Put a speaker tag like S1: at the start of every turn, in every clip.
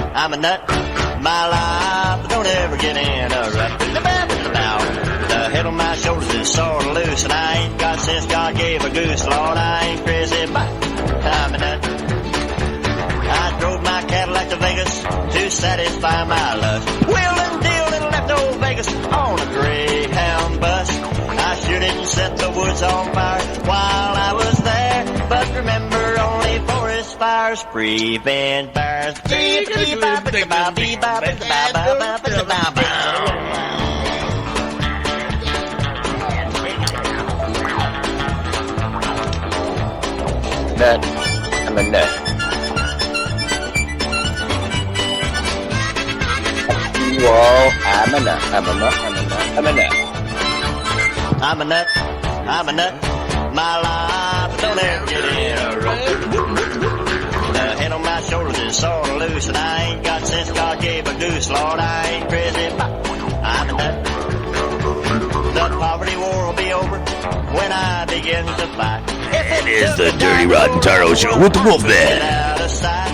S1: I'm a nut, my life, don't ever get in a rut. The head on my shoulders is sort of loose, and I ain't got sense God gave a goose. Lord, I ain't crazy, but I'm a nut. I drove my Cadillac to Vegas to satisfy my lust. Wheeling, dealing, left old Vegas on a Greyhound bus. I sure didn't set the woods on fire while I was there, but remember only forest fires prevent fires.
S2: Nut. I'm a nut. Whoa, I'm a nut. I'm a nut. I'm a nut. I'm a nut.
S1: I'm a nut. I'm a nut. My life don't ever get in a rut. The head on my shoulders is sort of loose, and I ain't got sense God gave a goose. Lord, I ain't crazy, but I'm a nut. The poverty war will be over when I begin to fight.
S3: It is the Dirty Rotten Taro Show with the Wolfman.
S1: Out of sight.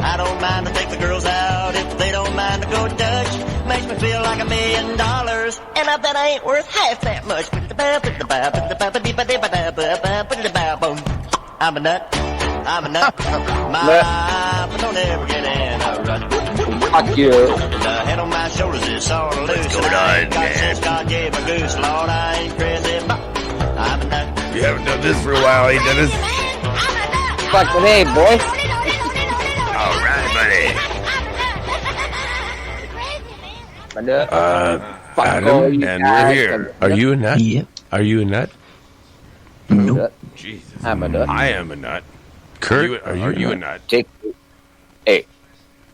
S1: I don't mind to take the girls out if they don't mind to go Dutch. Makes me feel like $1 million, and I bet I ain't worth half that much. I'm a nut. I'm a nut. My life don't ever get in a rut.
S2: Fuck you.
S1: The head on my shoulders is sort of loose.
S3: What's going on, man?
S1: Since God gave a goose, Lord, I ain't crazy, but I'm a nut.
S3: You haven't done this for a while, eh, Dennis?
S2: Fucking A, boy.
S3: All right, buddy.
S2: My nut.
S3: Adam, and we're here. Are you a nut?
S4: Yep.
S3: Are you a nut?
S2: Nut.
S3: Jesus.
S2: I'm a nut.
S3: I am a nut. Kurt, are you a nut?
S2: Take A.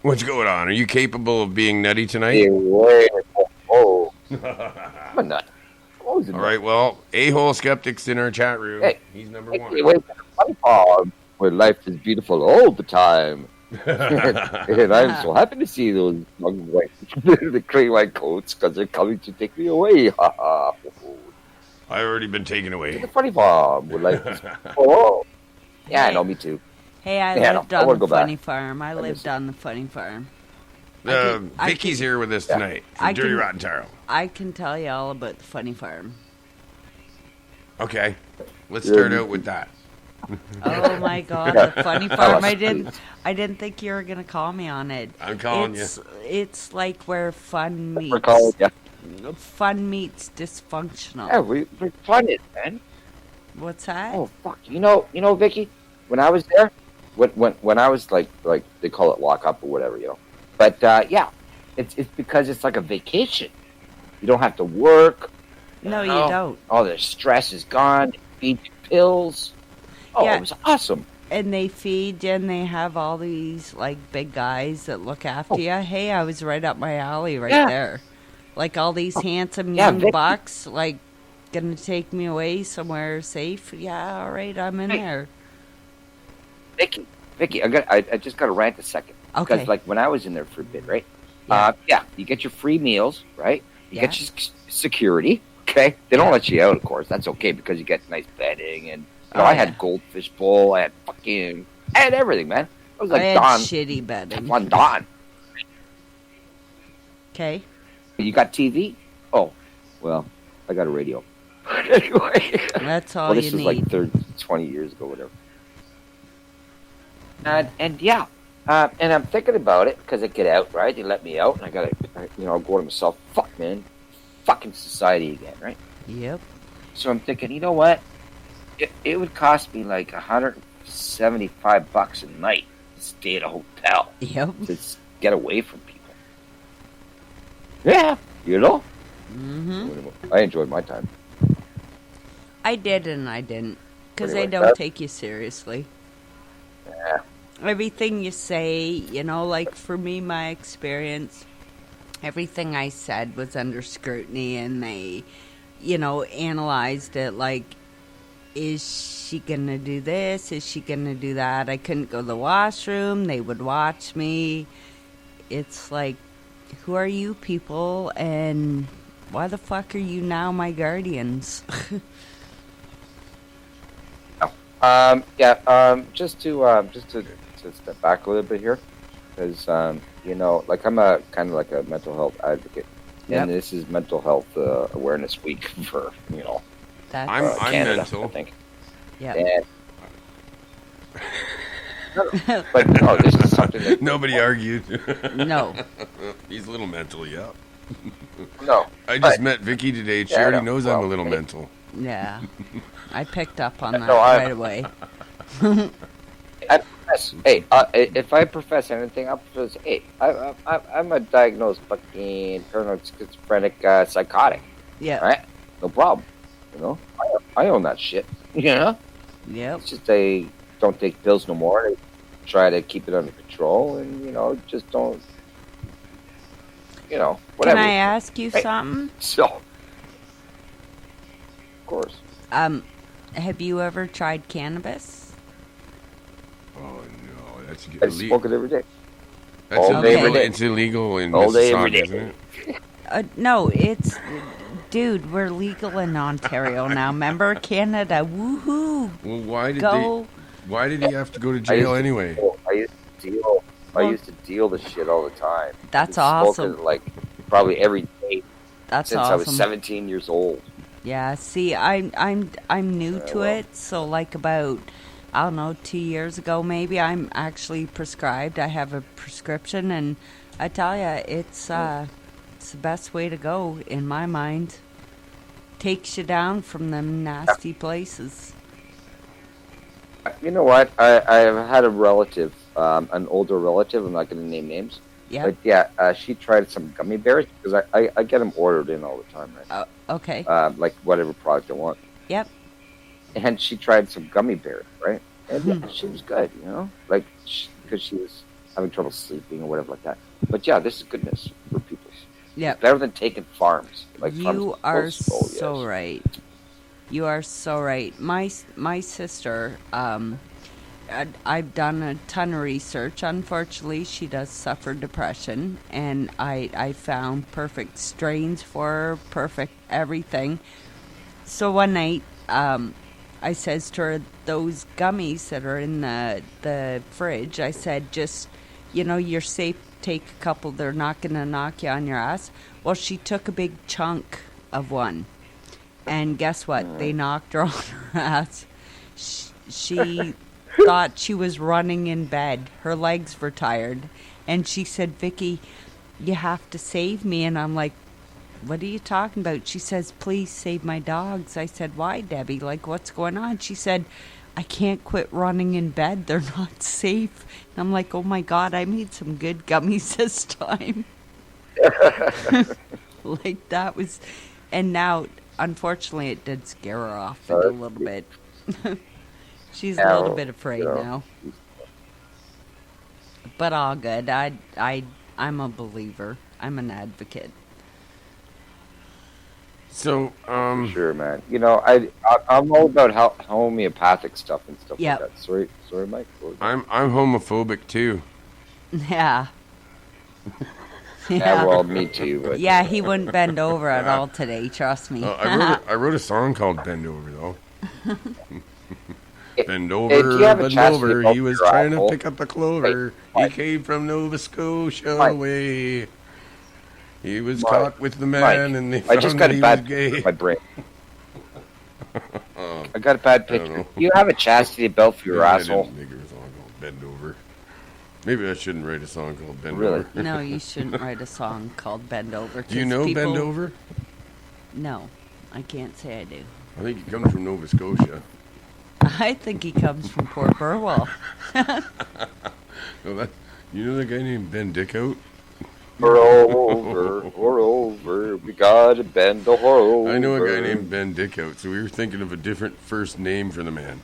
S3: What's going on? Are you capable of being nutty tonight?
S2: Hey, wait. Oh. I'm a nut.
S3: All right, well, A-hole skeptics in our chat room.
S2: Hey.
S3: He's number
S2: Hey,
S3: one.
S2: wait. Funny farm where life is beautiful all the time. And I'm so happy to see those young white, the gray white coats, because they're coming to take me away. Ha ha.
S3: I've already been taken away.
S2: The funny farm where life is oh. Yeah, I know, me too.
S5: Hey, I
S2: Yeah,
S5: lived
S2: I
S5: on
S2: wanna
S5: the
S2: go back.
S5: funny farm. I lived on the funny farm.
S3: Vicky's here with us tonight from Dirty Rotten Taro.
S5: I can tell you all about the funny farm.
S3: Okay, let's start out with that.
S5: Oh my God, the funny farm! I didn't think you were gonna call me on it.
S3: I'm calling you.
S5: It's like where fun meets.
S2: We're calling, yeah.
S5: Fun meets dysfunctional.
S2: Yeah, we're fun it, man.
S5: What's that?
S2: Oh fuck! You know, Vicky, when I was there, when I was like they call it lock up or whatever, But yeah, it's because it's like a vacation. You don't have to work.
S5: No, you don't.
S2: All the stress is gone. Feed you pills. Oh,
S5: Yeah.
S2: It was awesome.
S5: And they feed you, and they have all these like big guys that look after you. Hey, I was right up my alley right there. Like all these handsome young
S2: Vicky.
S5: bucks, like gonna take me away somewhere safe. Yeah, all right, I'm in there.
S2: Vicky, I just got to rant a second.
S5: Okay.
S2: Because like when I was in there for a bit, right?
S5: Yeah.
S2: You get your free meals, right? You
S5: Yeah.
S2: get your security. Okay, they don't let you out, of course. That's okay because you get nice bedding and I had goldfish bowl. I had everything, man. It was like
S5: I had
S2: Don.
S5: shitty bedding.
S2: On Don.
S5: Okay.
S2: You got TV? Oh, well, I got a radio. Anyway,
S5: That's all
S2: this
S5: you
S2: is
S5: need.
S2: like 20 years ago, whatever. And yeah, and I'm thinking about it because I get out, right? They let me out, and I gotta, I'll go to myself. Fuck, man, fucking society again, right?
S5: Yep.
S2: So I'm thinking, you know what? It would cost me like $175 a night to stay at a hotel.
S5: Yep.
S2: To get away from people. Yeah,
S5: Mm-hmm.
S2: I enjoyed my time.
S5: I did and I didn't. Because
S2: Anyway,
S5: they don't take you seriously.
S2: Yeah.
S5: Everything you say, like for me, my experience, everything I said was under scrutiny and they, analyzed it like, is she going to do this? Is she going to do that? I couldn't go to the washroom. They would watch me. It's like, who are you people and why the fuck are you now my guardians?
S2: Just to step back a little bit here, because like I'm a kind of like a mental health advocate,
S5: Yep.
S2: and this is Mental Health Awareness Week for
S5: That's
S3: I'm
S2: Canada,
S3: mental.
S2: I think.
S5: yeah.
S2: And, but no, this is something that
S3: Nobody argued.
S5: No.
S3: He's a little mental, yeah.
S2: no.
S3: I just
S2: but-
S3: met Vicky today. She
S2: Yeah, I
S3: already
S2: know.
S3: knows I'm a
S2: Well,
S3: little
S2: hey.
S3: mental.
S5: Yeah. I picked up on that
S2: No, I-
S5: right away.
S2: I profess, hey, if I profess anything, I'll profess, hey, I'm a diagnosed fucking paranoid schizophrenic psychotic.
S5: Yeah.
S2: Right? No problem. I own that shit.
S5: Yep.
S2: It's just they don't take pills no more. They try to keep it under control, and just don't. Whatever.
S5: Can I ask you
S2: Hey.
S5: something?
S2: So, of course.
S5: Have you ever tried cannabis?
S3: Oh no, that's
S2: I smoke it every day.
S3: That's
S2: all
S5: day,
S3: illegal.
S5: every
S2: day.
S3: It's illegal in
S2: All day,
S3: Mississauga,
S2: every day.
S3: isn't it?
S5: No, dude, we're legal in Ontario now. Remember Canada? Woohoo!
S3: Well, why did
S5: Go.
S3: Why did he have to go to
S2: I
S3: jail
S2: used
S3: anyway?
S2: I used to deal the shit all the time.
S5: That's
S2: Been smoking,
S5: awesome.
S2: like probably every day
S5: That's
S2: since
S5: awesome.
S2: I was 17 years old.
S5: Yeah, see, I'm new to
S2: well.
S5: it, so like about I don't know 2 years ago maybe I'm actually prescribed. I have a prescription, and I tell you, it's the best way to go in my mind. Takes you down from them nasty places.
S2: You know what? I've had a relative, an older relative. I'm not going to name names.
S5: Yeah.
S2: But yeah, she tried some gummy bears because I get them ordered in all the time, right?
S5: Okay.
S2: Like whatever product I want.
S5: Yep.
S2: And she tried some gummy bears, right? And
S5: Hmm.
S2: yeah, she was good, like because she was having trouble sleeping or whatever like that. But yeah, this is goodness for people.
S5: Yep.
S2: Better than taking farms. Like
S5: You
S2: farms
S5: are
S2: supposed to,
S5: so
S2: yes.
S5: right. You are so right. My sister, I've done a ton of research. Unfortunately, she does suffer depression, and I found perfect strains for her, perfect everything. So one night, I says to her, those gummies that are in the fridge, I said, just, you're safe, take a couple. They're not going to knock you on your ass. Well, she took a big chunk of one. And guess what? They knocked her on her ass. She thought she was running in bed. Her legs were tired. And she said, Vicky, you have to save me. And I'm like, what are you talking about? She says, please save my dogs. I said, why, Debbie? Like, what's going on? She said, I can't quit running in bed. They're not safe. And I'm like, oh my God, I made some good gummies this time. Like, that was... And now, unfortunately, it did scare her off a little bit. She's a little bit afraid now. But all good. I'm a believer. I'm an advocate.
S3: So,
S2: Sure, man. I'm all about homeopathic stuff and stuff
S5: Yep.
S2: like that. Sorry, Mike.
S3: I'm homophobic too.
S5: Yeah.
S2: Yeah, well, me too. But
S5: Yeah, he wouldn't bend over at all today, trust me.
S3: I wrote a song called "Bend Over" though. Bend
S2: do
S3: over,
S2: you have a
S3: bend
S2: chance to
S3: over.
S2: help
S3: He was
S2: your
S3: trying to
S2: asshole?
S3: pick up a clover.
S2: Mike.
S3: He came from Nova Scotia
S2: Mike.
S3: way. He was
S2: Mike.
S3: caught with the man,
S2: Mike,
S3: and they
S2: I
S3: found
S2: just
S3: that
S2: got a
S3: he
S2: bad
S3: was
S2: picture
S3: gay.
S2: in my brain. I got a bad
S3: don't
S2: picture.
S3: know.
S2: You have a chastity belt for your
S3: Maybe I
S2: asshole.
S3: didn't think it was a song called "Bend Over." Maybe I shouldn't write a song called "Bend
S2: Really?
S3: Over."
S5: No, you shouldn't write a song called Bend Over.
S3: Do you
S5: 'cause
S3: know
S5: people...
S3: "Bend Over"?
S5: No, I can't say I do.
S3: I think he comes from Nova Scotia.
S5: I think he comes from Port Burwell.
S3: No, that you know the guy named Ben Dickout?
S2: Or over. We gotta bend the over.
S3: I know a guy named Ben Dickout, so we were thinking of a different first name for the man.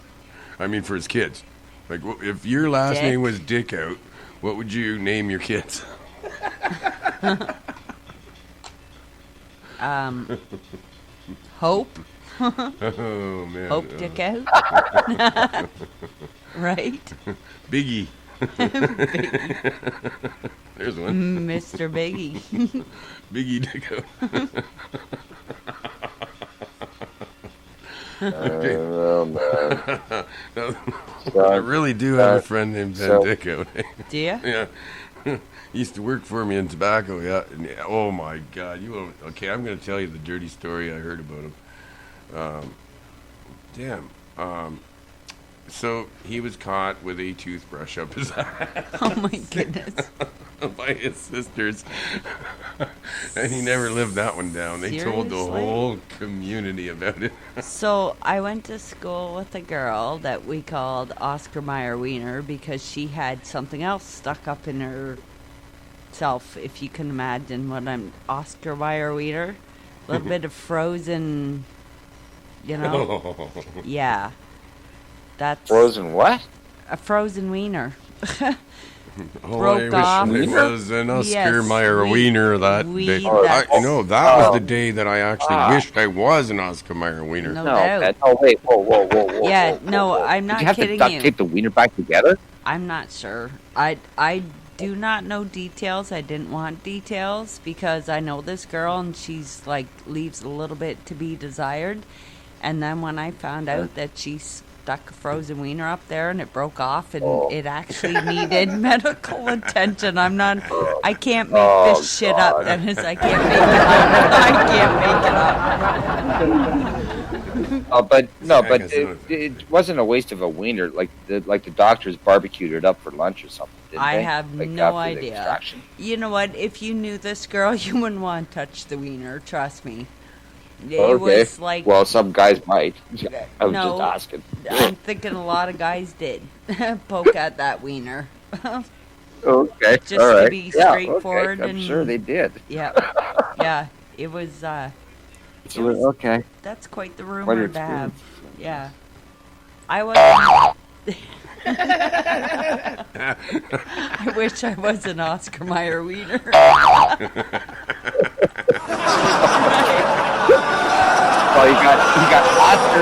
S3: I mean, for his kids. Like, if your last
S5: Dick.
S3: name was Dickout, what would you name your kids?
S5: Hope.
S3: Oh, man.
S5: Hope Dick out. Right?
S3: Biggie. There's one.
S5: Mr. Biggie.
S3: Biggie Dickout.
S2: Oh, man.
S3: I really do have a friend named
S2: so-
S3: Bendico.
S5: Do you?
S3: Yeah. He used to work for me in tobacco, yeah. And, oh my God, you won't. Okay, I'm going to tell you the dirty story I heard about him. So he was caught with a toothbrush up his ass
S5: Oh my goodness.
S3: by his sisters, and he never lived that one down. They told the
S5: Seriously?
S3: whole community about it.
S5: So I went to school with a girl that we called Oscar Mayer Wiener because she had something else stuck up in her self, if you can imagine what I'm Oscar Mayer Wiener. A little bit of frozen, you know? Yeah. That's
S2: Frozen what?
S5: a frozen wiener.
S3: Oh,
S5: Broke
S3: I wish
S5: off.
S3: it was an Oscar
S5: Yes,
S3: Mayer
S5: we-
S3: Wiener that
S5: we-
S3: day.
S5: that's-
S3: That was the day that I actually wished I was an Oscar Mayer Wiener.
S5: No
S2: No,
S5: doubt.
S2: man. Oh, wait. Whoa.
S5: Yeah,
S2: whoa,
S5: no,
S2: whoa.
S5: I'm
S2: Did
S5: not
S2: you have
S5: kidding
S2: to duct
S5: you.
S2: tape the wiener back together?
S5: I'm not sure. I do not know details. I didn't want details because I know this girl and she's like leaves a little bit to be desired. And then when I found out that she stuck a frozen wiener up there and it broke off and it actually needed medical attention, I can't make this shit up, Dennis. I can't make it up. I can't make it up.
S2: Oh, but no,
S3: Yeah, I
S2: but
S3: guess
S2: it wasn't a waste of a wiener. Like the doctors barbecued it up for lunch or something. Didn't
S5: I
S2: they?
S5: have
S2: Like,
S5: no
S2: after the
S5: idea.
S2: extraction.
S5: You know what? If you knew this girl, you wouldn't want to touch the wiener. Trust me. It
S2: Okay.
S5: was like,
S2: Well, some guys might. I was
S5: No.
S2: just asking.
S5: I'm thinking a lot of guys did poke at that wiener.
S2: Okay.
S5: Just
S2: all
S5: to
S2: right.
S5: be
S2: Yeah,
S5: straightforward
S2: okay. I'm
S5: and-
S2: sure they did.
S5: Yeah, yeah. It was.
S2: So, okay.
S5: That's quite the
S2: Quite an
S5: rumor to have.
S2: experience.
S5: Yeah. I was. I wish I was an Oscar Mayer wiener.
S2: Well, you got Oscar.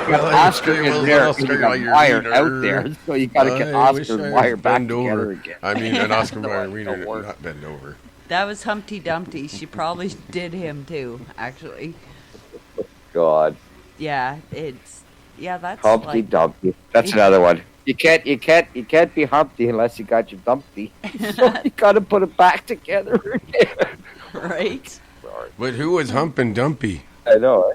S2: You got
S3: Well,
S2: Oscar
S3: okay, well,
S2: in there.
S3: Oscar
S2: and you got
S3: Mayer
S2: Meyer
S3: Wiener.
S2: out there. So you got to get
S3: I wish
S2: Oscar
S3: I
S2: and Meyer
S3: was
S2: back
S3: bend
S2: together
S3: over.
S2: again.
S3: I mean, an Oscar
S2: No,
S3: Mayer
S2: no
S3: Wiener,
S2: work.
S3: not bend over.
S5: That was Humpty Dumpty. She probably did him too, actually.
S2: God,
S5: That's
S2: Humpty
S5: like,
S2: Dumpty. That's another one. You can't be Humpty unless you got your Dumpty. So you got to put it back together.
S5: right?
S2: Sorry.
S3: But who was Hump and Dumpy?
S2: I know.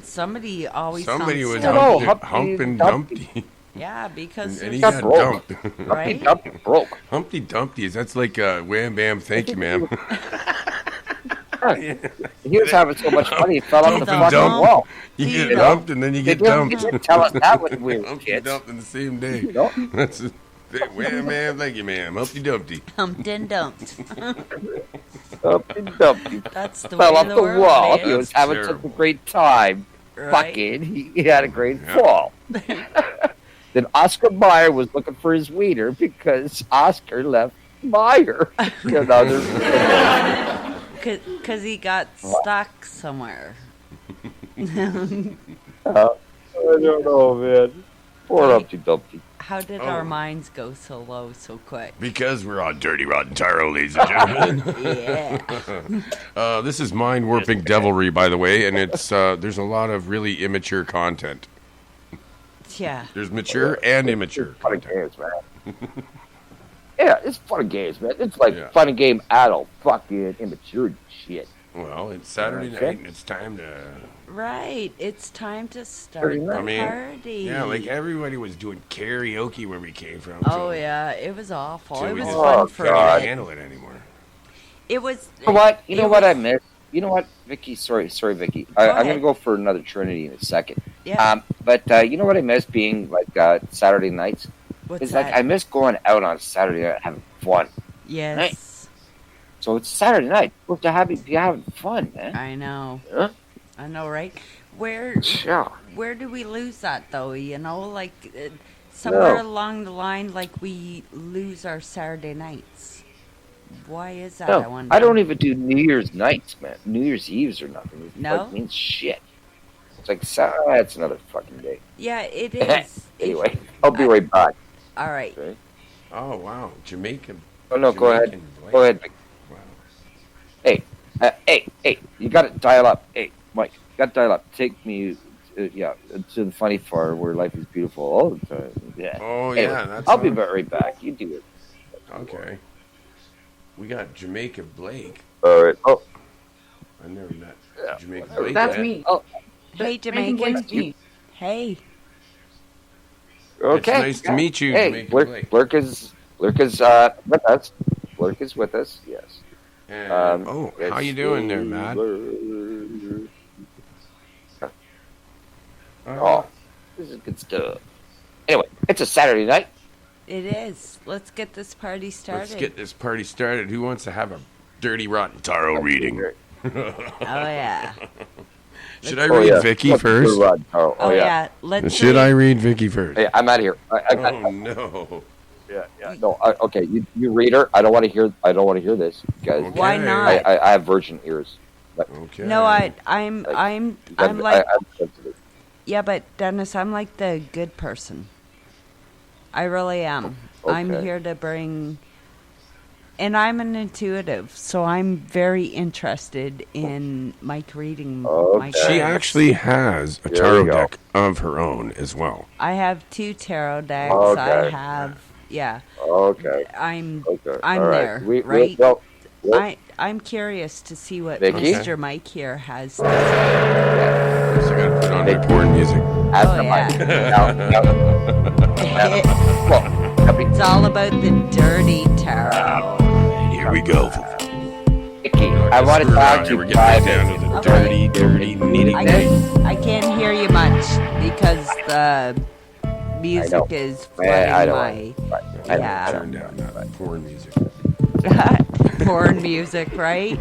S5: Somebody always
S3: Somebody
S5: sounds
S3: was
S5: so-
S2: No,
S3: Hump
S2: Humpty
S3: and
S2: Dumpty.
S3: Dumpty.
S5: Yeah, because
S3: And he
S2: got
S3: got
S2: broke.
S3: dumped.
S2: Humpty
S5: right?
S2: Dumpty broke.
S3: Humpty Dumpty, that's like wham bam, thank you, ma'am.
S2: He was having so much fun, he fell off the
S5: Dump and
S2: fucking
S3: dump.
S2: wall.
S3: You
S5: You
S3: get
S5: know.
S3: dumped and then you
S2: They
S3: get
S2: didn't,
S3: dumped.
S2: they didn't tell us that when we were
S3: Humpty
S2: kids.
S3: dumped in the same day.
S2: You know?
S3: That's wham bam, thank you, ma'am. Humpty Dumpty.
S5: Humped and dumped.
S2: Humpty Dumpty
S5: That's the
S2: fell
S5: way
S2: off
S5: the
S2: the
S5: world
S2: wall.
S5: is,
S2: He was
S3: That's
S2: having such a
S3: terrible.
S2: great time.
S5: right?
S2: Fucking, he had a great
S3: Yeah.
S2: fall. Then Oscar Mayer was looking for his wiener because Oscar left Meyer. You know, there's-
S5: Because he got stuck somewhere.
S2: I don't know, man. Poor Humpty Dumpty.
S5: How did
S3: Oh.
S5: our minds go so low so quick?
S3: Because we're on Dirty Rotten Taro, ladies and gentlemen.
S5: Yeah.
S3: This is mind warping devilry, by the way, and it's there's a lot of really immature content.
S5: Yeah.
S3: There's mature and immature
S2: It's fun and
S3: content.
S2: games, man. Yeah, it's fun and games, man. It's like
S3: Yeah.
S2: fun and game adult fucking immature shit.
S3: Well, it's Saturday
S2: Okay.
S3: night, and it's time to.
S5: Right. It's time to start
S2: Pretty
S5: the
S2: nice.
S3: I mean,
S5: party.
S3: Yeah, like everybody was doing karaoke where we came from.
S5: Oh, yeah. It was awful.
S3: So
S5: It
S3: we
S5: was
S3: just
S5: fun for
S3: can't
S2: God.
S5: me.
S3: handle it anymore.
S5: It was.
S2: You know what? You know
S5: it
S2: what
S5: was-
S2: I miss? You know what, Vicky? Sorry, Vicky.
S5: Go
S2: I'm
S5: ahead.
S2: gonna go for another Trinity in a second.
S5: Yeah.
S2: But you know what I miss being like Saturday nights?
S5: What's
S2: It's
S5: that?
S2: like I miss going out on Saturday night having fun.
S5: yes.
S2: So it's Saturday night. We're to be having fun, man.
S5: I know.
S2: Huh?
S5: I know, right? Where
S2: Yeah.
S5: where do we lose that though? You know, like somewhere
S2: No.
S5: along the line, like we lose our Saturday nights. Why is that? I
S2: No,
S5: wonder.
S2: I don't even do New Year's nights, man. New Year's Eves or nothing. It
S5: No?
S2: like, means shit. It's like it's another fucking day.
S5: Yeah, it is.
S2: Anyway, I'll be right back.
S5: All right.
S2: Okay?
S3: Oh wow, Jamaican.
S2: Oh no, go ahead.
S3: Jamaican Blake.
S2: Go ahead. Vic.
S3: Wow.
S2: Hey, you got to dial up. Hey, Mike, you got to dial up. Take me. yeah, to the funny part where life is beautiful all the time. Yeah.
S3: Oh,
S2: Anyway,
S3: yeah, that's
S2: I'll be
S3: on.
S2: right back. You do it.
S3: Okay. We got Jamaica Blake.
S2: All right. Oh,
S3: I never met
S2: Yeah.
S3: Jamaica Blake.
S4: That's
S3: yet.
S4: me.
S2: oh,
S5: Hey,
S4: Jamaican
S5: Jamaican.
S4: Blake's me.
S5: Hey.
S2: okay.
S3: It's nice to meet you,
S2: Hey,
S3: Jamaica Blake.
S2: Blurk is with us. Blurk is with us. Yes.
S3: And,
S2: Um,
S3: how you doing there, Matt?
S2: Oh, this is good stuff. Anyway, it's a Saturday night.
S5: It is. Let's get this party started.
S3: Let's get this party started. Who wants to have a dirty, rotten tarot reading?
S5: Oh, yeah.
S3: Should I read Vicky first?
S5: Oh, yeah. Let's
S3: Should
S5: read-
S3: I read Vicky first?
S2: Hey, I'm out of here.
S3: Oh no!
S2: Yeah. No, okay. You read her. I don't want to hear. I don't want to hear this, guys.
S3: Okay.
S5: Why not?
S2: I have virgin ears. But
S3: Okay.
S5: No, I'm like,
S2: I'm sensitive.
S5: yeah, but Dennis, I'm like the good person. I really am. I'm
S2: Okay.
S5: here to bring, and I'm an intuitive, so I'm very interested in Mike reading my
S2: Okay.
S5: cards.
S3: She actually has a
S2: There
S3: tarot
S2: we go.
S3: deck of her own as well.
S5: I have 2 tarot decks.
S2: Okay.
S5: I have, yeah.
S2: Okay.
S5: I'm
S2: Okay.
S5: I'm
S2: All right.
S5: there,
S2: We,
S5: right?
S2: Well,
S5: I'm curious to see what
S2: Vicky?
S5: Mr. Mike here has to say.
S3: So I gotta put on my porn music.
S2: ask
S5: Oh,
S2: the
S5: yeah.
S2: mic. Well,
S5: It's all about the dirty tarot.
S3: Here we go.
S2: Vicky, I want to
S3: Screw
S2: talk
S3: around
S2: to
S3: here.
S2: you
S3: We're getting down to the
S5: Okay.
S3: dirty nitty
S5: I can't hear you much because the music is flooding
S2: I know.
S5: my
S2: I
S5: Yeah.
S3: Turn down that porn music.
S5: porn music, right?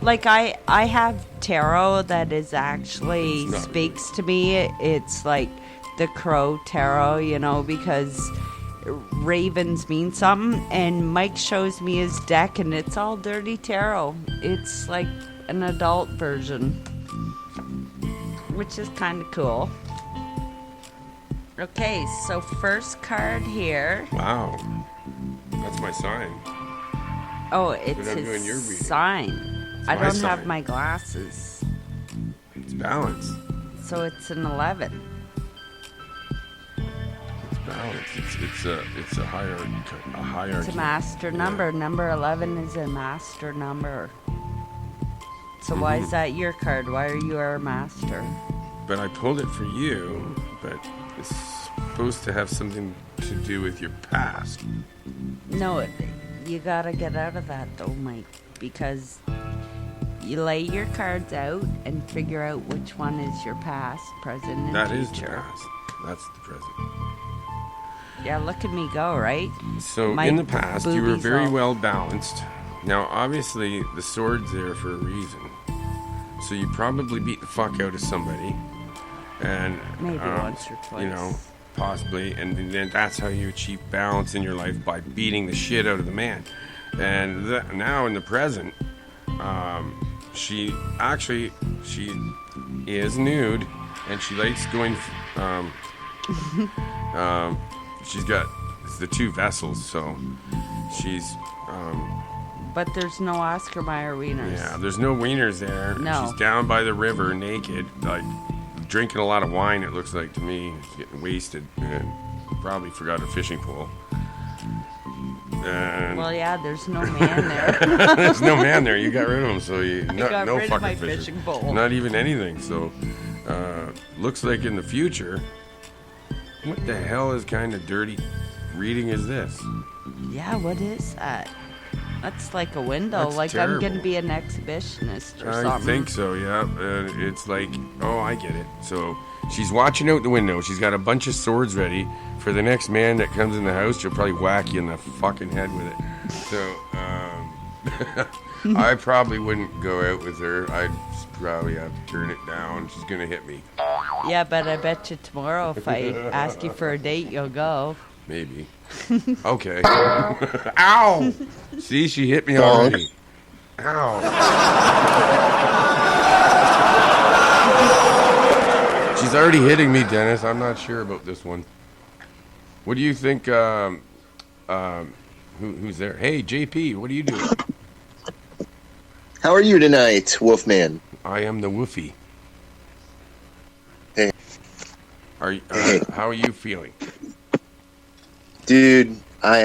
S5: Like I have tarot that is actually
S3: It's not-
S5: speaks to me. It's like the crow tarot, you know, because ravens mean something. And Mike shows me his deck, and it's all dirty tarot. It's like an adult version, which is kind of cool. Okay, so first card here.
S3: Wow. That's my sign.
S5: Oh, it's
S3: But I'm doing your
S5: his
S3: reading.
S5: sign. I
S3: my
S5: don't
S3: sign.
S5: have my glasses,
S3: It's balanced.
S5: so it's an 11.
S3: It's balanced. It's a hierarchy. A hierarchy.
S5: It's a master
S3: Yeah.
S5: number. Number 11 is a master number. So why
S3: Mm-hmm.
S5: is that your card? Why are you our master?
S3: But I pulled it for you, but it's supposed to have something to do with your past.
S5: No, you gotta get out of that though, Mike, because you lay your cards out and figure out which one is your past, present, and
S3: That
S5: future.
S3: is the past. That's the present.
S5: Yeah, look at me go, right?
S3: So
S5: My
S3: in the past, you were
S5: boobies
S3: very
S5: all-
S3: well balanced. Now, obviously, the sword's there for a reason. So you probably beat the fuck out of somebody, and
S5: Maybe once or twice.
S3: you know, possibly, and then that's how you achieve balance in your life, by beating the shit out of the man. And now in the present, she is nude, and she likes going. She's got the 2 vessels, so she's.
S5: But there's no Oscar Mayer wieners.
S3: Yeah, there's no wieners there.
S5: No.
S3: She's down by the river naked, like drinking a lot of wine, it looks like to me. She's getting wasted and probably forgot her fishing pole. And
S5: Well, yeah, there's no man there.
S3: there's no man there. You got rid of him, so you
S5: got
S3: no
S5: rid of
S3: fucking
S5: my
S3: fishing.
S5: fishing pole.
S3: Not even anything. So looks like in the future. What the hell is kind of dirty reading is this?
S5: Yeah, what is that? That's like a window.
S3: That's
S5: like I'm
S3: terrible.
S5: gonna be an exhibitionist or
S3: I
S5: something.
S3: think so, yeah. It's like, oh, I get it. So she's watching out the window. She's got a bunch of swords ready for the next man that comes in the house. She'll probably whack you in the fucking head with it. So I probably wouldn't go out with her. I'd probably have to turn it down. She's gonna hit me,
S5: Yeah, but I bet you tomorrow if I ask you for a date, you'll go.
S3: maybe. Okay. Ow! See, she hit me already. Ow! She's already hitting me, Dennis. I'm not sure about this one. What do you think? Who's there? Hey, JP, what are you doing?
S6: How are you tonight, Wolfman?
S3: I am the Woofy.
S6: Hey,
S3: How are you feeling?
S4: Dude, I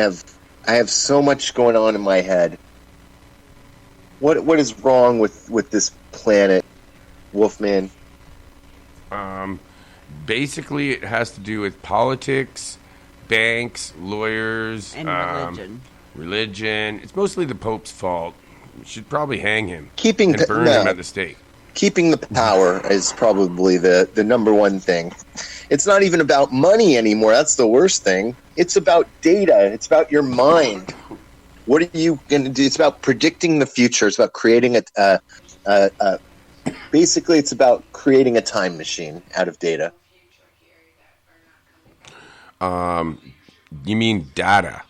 S4: have so much going on in my head. What is wrong with this planet, Wolfman?
S3: Basically, it has to do with politics, banks, lawyers,
S5: And religion.
S3: religion. It's mostly the Pope's fault. We should probably hang him
S4: Keeping
S3: and burn him at the stake.
S4: Keeping the power is probably the number one thing. It's not even about money anymore. That's the worst thing. It's about data. It's about your mind. What are you going to do? It's about predicting the future. It's about creating basically, it's about creating a time machine out of data.
S3: You mean data?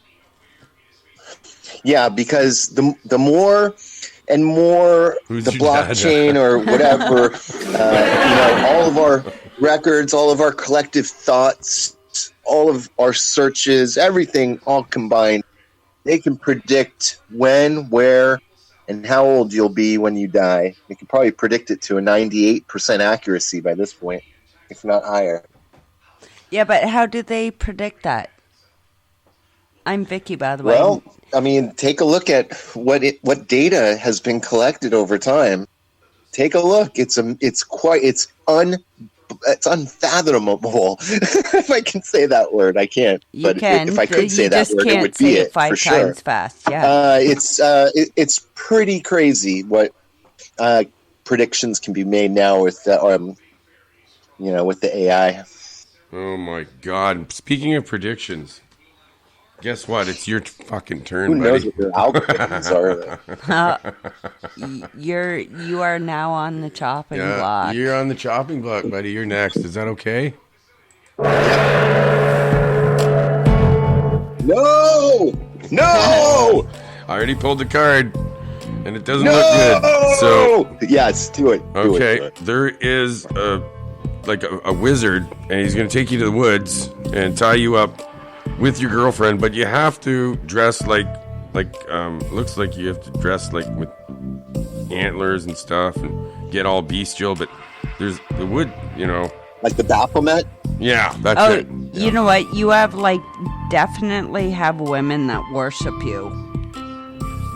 S4: Yeah, because the more and more
S3: Who's
S4: the
S3: your
S4: blockchain or whatever, all of our records, all of our collective thoughts, all of our searches, everything all combined, they can predict when, where, and how old you'll be when you die. They can probably predict it to a 98% accuracy by this point, if not higher.
S5: Yeah, but how do they predict that? I'm Vicky, by the way.
S4: Well, I mean, take a look at what data has been collected over time. Take a look. It's unfathomable. If I can say that word, I can't.
S5: You
S4: but
S5: can.
S4: If I could say that word, it would be it
S5: five
S4: for sure.
S5: times fast. Yeah.
S4: It's pretty crazy what predictions can be made now with with the AI.
S3: Oh my God! Speaking of predictions, guess what? It's your fucking turn,
S4: Who knows
S3: buddy.
S4: what their algorithms are?
S5: You are now on the chopping
S3: Yeah,
S5: block.
S3: you're on the chopping block, buddy. You're next. Is that okay?
S4: No!
S3: I already pulled the card, and it doesn't look good. So
S4: yes, do it. Do
S3: okay,
S4: it.
S3: there is a wizard, and he's going to take you to the woods and tie you up with your girlfriend, but you have to dress like looks like you have to dress like with antlers and stuff and get all bestial, but there's the wood,
S4: Like the Baphomet?
S3: yeah, that's
S5: Oh,
S3: it.
S5: you know what? You have definitely have women that worship you.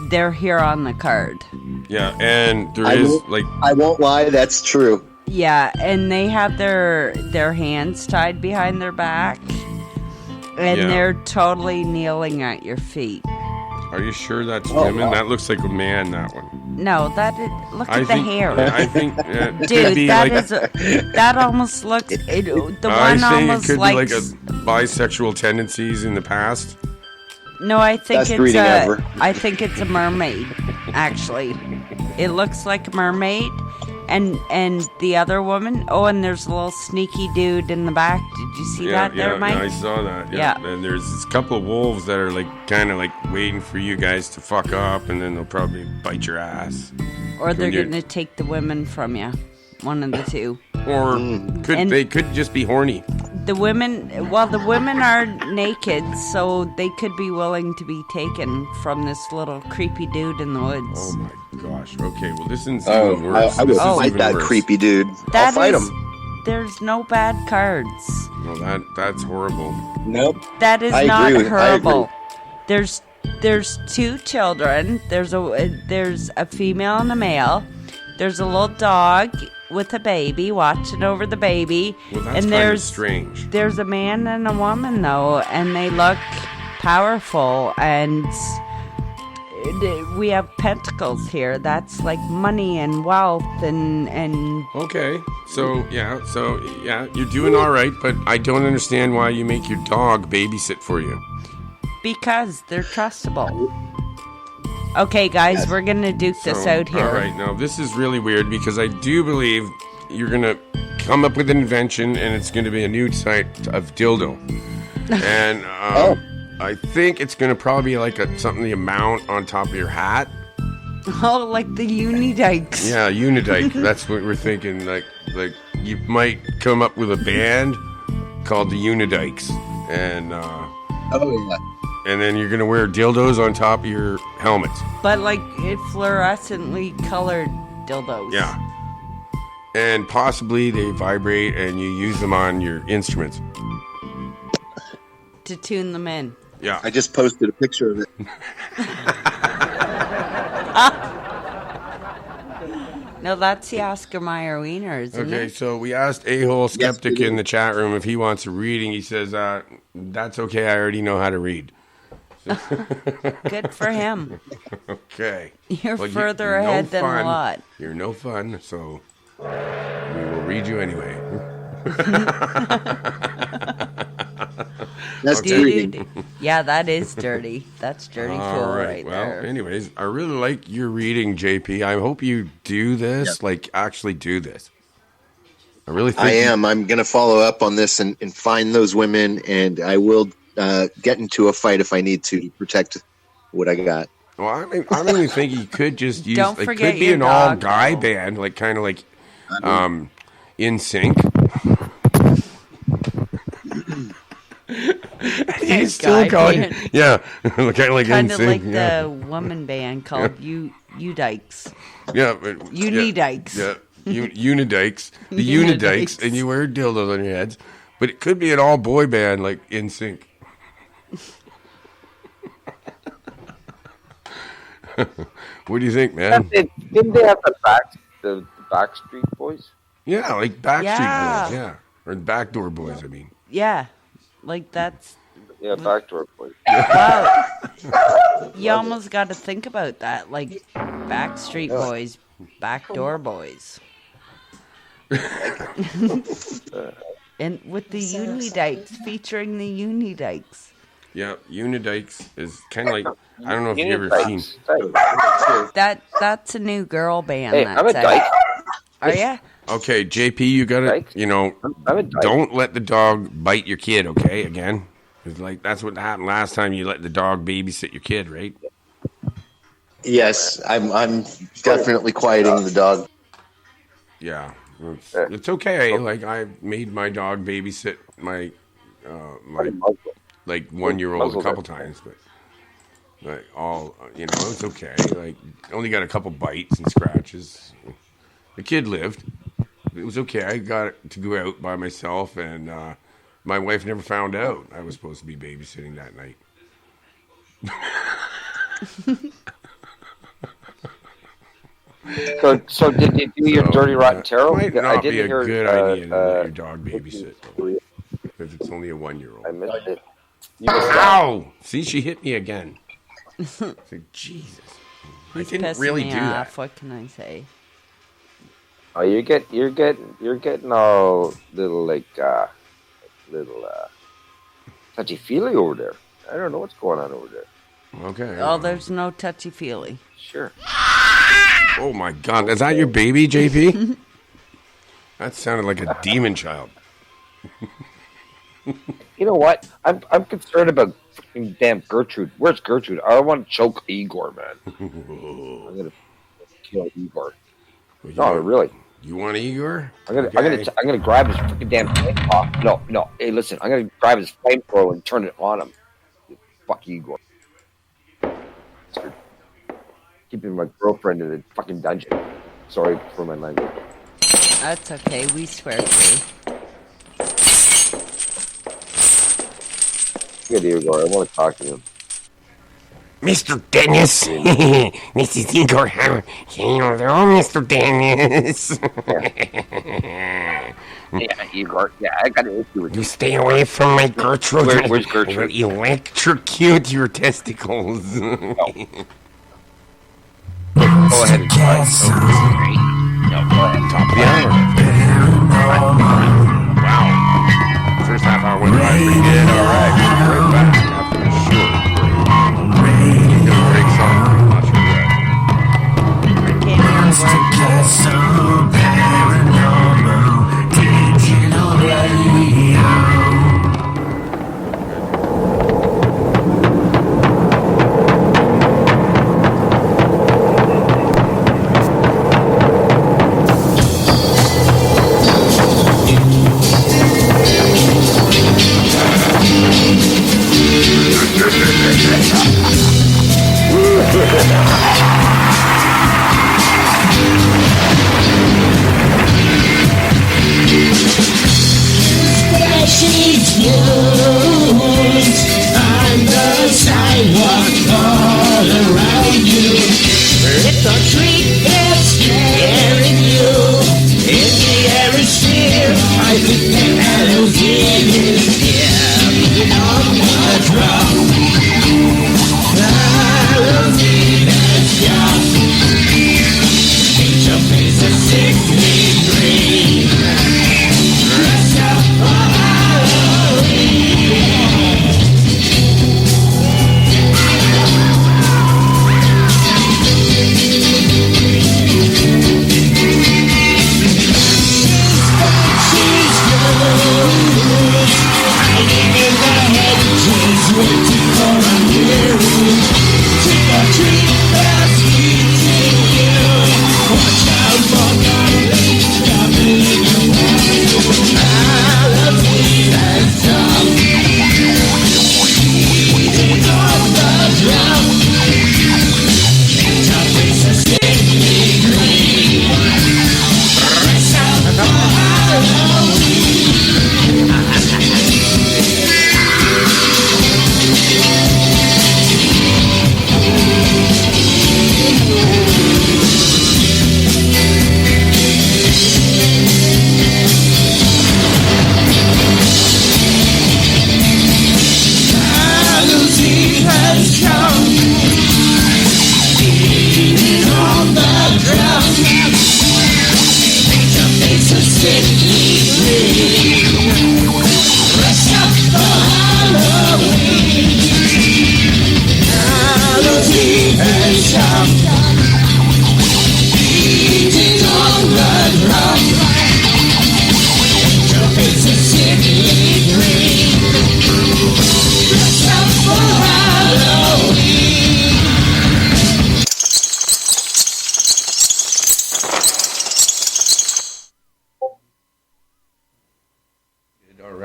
S5: They're here on the card.
S3: Yeah, and there
S4: I
S3: is
S4: I won't lie, that's true.
S5: Yeah, and they have their hands tied behind their back, and
S3: Yeah.
S5: they're totally kneeling at your feet.
S3: are you sure that's
S4: Oh,
S3: women?
S4: wow.
S3: That looks like a man, that one.
S5: No, look at the hair.
S3: I think it could
S5: Dude,
S3: be
S5: that almost looks. The
S3: I
S5: one
S3: think it
S5: almost
S3: could
S5: like.
S3: be like a bisexual tendencies in the past.
S5: No, I think
S4: Best
S5: it's
S4: reading ever.
S5: I think it's a mermaid. Actually, it looks like a mermaid, and the other woman. Oh, and there's a little sneaky dude in the back. Did you see that there, Mike?
S3: I saw that.
S5: Yeah.
S3: And there's this couple of wolves that are kind of waiting for you guys to fuck up, and then they'll probably bite your ass.
S5: Or they're
S3: when you're-
S5: going to take the women from you. One of the two.
S3: Or
S5: And-
S3: they could just be horny.
S5: The women are naked, so they could be willing to be taken from this little creepy dude in the woods.
S3: Oh my gosh. Okay, well this is
S4: Oh,
S3: even worse.
S4: I
S3: This
S4: will
S3: is
S4: fight
S3: even
S4: that
S3: worse.
S4: creepy dude.
S5: That
S4: I'll fight
S5: is-
S4: him.
S5: There's no bad cards.
S3: Well, that's horrible.
S4: Nope.
S5: That is
S4: I
S5: not
S4: agree with- I agree.
S5: horrible. There's two children. There's a female and a male. There's a little dog with a baby watching over the baby.
S3: Well, that's
S5: and
S3: kind of
S5: there's
S3: strange.
S5: there's a man and a woman though, and they look powerful, and we have pentacles here. That's like money and wealth and
S3: Okay, so yeah, you're doing all right, but I don't understand why you make your dog babysit for you.
S5: because they're trustable. Okay, guys, we're gonna duke this
S3: So,
S5: out here.
S3: All right, now this is really weird because I do believe you're gonna come up with an invention, and it's gonna be a new type of dildo, and I think it's gonna probably be like something you mount on top of your hat.
S5: Oh, like the Unidykes.
S3: Yeah, Unidike. That's what we're thinking. Like you might come up with a band called the Unidykes, and
S4: Oh, yeah.
S3: and then you're gonna wear dildos on top of your helmets.
S5: But like fluorescently colored dildos.
S3: Yeah. and possibly they vibrate and you use them on your instruments.
S5: To tune them in.
S3: Yeah.
S4: I just posted a picture of it.
S5: No, that's the Oscar Mayer Wiener, isn't
S3: Okay,
S5: it?
S3: so we asked A-Hole Skeptic
S4: we
S3: in
S4: did.
S3: the chat room if he wants a reading. He says, that's okay, I already know how to read.
S5: Good for him.
S3: Okay.
S5: You're
S3: Well,
S5: further
S3: you're no
S5: ahead than a
S3: fun.
S5: lot.
S3: You're no fun, so we will read you anyway.
S4: That's
S5: Dude,
S4: dirty.
S5: yeah, that is dirty. That's dirty
S3: All
S5: cool
S3: right.
S5: right
S3: Well,
S5: there.
S3: anyways, I really like your reading, JP. I hope you do this,
S4: Yep.
S3: like actually do this. I really think
S4: I am. I'm going to follow up on this and find those women, and I will get into a fight if I need to protect what I got.
S3: Well, I don't even think you could just use.
S5: Don't
S3: It
S5: forget
S3: could be
S5: your
S3: an
S5: dog,
S3: all-guy
S5: though.
S3: band, like kind of like In Sync. He's still
S5: Guy
S3: calling,
S5: band.
S3: yeah, kind of like
S5: Kind
S3: In
S5: of
S3: Sync.
S5: like
S3: yeah.
S5: the woman band called U-Dykes.
S3: Yeah, but,
S5: Unidykes.
S3: Yeah, Unidykes. The
S5: Unidykes.
S3: Unidykes, and you wear dildos on your heads. But it could be an all boy band like In Sync. What do you think, man?
S2: Didn't they have the Backstreet Boys?
S3: Yeah, like Backstreet
S5: Yeah.
S3: Boys, yeah. Or Backdoor Boys, I mean.
S5: Yeah, like that's
S2: Yeah, Backdoor Boys.
S5: wow. You almost got to think about that, like Backstreet Boys, Backdoor Boys, and with the Unidykes featuring the Unidykes.
S3: Yeah, Unidykes is kind of like, I don't know if you've ever seen.
S5: That's a new girl band.
S2: Hey,
S5: that's
S2: I'm a dyke.
S5: Are ya?
S3: Okay, JP, you gotta,
S2: Dyke?
S3: you know,
S2: I'm a dyke.
S3: don't let the dog bite your kid, okay? Again. It's like, that's what happened last time you let the dog babysit your kid, right?
S4: Yes, I'm definitely quieting the dog.
S3: Yeah. It's okay. Like, I made my dog babysit my, like 1-year-old a
S2: Muzzled
S3: couple
S2: it.
S3: times, but like it's okay. Like only got a couple bites and scratches. The kid lived. It was okay. I got to go out by myself, and my wife never found out I was supposed to be babysitting that night.
S2: So did you do your
S3: So,
S2: dirty rotten tarot?
S3: Might not be a
S2: hear,
S3: good idea to let your dog babysit if it's only a 1-year-old.
S2: I missed it. You missed that.
S3: Ow! See, she hit me again. It's like, Jesus. I
S5: He's
S3: didn't
S5: pissing
S3: really
S5: me
S3: do
S5: off.
S3: that.
S5: What can I say?
S2: Oh, you're getting all little touchy feely over there. I don't know what's going on over there.
S3: Okay.
S5: Oh, there's no touchy feely.
S2: Sure.
S3: Oh my God, is that your baby, JP? That sounded like a demon child.
S2: You know what? I'm concerned about fucking damn Gertrude. Where's Gertrude? I want to choke Igor, man. I'm gonna kill Igor. No, really.
S3: You want Igor?
S2: I'm gonna
S3: Okay.
S2: I'm gonna grab his fucking damn flamethrower. No. Hey, listen. I'm gonna grab his flamethrower and turn it on him. Fuck Igor. Keeping my girlfriend in a fucking dungeon. Sorry for my language.
S5: That's okay. We swear too.
S2: Good Igor. I want to talk to him.
S3: Mr. Dennis, this is Igor Hammer. Hello, Mr. Dennis.
S2: Yeah, Igor. Yeah, I got an issue with
S3: You stay away from my Gertrude.
S2: Where's Gertrude?
S3: I will electrocute your testicles.
S2: Go ahead and try. No, go ahead.
S3: Top of the hour. Wow. First half hour went by pretty good. All right. Right back after a short break. Get a break song. Not sure what.
S5: I can't hear
S6: In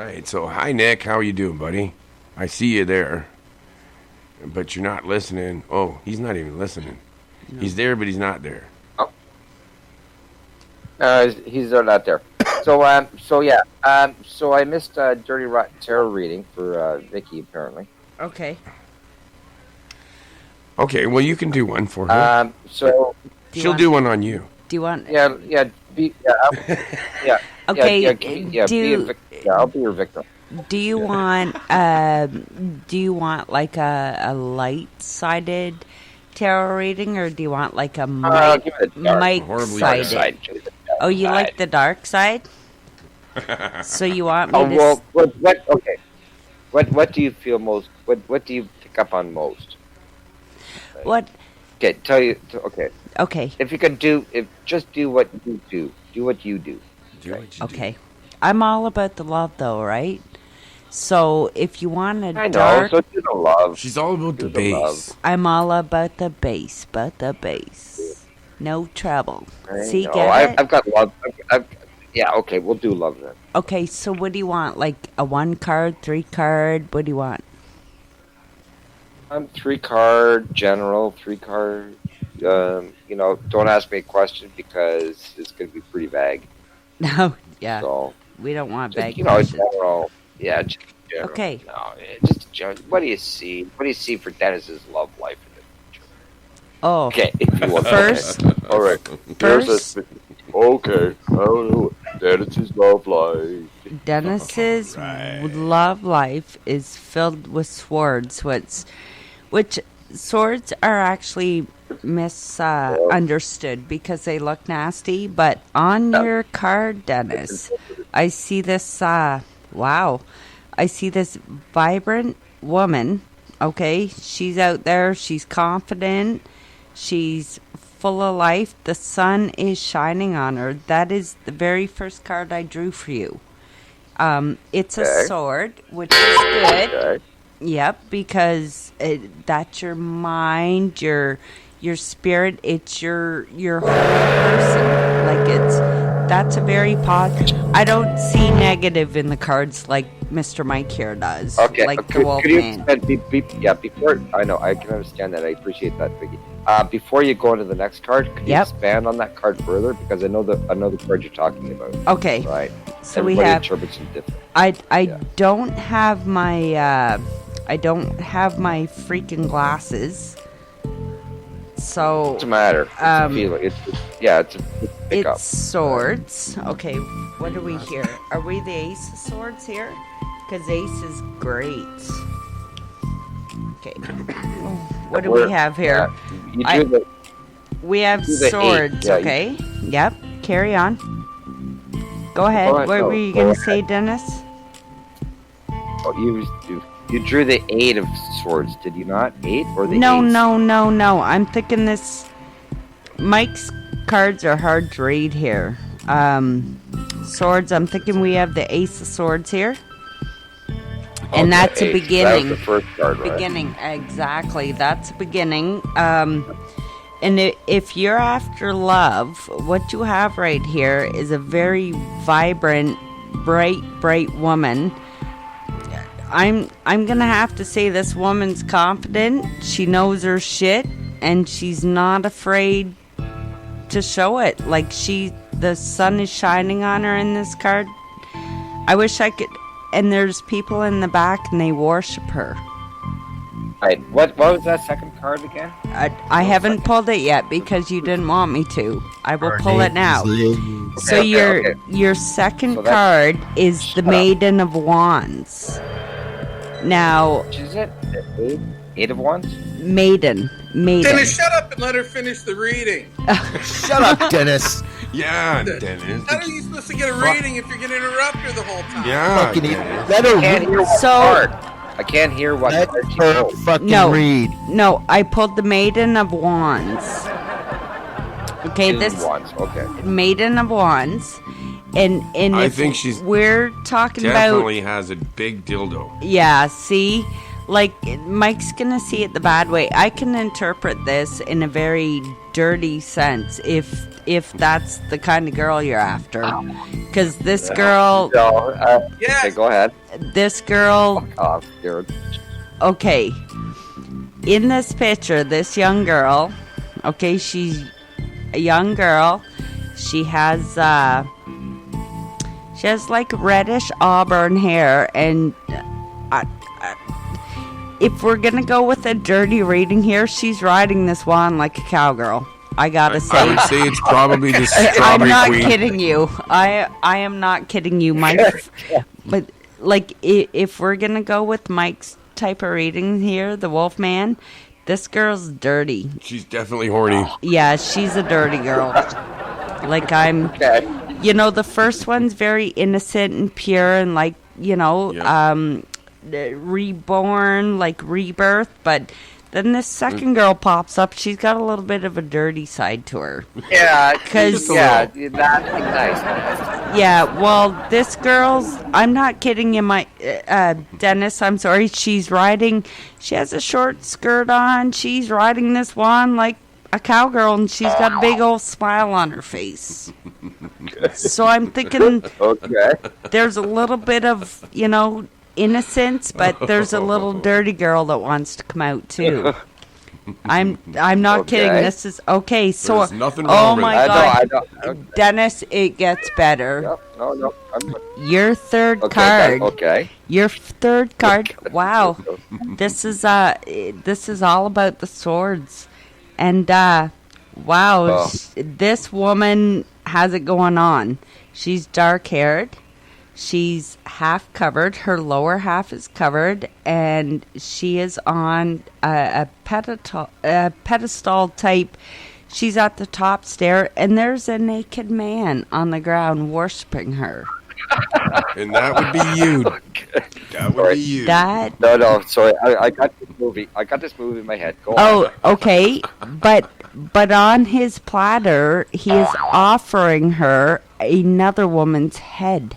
S3: right. So, hi, Nick. How are you doing, buddy? I see you there, but you're not listening. Oh, he's not even listening. He's there, but he's not there.
S2: He's not there. So so I missed Dirty Rotten Tarot reading for Vicky apparently.
S5: Okay.
S3: Okay, well, you can do one for her.
S2: So
S3: She'll do one on you.
S5: Do you want?
S2: yeah,
S5: Okay.
S2: yeah, I'll be your victim.
S5: Do you want? Do you want like a light-sided tarot reading, or do you want like a
S2: Give it a dark,
S3: horribly dark
S5: Mike-sided? Oh, you like the dark side? So you want me
S2: Oh
S5: to?
S2: well, what? Okay, what do you feel most? What do you pick up on most?
S5: What?
S2: Okay, okay.
S5: Okay.
S2: If you can just do what you do. Do what you do.
S3: Do what you do.
S5: Okay. I'm all about the love, though, right? So if you want a
S2: I know.
S5: dark,
S2: So do the love.
S3: She's all about the
S2: Do the love.
S3: bass.
S5: I'm all about the bass, but the bass, no trouble.
S2: I
S5: See,
S2: know.
S5: get it?
S2: I've got love. Yeah. Okay, we'll do love then.
S5: Okay, so what do you want? Like a 1 card, 3 card? What do you want?
S2: 3 card general. 3 card. Don't ask me a question because it's going to be pretty vague.
S5: No, yeah,
S2: So
S5: we don't want
S2: just,
S5: bad
S2: general. Yeah. Just general.
S5: Okay.
S2: No, just general. What do you see? What do you see for Dennis's love life in the future?
S5: Oh,
S2: Okay, if you want.
S5: First-
S2: all right.
S5: first,
S2: Okay. I don't know. Dennis's love life.
S5: Dennis's love life is filled with swords, which swords are actually misunderstood because they look nasty. But on your card, Dennis, I see this. Wow, I see this vibrant woman. Okay, she's out there. She's confident. She's full of life. The sun is shining on her. That is the very first card I drew for you. It's a
S2: Okay.
S5: sword, which is good.
S2: Okay.
S5: Yep, because that's your mind, your spirit. It's your whole person. Like that's a very I don't see negative in the cards like Mr. Mike here does.
S2: Okay.
S5: Like the
S2: could you
S5: Wolfman.
S2: before I know I can understand that. I appreciate that, Vicky. Before you go into the next card, could you
S5: Yep.
S2: expand on that card further because I know the card you're talking about.
S5: Okay,
S2: Right.
S5: so
S2: Everybody
S5: we have.
S2: interprets them different.
S5: I
S2: Yeah.
S5: don't have my freaking glasses. So
S2: Doesn't matter. It's a feeling. It's a pickup.
S5: it's swords. Okay, what are we here? Are we the ace of swords here? Because ace is great. Okay. What do we have here?
S2: Yeah. You do the
S5: We have
S2: do the eight.
S5: swords,
S2: Yeah,
S5: okay? Yep. Carry on. Go ahead.
S2: Go ahead,
S5: What
S2: go.
S5: were you
S2: Go
S5: going to
S2: ahead.
S5: say, Dennis?
S2: you drew the 8 of swords, did you not? 8 or the
S5: No,
S2: eight?
S5: no. I'm thinking this. Mike's cards are hard to read here. Swords, I'm thinking we have the ace of swords here. And that's a
S2: eight.
S5: beginning.
S2: That was the first card, right?
S5: Beginning, exactly. That's a beginning. And if you're after love, what you have right here is a very vibrant, bright woman. I'm gonna have to say this woman's confident. She knows her shit, and she's not afraid to show it. Like the sun is shining on her in this card. I wish I could. And there's people in the back, and they worship her.
S2: Right. What was that second card again?
S5: I haven't pulled it yet because you didn't want me to. I will pull it now. So
S2: Okay.
S5: your second
S2: So that's-
S5: card is the Maiden of Wands. Now,
S2: Which is it? 8? 8 of wands?
S5: Maiden.
S6: Dennis, shut up and let her finish the reading.
S7: Shut up, Dennis.
S3: Yeah, Dennis.
S6: How are you supposed to get a reading if you're going to interrupt her the whole time?
S3: Yeah,
S7: Fucking
S3: Dennis.
S7: let
S2: I can't
S7: her
S2: hear what
S5: So-
S2: card. I can't hear what
S7: let
S2: card she
S7: her
S2: pulled.
S7: fucking
S5: No.
S7: read.
S5: No, I pulled the Maiden of Wands. Okay,
S2: 2
S5: this
S2: wands. Okay.
S5: Maiden of Wands. And
S3: I
S5: if
S3: think she's
S5: we're talking about
S3: Definitely has a big dildo.
S5: yeah, see, like Mike's gonna see it the bad way. I can interpret this in a very dirty sense if that's the kind of girl you're after. Because this girl,
S2: No,
S6: Yes.
S2: okay, go ahead.
S5: this girl,
S2: Oh, dude.
S5: okay. In this picture, this young girl, okay, she's a young girl. She has like reddish auburn hair, and if we're gonna go with a dirty rating here, she's riding this wand like a cowgirl. I gotta say.
S3: I would say it's probably the
S5: I'm
S3: Strawberry
S5: not
S3: Queen.
S5: kidding you. I am not kidding you, Mike. But like, if we're gonna go with Mike's type of rating here, the Wolfman, this girl's dirty.
S3: She's definitely horny.
S5: Yeah, she's a dirty girl. Like
S2: Okay.
S5: you know, the first one's very innocent and pure, and like, you know, reborn, like rebirth. But then this second girl pops up. She's got a little bit of a dirty side to her.
S2: Yeah,
S5: 'Cause-
S2: yeah, that's nice.
S5: Yeah, well, this girl's, I'm not kidding you, Dennis, I'm sorry, she has a short skirt on, she's riding this wand like a cowgirl, and she's got a big old smile on her face. So I'm thinking
S2: Okay.
S5: there's a little bit of, you know, innocence, but there's a little dirty girl that wants to come out too. I'm not
S2: Okay.
S5: kidding. This is okay. So,
S3: There's nothing wrong
S5: oh
S3: with
S5: my
S3: it.
S2: I
S5: God,
S2: know.
S5: Dennis, it gets better.
S2: No.
S5: Your third
S2: Okay,
S5: card.
S2: okay.
S5: Your third card. Wow, this is all about the swords, and wow,
S2: Oh.
S5: this woman has it going on. She's dark haired. She's half covered. Her lower half is covered, and she is on a pedestal type. She's at the top stair, and there's a naked man on the ground worshiping her.
S3: And that would be you. That would be you.
S5: That
S2: No, sorry. I got this movie. I got this movie in my head. Go on.
S5: Oh, okay, but on his platter, he is offering her another woman's head.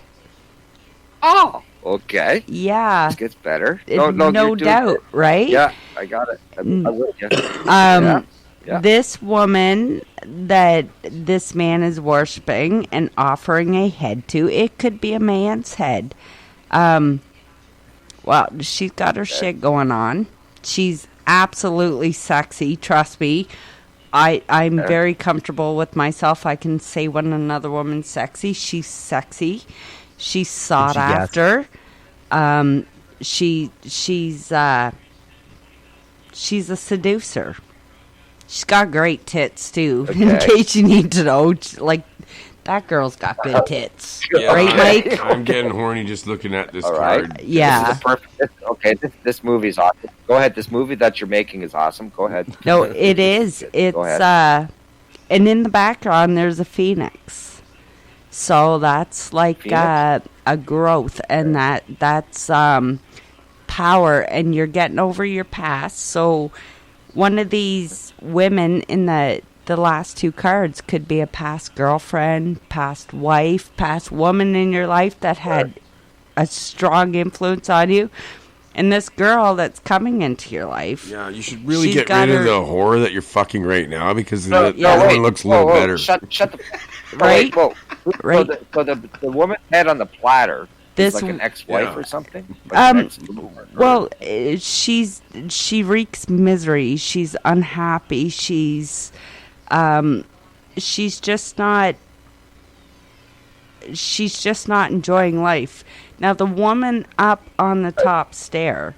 S2: Oh, okay.
S5: Yeah,
S2: This gets better.
S5: no
S2: you're doing
S5: doubt,
S2: it.
S5: right?
S2: Yeah, I got it. I'm with you. Yeah.
S5: This woman that this man is worshiping and offering a head to, it could be a man's head. Well, she's got her shit going on. She's absolutely sexy, trust me. I'm very comfortable with myself. I can say when another woman's sexy. She's sexy. She's sought after. She's a seducer. She's got great tits too. In
S2: Okay.
S5: case you need to know, like that girl's got good tits,
S3: Yeah,
S5: right, Mike?
S3: I'm getting horny just looking at this
S2: All right.
S3: card.
S5: Yeah.
S2: This is perfect. Okay, this movie's awesome. Go ahead. This movie that you're making is awesome. Go ahead.
S5: No, it is. It's
S2: Go ahead.
S5: and in the background there's a phoenix. So that's like
S2: Phoenix?
S5: a growth, and that's power, and you're getting over your past. So one of these women in the last two cards could be a past girlfriend, past wife, past woman in your life that had a strong influence on you. And this girl that's coming into your life.
S3: Yeah, you should really
S5: She's
S3: get
S5: got
S3: rid of
S5: her-
S3: the horror that you're fucking right now, because
S2: No,
S3: that
S2: no,
S3: one
S2: wait.
S3: looks a little
S2: Whoa,
S3: better.
S2: Shut the.
S5: Right?
S2: Whoa.
S5: Right.
S2: So the woman's head on the platter
S5: This
S2: is like an ex-wife
S3: Yeah.
S2: or something. Like an ex-
S5: Well, she reeks misery. She's unhappy. She's just not. She's just not enjoying life. Now the woman up on the top stair,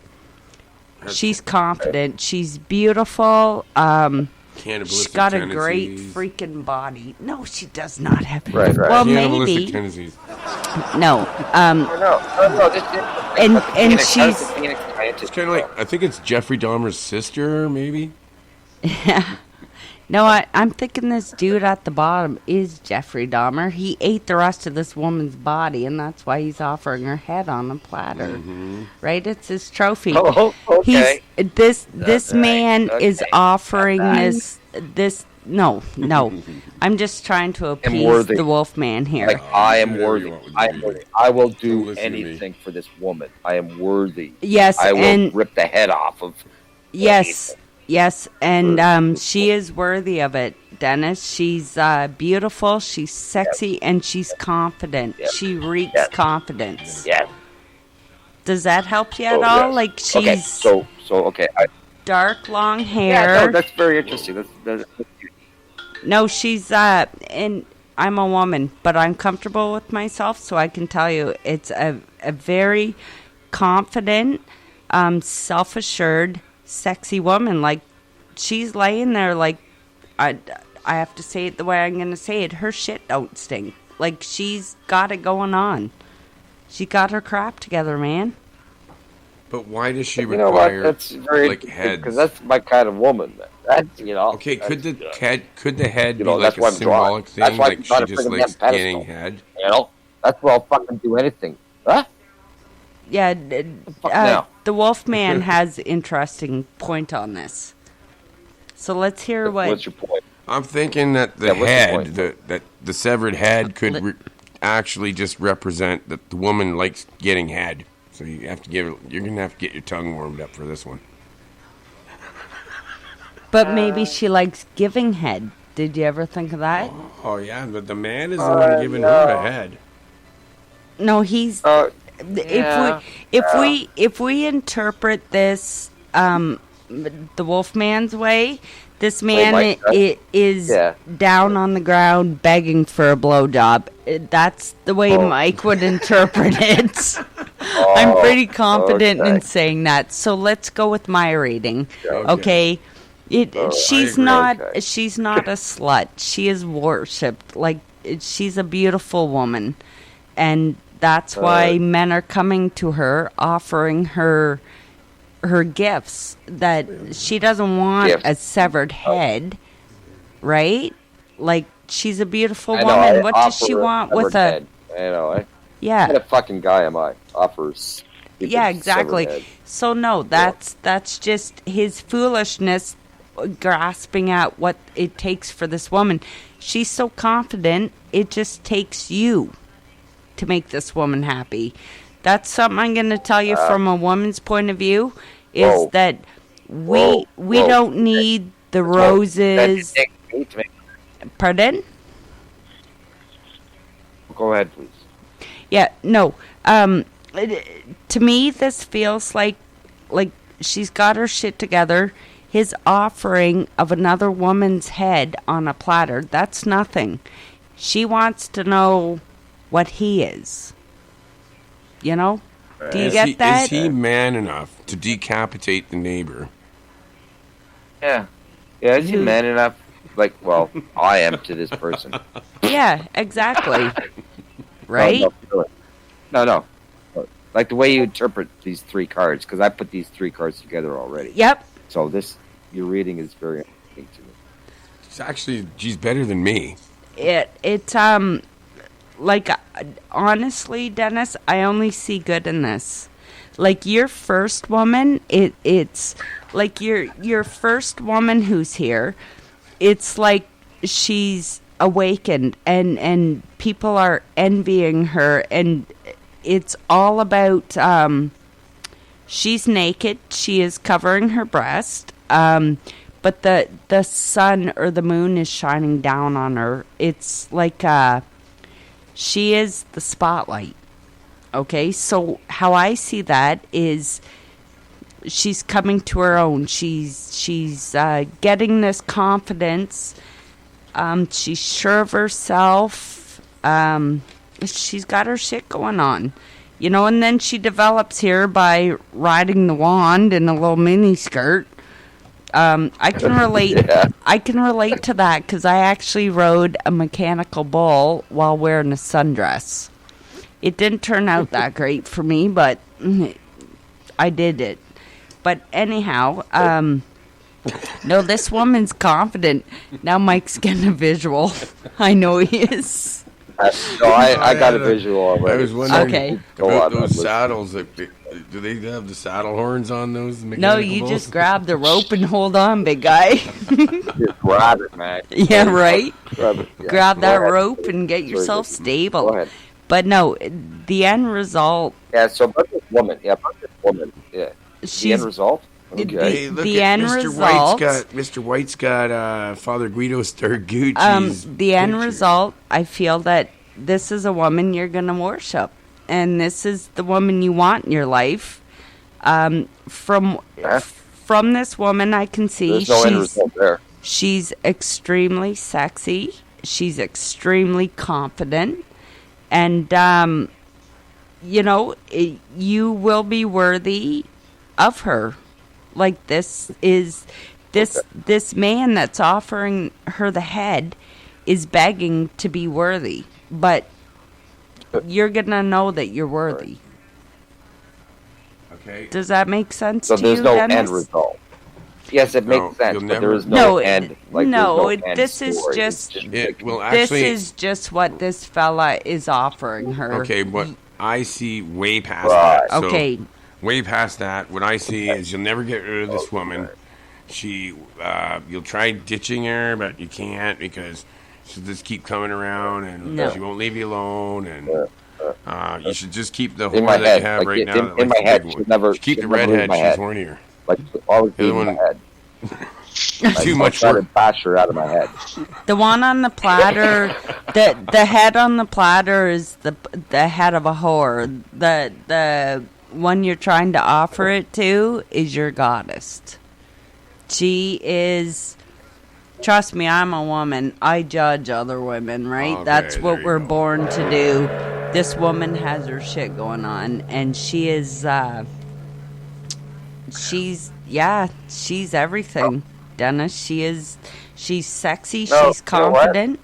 S5: she's confident. She's beautiful. She's
S3: Cannibalistic
S5: got a great
S3: tendencies.
S5: freaking body. No, she does not have.
S2: Right.
S5: Well,
S3: Cannibalistic
S5: maybe
S3: tendencies.
S5: no.
S2: No.
S5: And
S2: Phoenix,
S5: she's-
S2: how's the Phoenix scientist
S3: It's kind of like, I think it's Jeffrey Dahmer's sister, maybe.
S5: No, I'm thinking this dude at the bottom is Jeffrey Dahmer. He ate the rest of this woman's body, and that's why he's offering her head on a platter. Right? It's his trophy.
S2: Oh, okay.
S5: This
S2: right.
S5: man is
S2: Okay.
S5: offering this No. I'm just trying to appease
S2: worthy.
S5: the Wolfman here.
S2: Like, I am
S3: do whatever
S2: worthy.
S3: you want with
S2: I
S3: me.
S2: am worthy. I will
S3: Don't
S2: do
S3: listen to me.
S2: anything for this woman. I am worthy.
S5: Yes,
S2: I will
S5: and
S2: rip the head off of.
S5: yes, and she is worthy of it, Dennis. She's beautiful, she's sexy, and she's confident.
S2: Yes.
S5: She reeks
S2: Yes.
S5: confidence.
S2: Yes.
S5: Does that help you at
S2: Oh,
S5: all?
S2: yes.
S5: Like, she's
S2: Okay. So okay.
S5: dark, long
S2: Yeah.
S5: hair.
S2: No, that's very interesting. That's
S5: No, she's and I'm a woman, but I'm comfortable with myself, so I can tell you it's a very confident, self-assured, sexy woman. Like, she's laying there like I have to say it the way I'm going to say it. Her shit don't stink. Like, she's got it going on. She got her crap together, man.
S3: But why does she
S2: you know what?
S3: require
S2: That's very
S3: like heads?
S2: because that's my kind of woman. That's
S3: Okay, could the head
S2: you
S3: be
S2: know,
S3: like
S2: that's
S3: a
S2: why I'm drawing.
S3: symbolic
S2: That's
S3: thing?
S2: why
S3: Like
S2: I'm not
S3: she
S2: a
S3: just
S2: friggin'
S3: likes
S2: damn
S3: getting
S2: pedestal.
S3: head?
S2: You know, that's where I'll fucking do anything. Huh?
S5: Yeah,
S2: fuck now?
S5: the Wolfman has interesting point on this. So let's hear what.
S2: What's your point?
S3: I'm thinking that the
S2: Yeah, what's the
S3: head,
S2: point?
S3: that the severed head, could actually just represent that the woman likes getting head. So you have to you're gonna have to get your tongue warmed up for this one.
S5: But maybe she likes giving head. Did you ever think of that?
S3: Oh yeah, but the man is the one giving her a head.
S5: No, he's.
S2: Yeah,
S5: If we interpret this the Wolfman's way, this man
S2: Mike,
S5: is
S2: yeah.
S5: down on the ground begging for a blowjob. That's the way
S2: Oh.
S5: Mike would interpret it. I'm pretty confident in
S2: okay.
S5: saying that. So let's go with my reading. Okay. She's
S3: agree.
S5: not
S2: Okay.
S5: she's not a slut. She is worshipped. Like, she's a beautiful woman, and that's why men are coming to her, offering her gifts. That she doesn't want
S2: Gifts.
S5: a severed head, right? Like, she's a beautiful
S2: I know,
S5: woman.
S2: I
S5: What does
S2: offer
S5: she
S2: her
S5: want with
S2: severed
S5: a?
S2: head. I know. What
S5: Yeah,
S2: kind of fucking guy am I? Offers. people
S5: yeah,
S2: severed
S5: exactly.
S2: head.
S5: So no, that's just his foolishness, grasping at what it takes for this woman. She's so confident, it just takes you to make this woman happy. That's something I'm going to tell you from a woman's point of view, is
S2: Whoa.
S5: that we
S2: Whoa.
S5: don't need the
S2: That
S5: roses.
S2: takes me to make-
S5: Pardon?
S2: Go ahead, please.
S5: Yeah, no. To me, this feels like she's got her shit together. His offering of another woman's head on a platter, that's nothing. She wants to know what he is. You know? Do you get that?
S3: Is he man enough to decapitate the neighbor?
S2: Yeah. Yeah, is he man enough? Like, well, I am to this person.
S5: Yeah, exactly. Right?
S2: No. Like the way you interpret these three cards, because I put these three cards together already.
S5: Yep.
S2: So your reading is very interesting to me.
S3: She's better than me.
S5: It's like, honestly, Dennis, I only see good in this. Like, your first woman, it's like your first woman who's here. It's like she's awakened, and people are envying her, and it's all about she's naked, she is covering her breast, but the sun or the moon is shining down on her. It's like she is the spotlight. Okay, so how I see that is she's coming to her own. She's getting this confidence. She's sure of herself. She's got her shit going on, you know. And then she develops here by riding the wand in a little mini skirt. I can relate.
S2: Yeah.
S5: I can relate to that because I actually rode a mechanical bull while wearing a sundress. It didn't turn out that great for me, but I did it. But anyhow, no, this woman's confident. Now Mike's getting a visual. I know he is.
S2: No, I got a visual
S3: I
S2: already.
S3: was wondering
S5: Okay.
S2: Go
S3: about
S2: on,
S3: those
S2: listen.
S3: saddles. Do they have the saddle horns on those?
S5: No,
S3: mechanical
S5: you
S3: bulls?
S5: just grab the rope and hold on, big guy.
S2: Just grab it, man.
S5: Yeah, right?
S2: Grab it. Yeah.
S5: Grab
S2: Go
S5: that
S2: ahead.
S5: rope and get
S2: Sorry,
S5: yourself
S2: Vicky. Go
S5: stable.
S2: ahead.
S5: But no, the end result,
S2: Yeah, so about this woman. Yeah, the
S5: she's
S2: end result?
S5: the-
S2: Okay.
S3: Hey, look
S5: the
S3: at
S5: end
S3: Mr.
S5: result.
S3: Mr. White's got Father Guido Stargucci's
S5: the end
S3: picture.
S5: result, I feel that this is a woman you're going to worship. And this is the woman you want in your life. From this woman, I can see
S2: There's no end result there.
S5: she's extremely sexy. She's extremely confident. And, you will be worthy of her. Like this man that's offering her the head is begging to be worthy. But you're going to know that you're worthy.
S3: Okay.
S5: Does that make sense
S2: So
S5: to
S2: there's
S5: you,
S2: no
S5: Dennis?
S2: end result. Yes, it
S3: No,
S2: makes sense,
S3: you'll
S2: but
S3: never-
S2: there is
S5: No,
S2: no end. Like,
S5: no,
S2: there's no end
S5: this is
S2: story.
S5: just-
S2: It's
S3: It will
S5: This
S3: actually.
S5: is just what this fella is offering her.
S3: Okay, what I see way past
S2: Right.
S3: that. So,
S5: Okay.
S3: way past that. What I see is you'll never get rid of this woman. You'll try ditching her, but you can't because she'll just keep coming around and
S5: No.
S3: she won't leave you alone. And you should just keep the
S2: In
S3: whore
S2: my
S3: that
S2: head,
S3: you have
S2: like,
S3: right
S2: in-
S3: now.
S2: in
S3: that likes
S2: my
S3: the
S2: head,
S3: big
S2: she'd
S3: one.
S2: never-
S3: Just keep
S2: she'd
S3: the
S2: never leave
S3: redhead.
S2: my
S3: She's
S2: head.
S3: hornier.
S2: like always
S3: The other
S2: be in my
S3: one-
S2: head. Like,
S3: Too
S2: I'll
S3: much
S2: try to
S3: work.
S2: bash her out of my head.
S5: The one on the platter, the head on the platter is the head of a whore. The one you're trying to offer it to is your goddess. She is. Trust me, I'm a woman. I judge other women, right?
S3: Okay,
S5: That's
S3: there
S5: what
S3: you
S5: we're
S3: go.
S5: born to do. This woman has her shit going on, and she is. She's everything, Dennis. She's sexy.
S2: No,
S5: She's
S2: you know what?
S5: confident.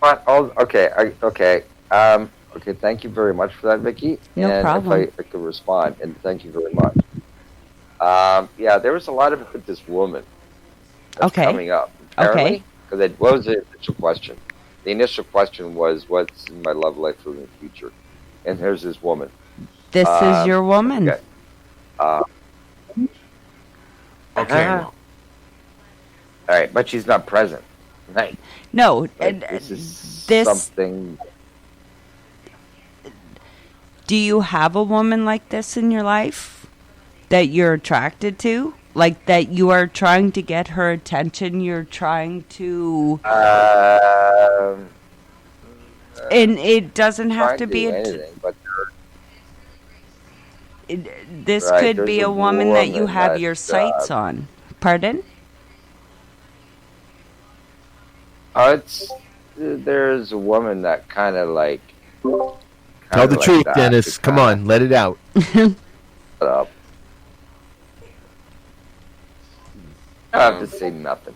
S2: Okay. Okay. Thank you very much for that, Vicky.
S5: No
S2: and
S5: problem.
S2: If I could respond, and thank you very much. Yeah, there was a lot of it with this woman. That's
S5: Okay.
S2: Coming up. Apparently, because what was the initial question? The initial question was, "What's in my love life for the future?" And here's this woman.
S5: This is your woman.
S2: Okay.
S3: Okay.
S2: All right, but she's not present. Right.
S5: No,
S2: Like,
S5: and
S2: this is
S5: this.
S2: something.
S5: Do you have a woman like this in your life that you're attracted to? Like that you are trying to get her attention? You're trying to, and it doesn't have
S2: trying
S5: to be
S2: do
S5: a.
S2: anything, but
S5: This
S2: Right,
S5: could
S2: there's
S5: be
S2: a
S5: a woman that you
S2: woman
S5: have
S2: that,
S5: your sights on. Pardon?
S2: there's a woman that kind of like.
S7: Tell the truth, Dennis. Come on, let it out.
S2: Up. I don't have to say nothing.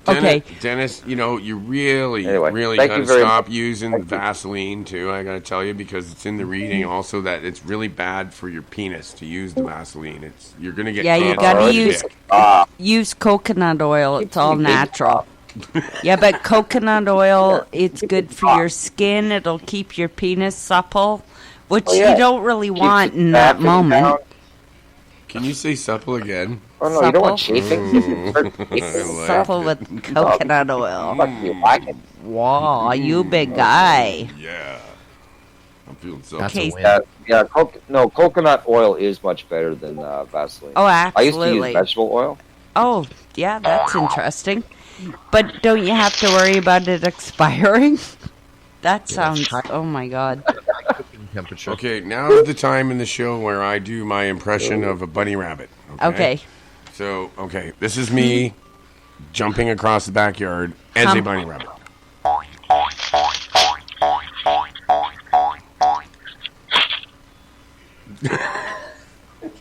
S5: Okay.
S3: Dennis, you really
S2: Anyway, thank you
S3: gotta
S2: very
S3: stop
S2: much.
S3: using
S2: Thank you.
S3: Vaseline too. I gotta tell you because it's in the reading also that it's really bad for your penis to use the Vaseline. You're gonna get
S5: Yeah, you
S3: cancer
S5: gotta
S3: on your
S5: use-
S3: dick.
S5: Use coconut oil. It's all
S2: me big
S5: natural. Yeah, but coconut oil, it's good for your skin. It'll keep your penis supple, which
S2: Oh, yeah.
S5: you don't really
S2: Keeps
S5: want
S2: it
S5: in that
S2: fat
S5: moment.
S2: down.
S3: Can you say supple again?
S2: Oh no, you don't want
S5: Supple?
S2: chafing.
S3: like
S5: Supple
S3: it.
S5: with coconut oil.
S2: Fuck you, like it.
S5: Wow, you big guy.
S3: Yeah. I'm feeling so.
S7: That's
S5: Okay.
S7: a win.
S2: Yeah, coconut oil is much better than Vaseline.
S5: Oh,
S2: I used to use
S5: absolutely.
S2: vegetable oil.
S5: Oh, yeah, that's interesting. But don't you have to worry about it expiring? That sounds. Oh my God.
S7: Temperature.
S3: Okay, now is the time in the show where I do my impression of a bunny rabbit.
S5: Okay.
S3: So, this is me jumping across the backyard as a
S5: Hum.
S3: bunny rabbit.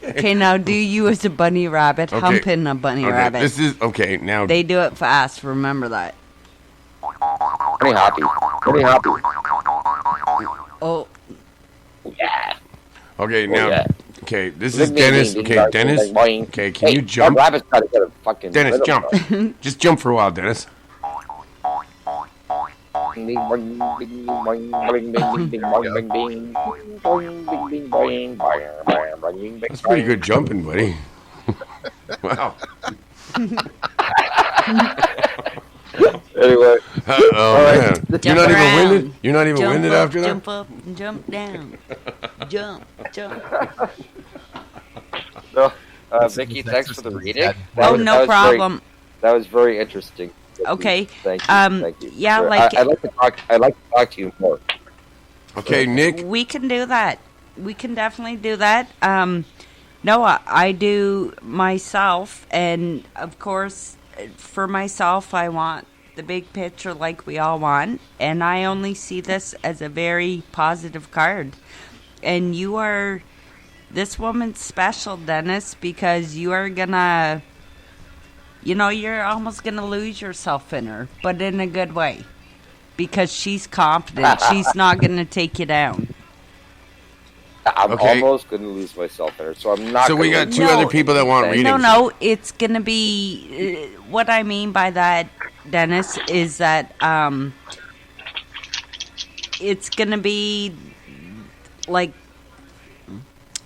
S5: Okay, now do you as a bunny rabbit humping a bunny rabbit?
S3: This is now.
S5: They do it fast. Remember that.
S2: Pretty happy. Pretty happy.
S5: Oh,
S3: Okay, now.
S2: yeah.
S3: Okay, this is Dennis. Okay, Dennis. Okay, can you jump?
S2: That rabbit's got to get a fucking.
S3: Dennis,
S2: rhythm,
S3: jump.
S2: though.
S3: Just jump for a while, Dennis.
S2: Bing, bing, boing, bing, boing, boing, bing, bing, boing, bing, bing, boing, bing, bing, boing, boing, boing, boing, bing,
S3: That's pretty
S2: boing.
S3: good jumping, buddy. Wow.
S2: Anyway,
S3: Oh man, you're
S5: Jump
S3: not even
S5: around.
S3: winded. You're not even
S5: Jump
S3: winded
S5: up,
S3: after that.
S5: jump up, and jump down. Jump.
S2: so, Vicky, thanks for the reading.
S7: Oh,
S5: Oh, no problem.
S2: That was very interesting.
S5: Okay.
S2: Thank you. Thank you.
S5: Yeah,
S2: Sure.
S5: like-
S2: I'd like to talk to you more.
S3: Okay, Nick.
S5: We can do that. We can definitely do that. No, I do myself, and of course, for myself, I want the big picture like we all want, and I only see this as a very positive card. And this woman's special, Dennis, because you are gonna, you're almost gonna lose yourself in her, but in a good way, because she's confident. She's not gonna take you down.
S2: I'm
S3: Okay.
S2: almost going to lose myself in her, so I'm not.
S3: So we
S2: gonna
S3: got
S2: lose
S3: two
S5: No.
S3: other people that want
S2: No,
S3: readings.
S5: No, it's gonna be what I mean by that, Dennis, is that it's gonna be like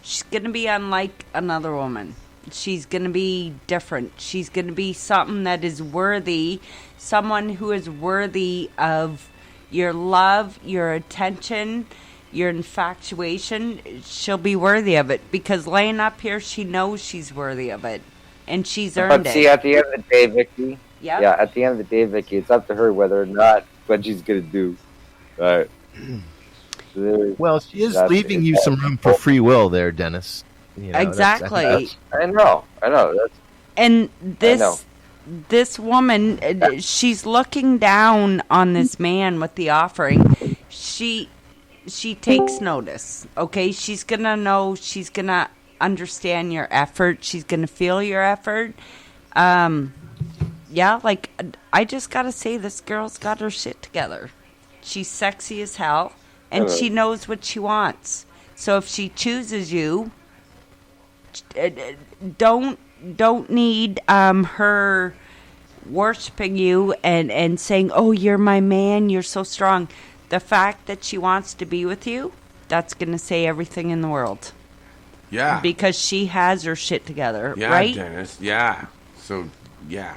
S5: she's gonna be unlike another woman. She's gonna be different. She's gonna be something that is worthy, someone who is worthy of your love, your attention, your infatuation. She'll be worthy of it because laying up here, she knows she's worthy of it, and she's earned
S2: But see,
S5: it.
S2: at the end of the day, Vicky.
S5: Yep.
S2: Yeah, at the end of the day, Vicky, it's up to her whether or not what she's going to do. Right.
S7: Well, she is
S2: That's-
S7: leaving you some room for free will there, Dennis.
S5: Exactly.
S2: I know. That's
S5: And
S2: know.
S5: this woman, she's looking down on this man with the offering. She takes notice. Okay, she's gonna know. She's gonna understand your effort. She's gonna feel your effort. Yeah, like I just gotta say, this girl's got her shit together. She's sexy as hell, and she knows what she wants. So if she chooses you, don't need her worshiping you and saying, "Oh, you're my man. You're so strong." The fact that she wants to be with you, that's gonna say everything in the world
S3: Yeah.
S5: because she has her shit together,
S3: Yeah,
S5: right?
S3: Dennis. Yeah. So, yeah.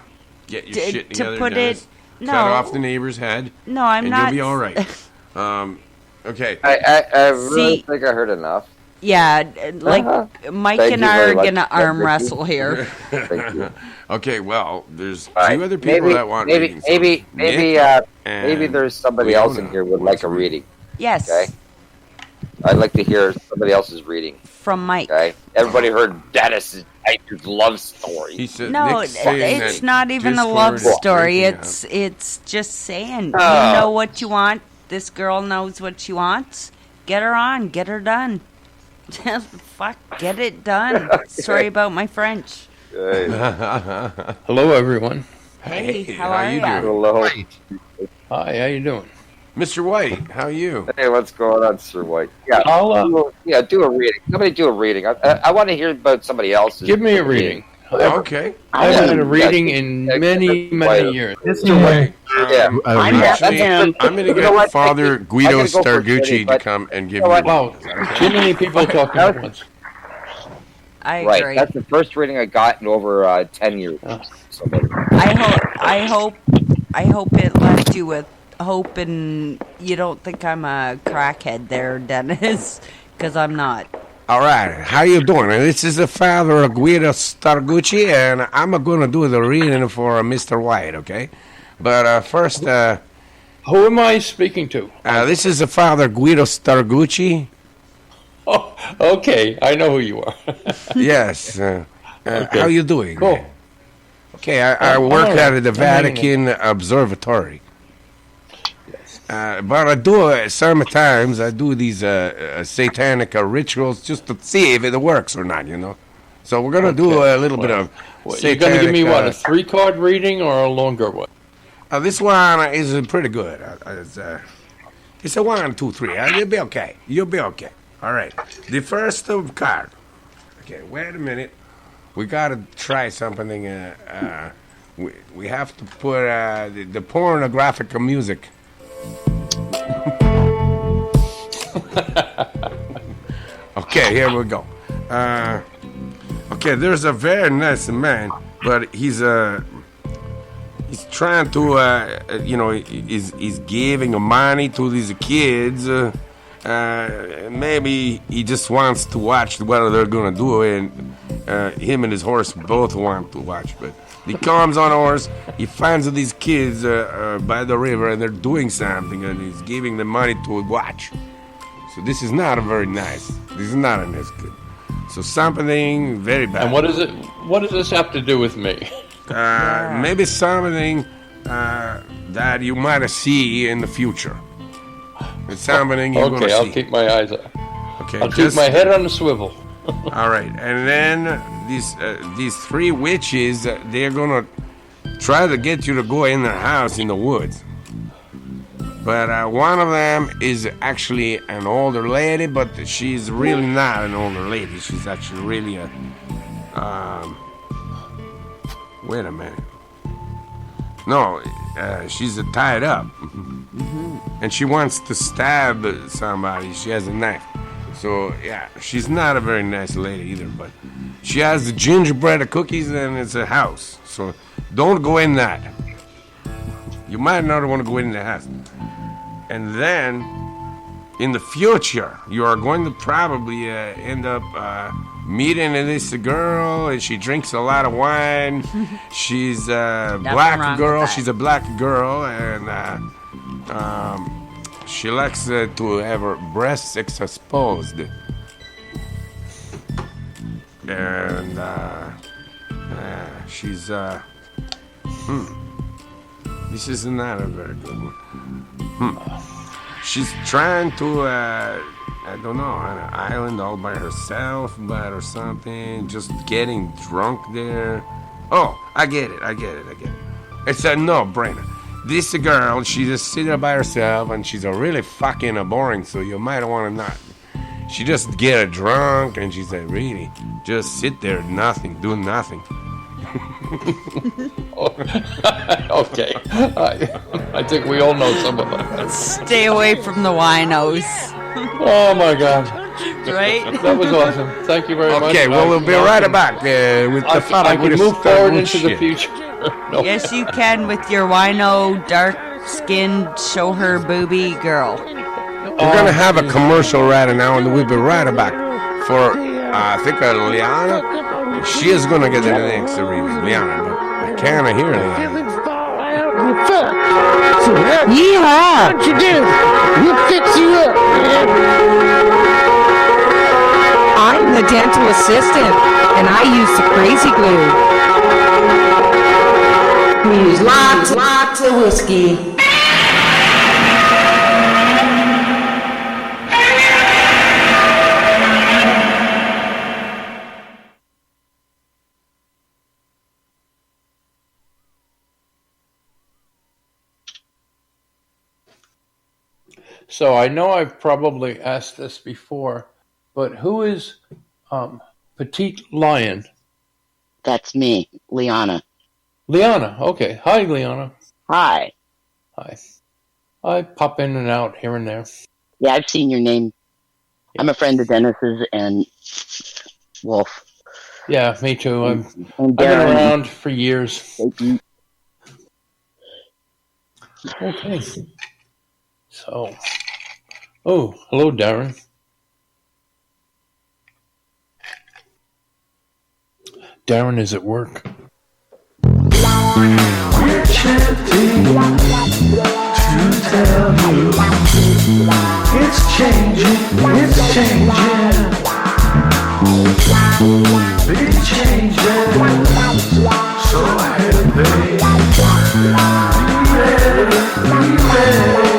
S3: Get your
S5: To-
S3: shit
S5: to
S3: together,
S5: put
S3: Dennis.
S5: it-
S3: Cut
S5: no.
S3: off the neighbor's head,
S5: No, I'm
S3: and
S5: not.
S3: you'll be all right. Okay.
S2: I really
S5: See-
S2: think I heard enough.
S5: Yeah, like Mike
S2: Thank
S5: and
S2: you
S5: I
S2: very
S5: are
S2: much,
S5: gonna arm
S2: Vicky.
S5: wrestle here.
S2: Thank you.
S3: Okay, well, there's
S2: All right.
S3: two other people that want readings. So
S2: maybe,
S3: Nick and
S2: maybe there's somebody else in
S3: Leona
S2: here would
S3: wants
S2: like a reading.
S5: Yes,
S2: Okay. I'd like to hear somebody else's reading.
S5: from Mike.
S2: Okay. Everybody heard Dennis's love story.
S3: He said,
S5: No,
S3: Nick's saying
S5: it's
S3: that
S5: not even a
S3: Discord
S5: love
S3: is
S5: story.
S3: breaking
S5: It's just saying
S2: Oh.
S5: you know what you want. This girl knows what she wants. Get her on. Get her done. Fuck, get it done. Sorry about my French.
S2: Hey,
S8: Hello, everyone.
S5: Hey,
S3: Hey,
S5: how
S3: how
S5: are
S3: you
S5: ya?
S3: doing?
S2: hello.
S8: Hi, how you doing?
S3: Mr. White, how are you?
S2: Hey, what's going on, Sir White? Yeah,
S8: I'll
S2: do a reading. Somebody do a reading. I want to hear about somebody else's.
S8: give me a reading.
S3: Okay.
S8: I haven't had a
S2: Yeah,
S8: reading
S2: yeah,
S8: in
S2: yeah,
S8: many,
S2: yeah.
S8: many years.
S7: Mr. White.
S2: Yeah.
S3: Actually, I'm going to
S2: You know
S3: get
S2: what?
S3: Father
S2: I'm
S3: Guido
S2: gonna go for a
S3: Stargucci
S2: kiddie,
S3: to
S2: but-
S3: come and give
S2: You know
S3: you
S2: what?
S8: Wow, too many people talking at once.
S5: I agree.
S2: Right. That's the first reading I got in over 10 years. Somebody.
S5: I hope it left you with hope, and you don't think I'm a crackhead there, Dennis, because I'm not.
S3: All right, how you doing? This is the Father Guido Stargucci, and I'm going to do the reading for Mr. White, okay? But first,
S8: Who am I speaking to?
S3: this is the Father Guido Stargucci.
S8: Oh, okay, I know who you are.
S3: Yes. How you doing?
S8: Cool.
S3: Okay, I
S8: I'm
S3: work
S8: all right.
S3: at the
S8: I'm hanging
S3: Vatican Observatory. But I do sometimes I do these satanic rituals just to see if it works or not, you know. So we're gonna do a little bit of
S8: What, you're going to give me what, a
S3: satanic,
S8: 3-card reading or a longer one?
S3: this one is pretty good. It's a 1, 2, 3. You'll be okay. You'll be okay. All right. The first card. Okay, wait a minute. We gotta try something. We have to put the pornographic music. Okay, here we go. Okay, there's a very nice man, but he's trying to, he's giving money to these kids. Maybe he just wants to watch what they're gonna do, and him and his horse both want to watch. But he comes on a horse, he finds these kids by the river, and they're doing something, and he's giving them money to watch. So this is not a very nice. This is not a nice kid. So something very bad.
S8: And what is it? What does this have to do with me?
S3: Maybe something that you might see in the future. It's something you're gonna see.
S8: Okay, I'll keep my eyes up.
S3: Okay,
S8: I'll keep my head on the swivel.
S3: All right, and then these three witches, they're gonna try to get you to go in their house in the woods. But one of them is actually an older lady, but she's really not an older lady. She's actually really a. Wait a minute. No, she's tied up. And she wants to stab somebody. She has a knife. So, yeah, she's not a very nice lady either, but she has the gingerbread cookies and it's a house. So, don't go in that. You might not want to go in the house. And then, in the future, you are going to probably end up meeting this girl, and she drinks a lot of wine. She's a black girl. She's a black girl, and she likes to have her breasts exposed. And she's this is not a very good one. She's trying to, I don't know, on an island all by herself, or something, just getting drunk there. Oh, I get it. It's a no-brainer. This girl, she just sits there by herself, and she's a really fucking boring, so you might want to not. She just get drunk, and she's like, really, just sit there, nothing, do nothing.
S8: Okay. I think we all know some of them.
S5: Stay away from the winos.
S8: Oh my God.
S5: Right?
S8: That was awesome. Thank you very much.
S3: Okay, well, we'll be right back with the fun.
S8: I can move forward into the future. No.
S5: Yes, you can with your wino, dark-skinned, show her booby girl.
S3: We're going to have a commercial right now, and we'll be right back for, I think, Liana. She is going to get the next reading, Liana, but I can't hear Liana.
S9: Yeehaw! What you do? We'll fix you up. I'm the dental assistant, and I use the crazy glue. We use lots of whiskey.
S8: So I know I've probably asked this before, but who is Petite Lion?
S10: That's me, Liana.
S8: Liana, okay. Hi, Liana.
S10: Hi.
S8: Hi. I pop in and out here and there.
S10: Yeah, I've seen your name. I'm a friend of Dennis's and Wolf.
S8: Yeah, me too. I've been
S10: Darren.
S8: around for years. Okay. So, oh, hello, Darren. Darren is at work.
S11: We're chanting to tell you it's changing, it's changing. Big changes, so heavy. Be ready.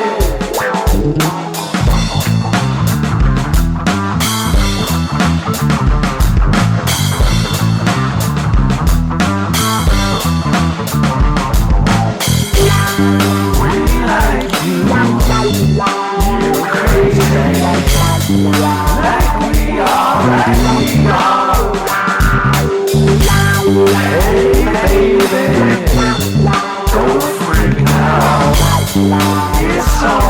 S11: Hey baby, don't freak out. It's all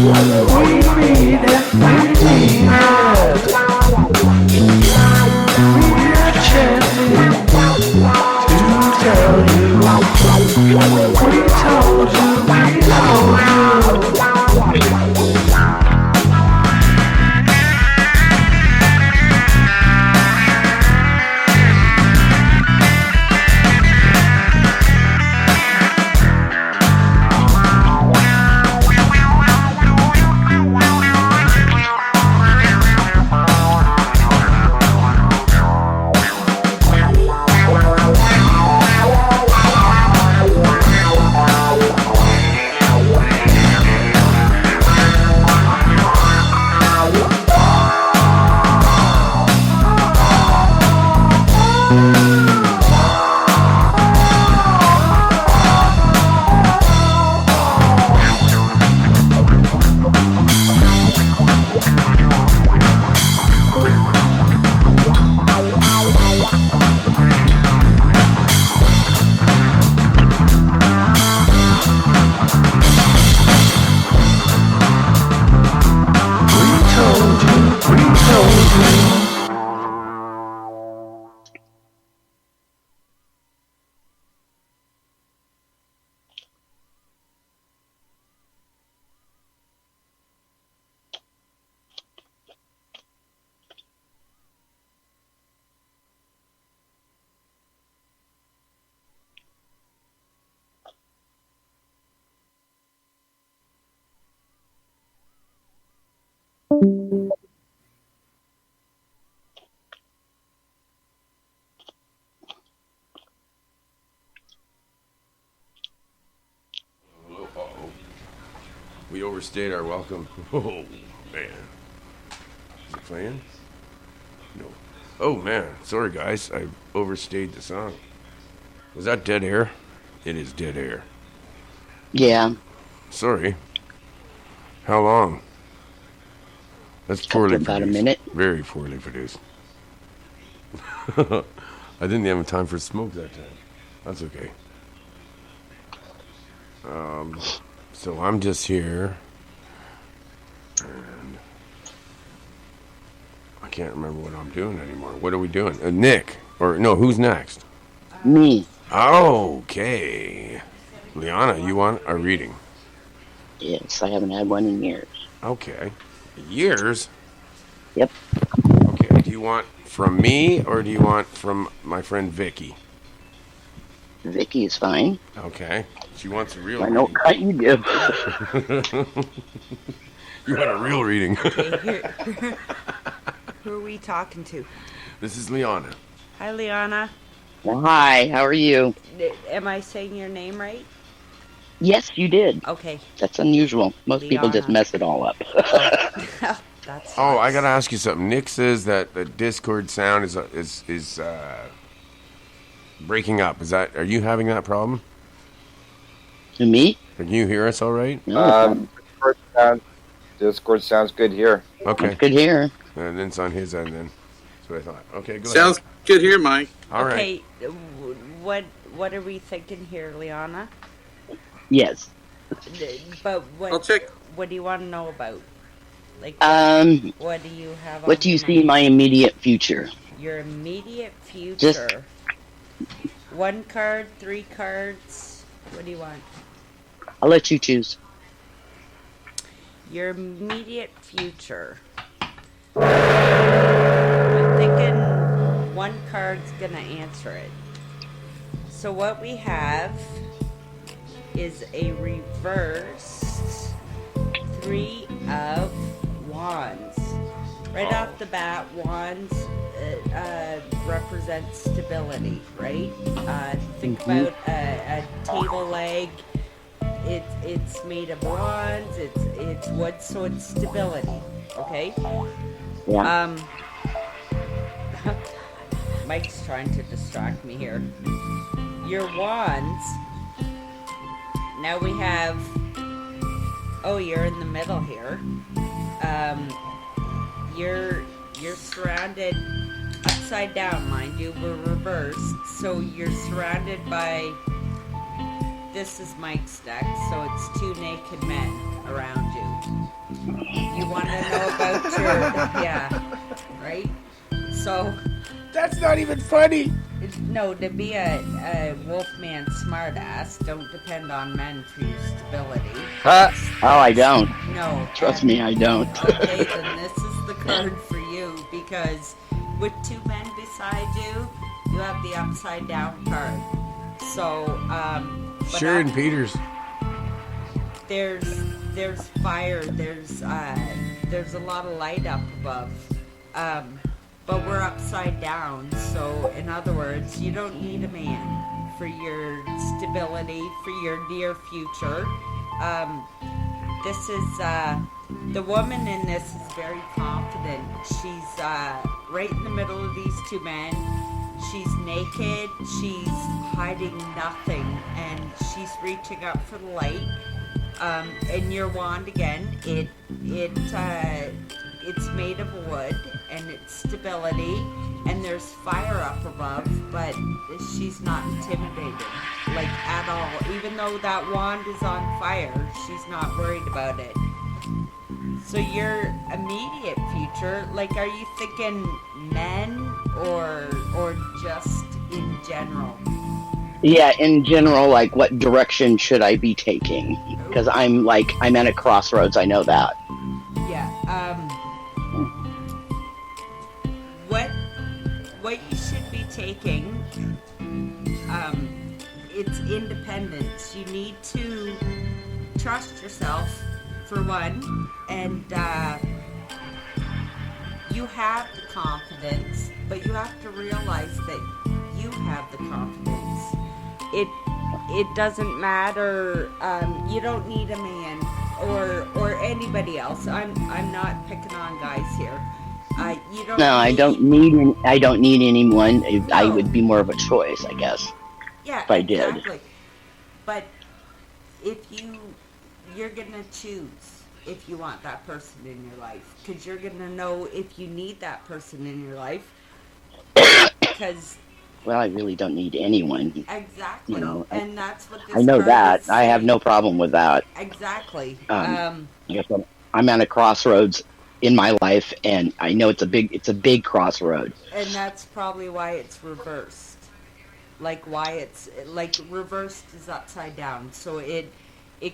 S11: meet it, we mean it. We're chanting to tell you. We told you, we told you.
S3: We overstayed our welcome. Oh, man. Is it playing? No. Oh, man. Sorry, guys. I overstayed the song. Was that dead air? It is dead air.
S10: Yeah.
S3: Sorry. How long? That's poorly
S10: about
S3: produced.
S10: a minute.
S3: Very poorly produced. I didn't have time for smoke that time. That's okay. So I'm just here, and I can't remember what I'm doing anymore. What are we doing? Nick, or no, who's next?
S10: Me.
S3: Okay. Liana, you want a reading?
S10: Yes, I haven't had one in years.
S3: Okay. Years?
S10: Yep.
S3: Okay, do you want from me, or do you want from my friend Vicky?
S10: Vicky is fine.
S3: Okay. She wants a real
S10: I know what kind you give.
S3: You want a real reading.
S5: Okay, who are we talking to?
S3: This is Liana.
S5: Hi, Liana.
S10: Well, hi, how are you?
S5: Am I saying your name right?
S10: Yes, you did.
S5: Okay.
S10: That's unusual. Most people just
S5: Liana.
S10: mess it all up.
S5: That's
S3: Oh, I gotta ask you something. Nick says that the Discord sound is breaking up. Are you having that problem?
S10: To me?
S3: Can you hear us all right?
S2: Discord sounds good here.
S3: Okay.
S10: It's good here.
S3: And then it's on his end then. That's what I thought. Okay, go
S6: Sounds
S3: ahead.
S6: good here, Mike.
S3: All right.
S5: Okay, what are we thinking here, Liana?
S10: Yes.
S5: But what?
S6: I'll check.
S5: What do you want to know about? Like, what do you have?
S10: What
S5: on
S10: do you
S5: your
S10: see in
S5: mind?
S10: my immediate future?
S5: Your immediate future.
S10: Just-
S5: 1 card, 3 cards. What do you want?
S10: I'll let you choose.
S5: Your immediate future. I'm thinking 1 card's gonna answer it. So what we have is a reversed 3 of Wands. Right off the bat, Wands represents stability, right? Think about a table leg. It's made of wands. It's wood, so it's stability. Okay.
S10: Yeah.
S5: Mike's trying to distract me here. Your wands. Now we have. Oh, you're in the middle here. You're surrounded upside down, mind you. We're reversed, so you're surrounded by this is Mike's deck, so it's two naked men around you. You want to know about your, yeah, right? So
S7: That's not even funny.
S5: no, to be a wolfman smartass, don't depend on men for your stability.
S10: Oh, I don't.
S5: No.
S10: Trust me, I don't.
S5: Okay, then this is the card for you, because with two men beside you, you have the upside down card. So, but
S3: Sharon Peters.
S5: there's fire, there's a lot of light up above. But we're upside down, so in other words, you don't need a man for your stability, for your near future. This is, the woman in this is very confident. She's right in the middle of these two men. She's naked, she's hiding nothing, and she's reaching up for the light. And your wand, again, it's made of wood, and it's stability, and there's fire up above, but she's not intimidated, like, at all. Even though that wand is on fire, she's not worried about it. So your immediate future, like, are you thinking men or just in general?
S10: Yeah, in general, like, what direction should I be taking? Because I'm at a crossroads, I know that.
S5: Yeah, what you should be taking, it's independence. You need to trust yourself, for one, and you have the confidence, but you have to realize that you have the confidence. It doesn't matter. You don't need a man or anybody else. I'm not picking on guys here. You don't.
S10: No, I don't need anyone. I would be more of a choice, I guess.
S5: Yeah,
S10: if I
S5: exactly.
S10: did.
S5: But if you're gonna choose if you want that person in your life, because you're gonna know if you need that person in your life. Because.
S10: Well, I really don't need anyone.
S5: Exactly.
S10: You know,
S5: and that's what this
S10: I know
S5: card
S10: that.
S5: is
S10: I have
S5: saying.
S10: no problem with that.
S5: Exactly.
S10: I guess I'm at a crossroads in my life, and I know it's a big crossroad.
S5: And that's probably why it's reversed. Like why it's like reversed is upside down. So it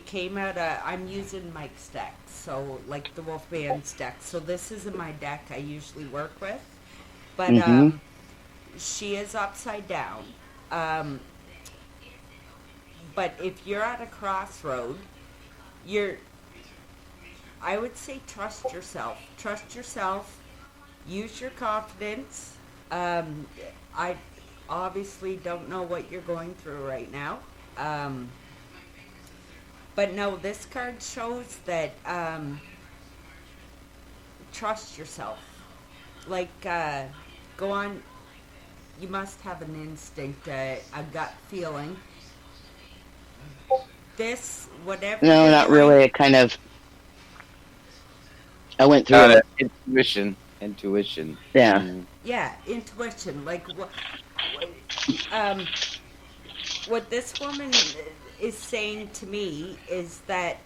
S5: came out. I'm using Mike's deck, so like the Wolfman's deck. So this isn't my deck I usually work with, but she is upside down. But if you're at a crossroad, I would say trust yourself. Trust yourself. Use your confidence. I obviously don't know what you're going through right now. But no, this card shows that trust yourself. Like, go on. You must have an instinct, a gut feeling. This, whatever.
S10: No, not really. It kind of. I went through it.
S2: Intuition.
S10: Yeah.
S5: Yeah, intuition. Like what this woman is saying to me is that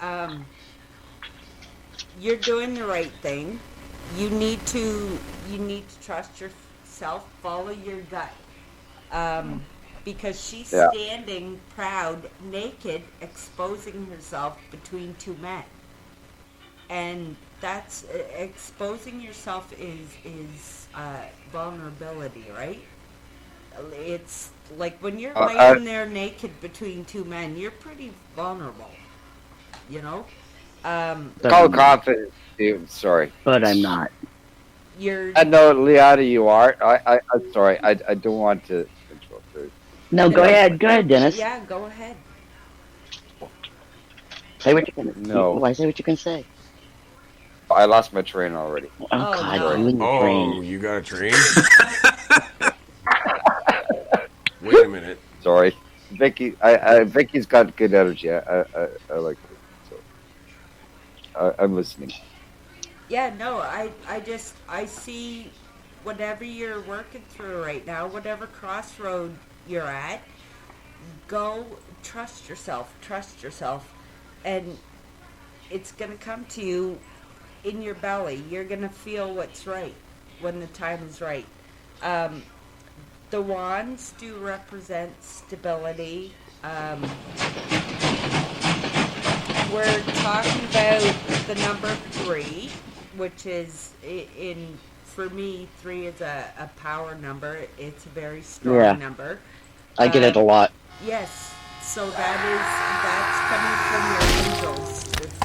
S5: you're doing the right thing. You need to trust yourself. Follow your gut. Because she's standing proud, naked, exposing herself between two men. And that's exposing yourself is vulnerability, right? It's like when you're laying there naked between two men, you're pretty vulnerable, you know?
S2: Call confidence, dude. Sorry.
S10: But I'm not.
S2: I know, Liana, you are. I'm sorry. I don't want to interrupt her.
S10: No, go ahead. Go ahead, Dennis.
S5: Yeah, go ahead.
S10: Say what you can.
S2: No.
S10: Why say what you can say?
S2: I lost my train already.
S10: Oh, God,
S5: no.
S10: you and your train.
S3: Oh, you got a train? Wait a minute.
S2: Sorry, Vicky. Vicky's got good energy. I like her. So I'm listening.
S5: Yeah, no, I see whatever you're working through right now, whatever crossroad you're at, go trust yourself, and it's going to come to you in your belly. You're going to feel what's right when the time is right. The wands do represent stability. We're talking about the number 3, which is for me, 3 is a power number. It's a very strong number.
S10: I get it a lot.
S5: Yes, so that's coming from your angels.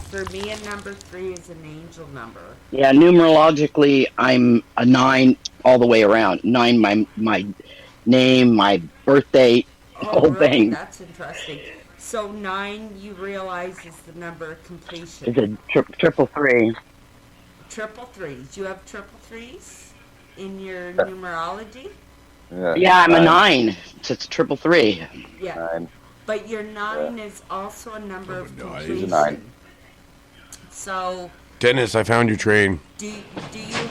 S5: For me, a number 3 is an angel number.
S10: Yeah, numerologically, I'm a 9 all the way around. 9, my name, my birthday, the whole
S5: really?
S10: thing.
S5: That's interesting. So 9, you realize, is the number of completion.
S10: It's a triple 3.
S5: Triple 3s. You have triple 3s in your numerology?
S10: Yeah, I'm a 9. So it's triple 3.
S5: Yeah.
S2: 9.
S5: But your 9 is also a number of completion.
S2: He's a 9.
S5: So,
S3: Dennis, I found your train.
S5: do you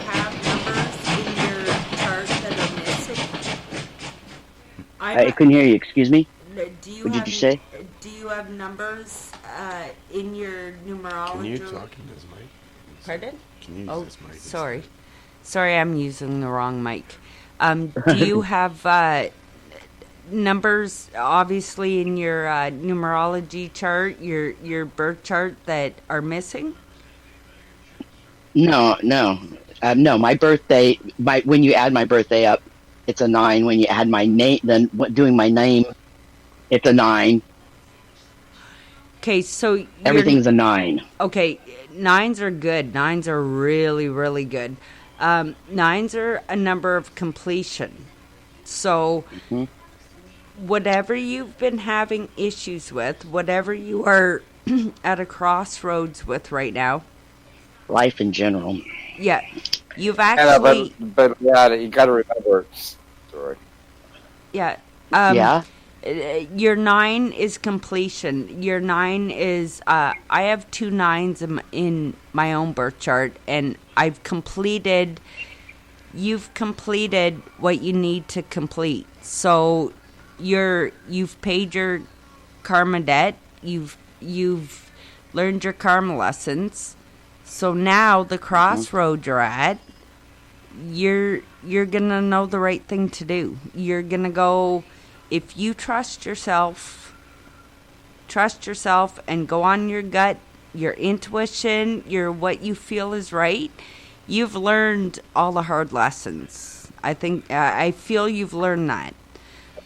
S5: have numbers in your chart that are missing?
S10: I couldn't hear you. Excuse me?
S5: What
S10: did you say?
S5: Do you have numbers in your numerology?
S3: Can you talk into his mic?
S5: Pardon?
S3: Can you use this mic?
S5: Sorry. Sorry, I'm using the wrong mic. Do you have numbers, obviously, in your numerology chart, your birth chart, that are missing?
S10: No. No, my birthday, when you add my birthday up, it's a 9. When you add my name, then doing my name, it's a 9.
S5: Okay, so
S10: everything's a 9.
S5: Okay, 9s are good. 9s are really, really good. 9s are a number of completion. So, whatever you've been having issues with, whatever you are at a crossroads with right now,
S10: life in general.
S5: Yeah, you've actually.
S2: But you got to remember. Sorry.
S5: Yeah.
S10: Yeah.
S5: Your 9 is completion. Your 9 is. I have 2 9s in my own birth chart, and I've completed. You've completed what you need to complete. So, you've paid your karma debt. You've learned your karma lessons. So now the crossroad you're at, you're gonna know the right thing to do. You're gonna go, if you trust yourself and go on your gut, your intuition, what you feel is right. You've learned all the hard lessons. I feel you've learned that.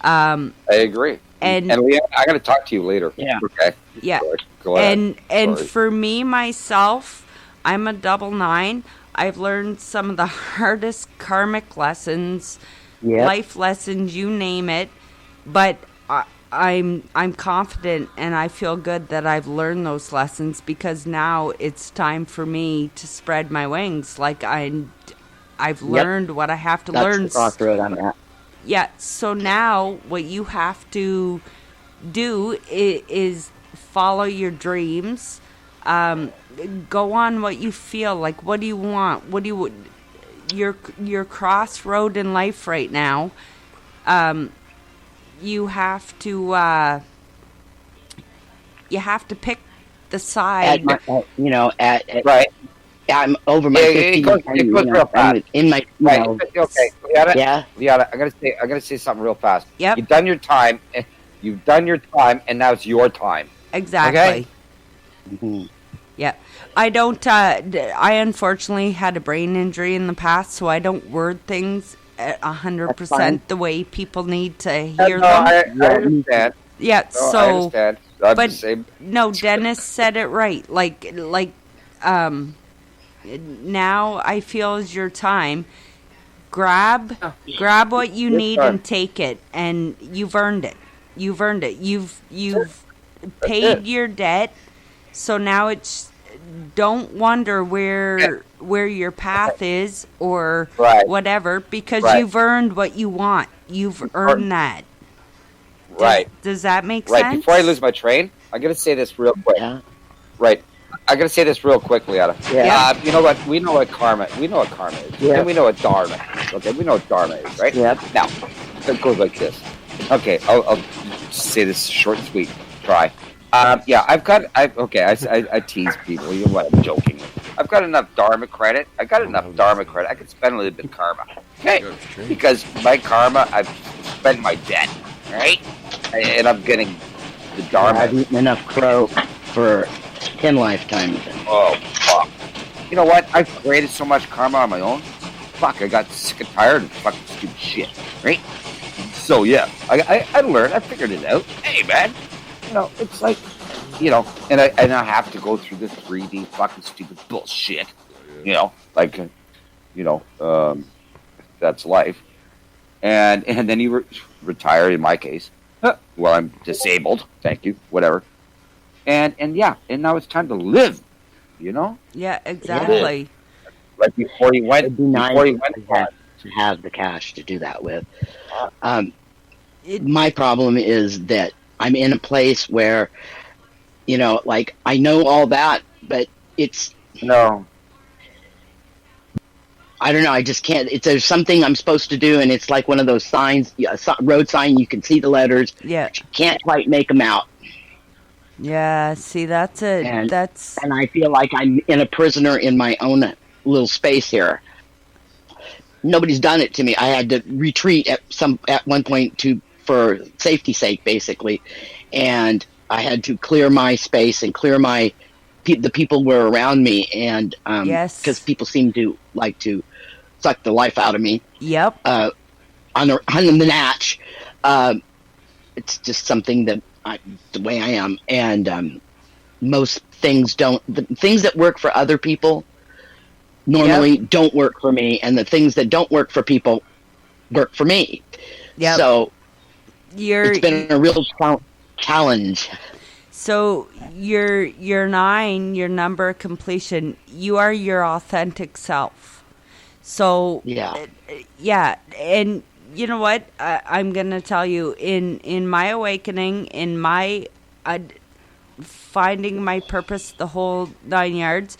S2: I agree. And Leanne, I got to talk to you later.
S10: Yeah.
S2: Okay.
S5: Yeah.
S2: Sorry. Go ahead.
S5: And
S2: Sorry.
S5: for me, myself, I'm a double 9. I've learned some of the hardest karmic lessons, life lessons, you name it. But I'm confident and I feel good that I've learned those lessons, because now it's time for me to spread my wings. Like I've learned what I have to learn.
S10: That's the crossroad I'm at.
S5: Yeah. So now what you have to do is follow your dreams. Go on what you feel like. What do you want? What do you your crossroad in life right now? You have to pick the side.
S10: Right. I'm over my 50.
S2: It goes real fast.
S10: In my
S2: okay.
S10: Yeah.
S2: Liana, I gotta say something real fast.
S5: Yep.
S2: You've done your time, and now it's your time.
S5: Exactly.
S2: Okay?
S10: Mm-hmm.
S5: Yeah. I don't, I unfortunately had a brain injury in the past, so I don't word things 100% the way people need to hear them.
S2: I understand.
S5: Yeah,
S2: No, I understand. I'm the same.
S5: No, Dennis said it right. Like, now I feel is your time. Grab what you need and take it, and you've earned it. You've earned it. You've paid your debt, so now it's, don't wonder where your path is or whatever, because you've earned what you want. You've earned that. Does that make sense?
S2: Right. Before I lose my train, I gotta say this real quick.
S10: Yeah.
S2: Right. I gotta say this real quick, Liana.
S10: Yeah.
S2: You know what? We know what karma is.
S10: Yeah.
S2: And we know what dharma is. Okay, we know what dharma is, right?
S10: Yeah.
S2: Now, it goes like this. Okay, I'll say this short and sweet. Try. Yeah, I tease people. You know what? I'm joking. I've got enough Dharma credit. I could spend a little bit of karma. Okay? Because my karma, I've spent my debt. Right? And I'm getting the Dharma.
S10: I've eaten enough crow for 10 lifetimes.
S2: Oh, fuck. You know what? I've created so much karma on my own. Fuck, I got sick and tired of fucking stupid shit. Right? So, yeah. I learned. I figured it out. Hey, man. You know, it's like, you know, and I have to go through this 3D fucking stupid bullshit. You know, like, you know, that's life. And then you retire, in my case. Well, I'm disabled. Thank you. Whatever. And yeah, and now it's time to live. You know?
S5: Yeah, exactly.
S2: Like before you went,
S10: It'd be nice to have the cash to do that with. My problem is that I'm in a place where, you know, like, I know all that, but it's...
S2: No.
S10: I don't know, I just can't... There's something I'm supposed to do, and it's like one of those signs, road sign, you can see the letters,
S5: yeah.
S10: But you can't quite make them out.
S5: Yeah, see, that's it.
S10: And I feel like I'm in a prisoner in my own little space here. Nobody's done it to me. I had to retreat at one point for safety's sake, basically, and I had to clear my space and clear the people were around me, and
S5: yes,
S10: because people seem to like to suck the life out of me.
S5: Yep.
S10: On the natch, it's just something that the way I am, and most things don't. The things that work for other people normally don't work for me, and the things that don't work for people work for me.
S5: Yeah.
S10: So it's been a real challenge.
S5: So you're 9, your number of completion. You are your authentic self. So yeah, and you know what? I'm gonna tell you, in my awakening, in my finding my purpose, the whole 9 yards,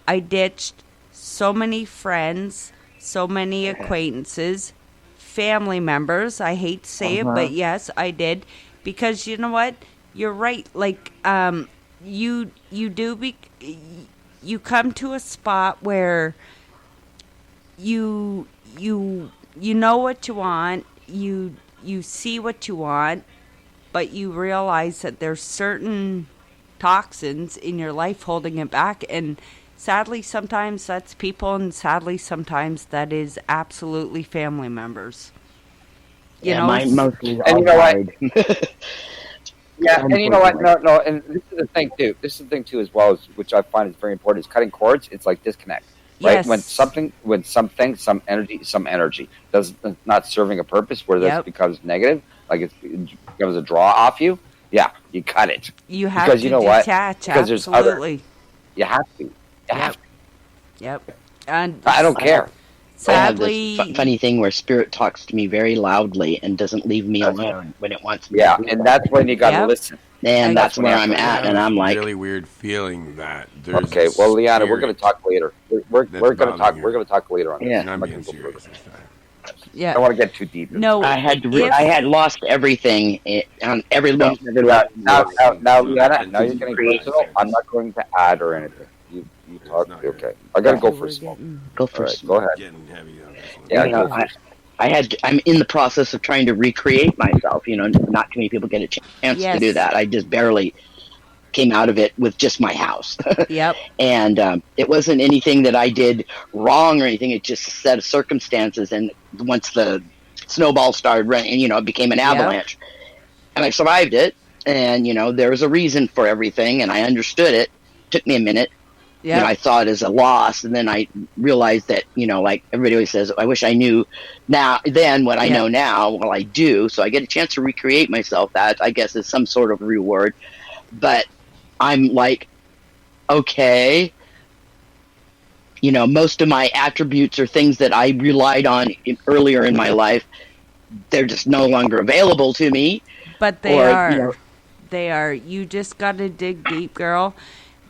S5: I ditched so many friends, so many acquaintances, family members. I hate to say it, but yes, I did, because you know what? You're right. Like, you come to a spot where you know what you want, you see what you want, but you realize that there's certain toxins in your life holding it back, and sadly sometimes that's people, and sadly sometimes that is absolutely family members. You know,
S10: mine mostly
S2: and you know what? Yeah,
S10: And
S2: and you know what? No, and this is the thing too. This is the thing too, as well, which I find is very important. Is cutting cords. It's like disconnect, right?
S5: Yes.
S2: When something, some energy does not serving a purpose, where this becomes negative, like it becomes a draw off you. Yeah, you cut it.
S5: You have
S2: because
S5: to
S2: you know
S5: detach.
S2: What? Because there's other.
S5: Absolutely.
S2: You have to. You have to.
S5: Yep. And
S2: I don't care.
S5: Sadly,
S10: I have this funny thing where spirit talks to me very loudly and doesn't leave me alone when it wants me.
S2: Yeah,
S10: to do
S2: and
S10: that.
S2: that's when you got to listen.
S10: And that's where I'm at, and I'm like,
S3: really weird feeling that there's
S2: okay. Well, Liana, we're going to talk later. We're going to talk. We're going to talk later on this.
S10: Yeah.
S2: I'm not gonna go further.
S5: Yeah.
S2: I don't want to get too deep.
S5: No,
S10: I had lost everything on every
S2: now,
S10: level.
S2: Now, Liana, now you're getting personal. I'm not going to add or anything. You talk. Okay. I got to go for a smoke.
S10: Go first.
S2: Go ahead.
S3: Getting heavy on this one.
S2: Yeah,
S10: You know, I'm in the process of trying to recreate myself. You know, not too many people get a chance to do that. I just barely came out of it with just my house.
S5: Yep.
S10: And it wasn't anything that I did wrong or anything. It just a set of circumstances. And once the snowball started running, you know, it became an avalanche. And I survived it. And, you know, there was a reason for everything. And I understood it. Took me a minute.
S5: Yeah.
S10: You know, I saw it as a loss. And then I realized that, you know, like everybody always says, I wish I knew then what I know now. Well, I do. So I get a chance to recreate myself. That, I guess, is some sort of reward. But I'm like, okay, you know, most of my attributes are things that I relied on earlier in my life. They're just no longer available to me.
S5: But they are.
S10: You know,
S5: they are. You just got to dig deep, girl,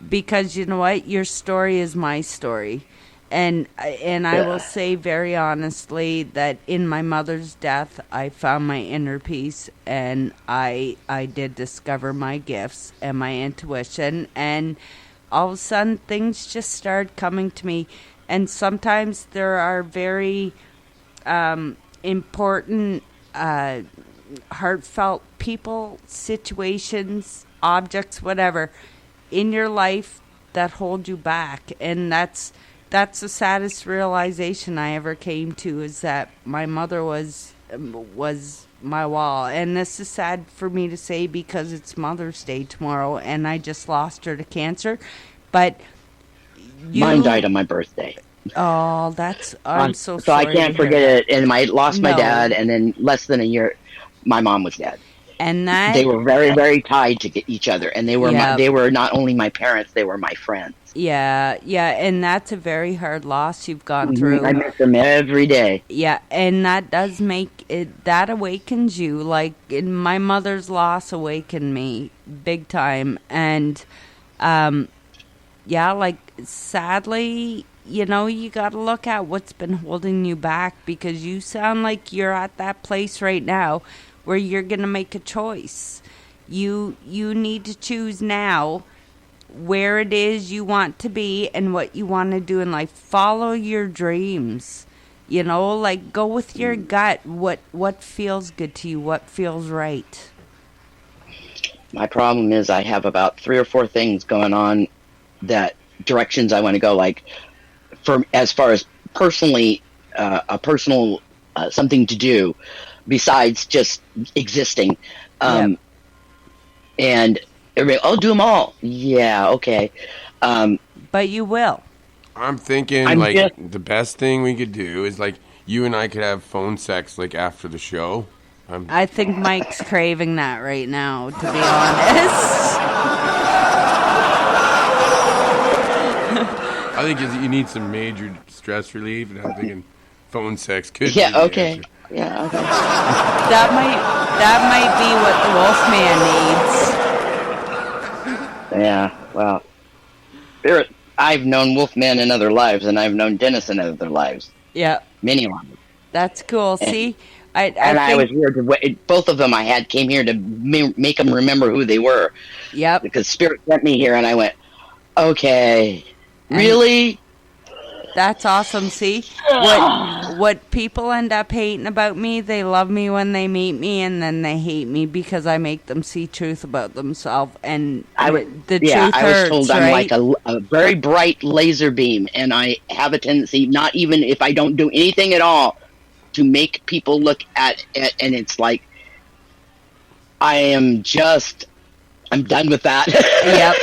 S5: because you know what? Your story is my story. And I will say very honestly that in my mother's death, I found my inner peace, and I did discover my gifts and my intuition, and all of a sudden things just started coming to me. And sometimes there are very important, heartfelt people, situations, objects, whatever, in your life that hold you back. And that's the saddest realization I ever came to, is that my mother was my wall. And this is sad for me to say because it's Mother's Day tomorrow, and I just lost her to cancer. But
S10: mine died on my birthday.
S5: Oh, I'm so
S10: so
S5: sorry.
S10: I can't forget it. And I lost my dad, and then less than a year, my mom was dead.
S5: And that
S10: they were very, very tied to each other, and they were they were not only my parents, they were my friends.
S5: Yeah, and that's a very hard loss you've gone through.
S10: I miss them every day.
S5: Yeah, and that does make it, that awakens you. Like, my mother's loss awakened me big time. And, like, sadly, you got to look at what's been holding you back, because you sound like you're at that place right now where you're going to make a choice. You need to choose now where it is you want to be and what you want to do in life. Follow your dreams. Like, go with your gut. What feels good to you? What feels right?
S10: My problem is I have about 3 or 4 things going on, that directions I want to go. Like, as far as personally, a personal something to do besides just existing. And everybody, I'll do them all. Yeah, okay.
S5: But you will.
S3: I'm thinking, the best thing we could do is, like, you and I could have phone sex, like, after the show.
S5: I think Mike's craving that right now, to be honest.
S3: I think you need some major stress relief, and I'm thinking phone sex could be the
S10: okay.
S3: answer.
S10: Yeah, okay.
S5: That might be what the Wolfman needs.
S10: Yeah, well, I've known Wolfman in other lives, and I've known Dennis in other lives.
S5: Yeah.
S10: Many lives.
S5: That's cool. See? I think
S10: I was here to, both of them came here to make them remember who they were.
S5: Yep.
S10: Because Spirit sent me here, and I went, okay, really?
S5: That's awesome. See, what people end up hating about me, they love me when they meet me, and then they hate me because I make them see truth about themselves. And the truth hurts,
S10: I was told I'm
S5: right?
S10: like a very bright laser beam, and I have a tendency, not even if I don't do anything at all, to make people look at it, and it's like, I'm done with that.
S5: Yep.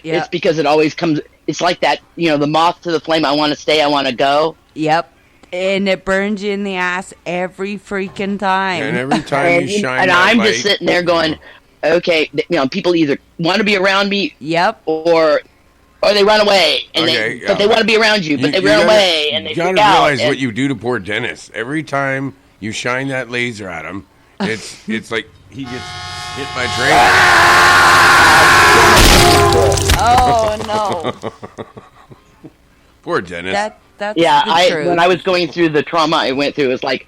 S10: It's because it always comes. It's like that, the moth to the flame. I want to stay. I want to go.
S5: Yep. And it burns you in the ass every freaking time.
S3: And every time you shine
S10: and
S3: that
S10: I'm
S3: light,
S10: just sitting there going, okay, people either want to be around me.
S5: Yep.
S10: Or they run away. But they want to be around you. But they run away and they freak out.
S3: You gotta realize what you do to poor Dennis. Every time you shine that laser at him, it's like he gets hit by a train.
S5: Oh no!
S3: Poor Dennis.
S5: That's
S10: when I was going through the trauma I went through, it was like,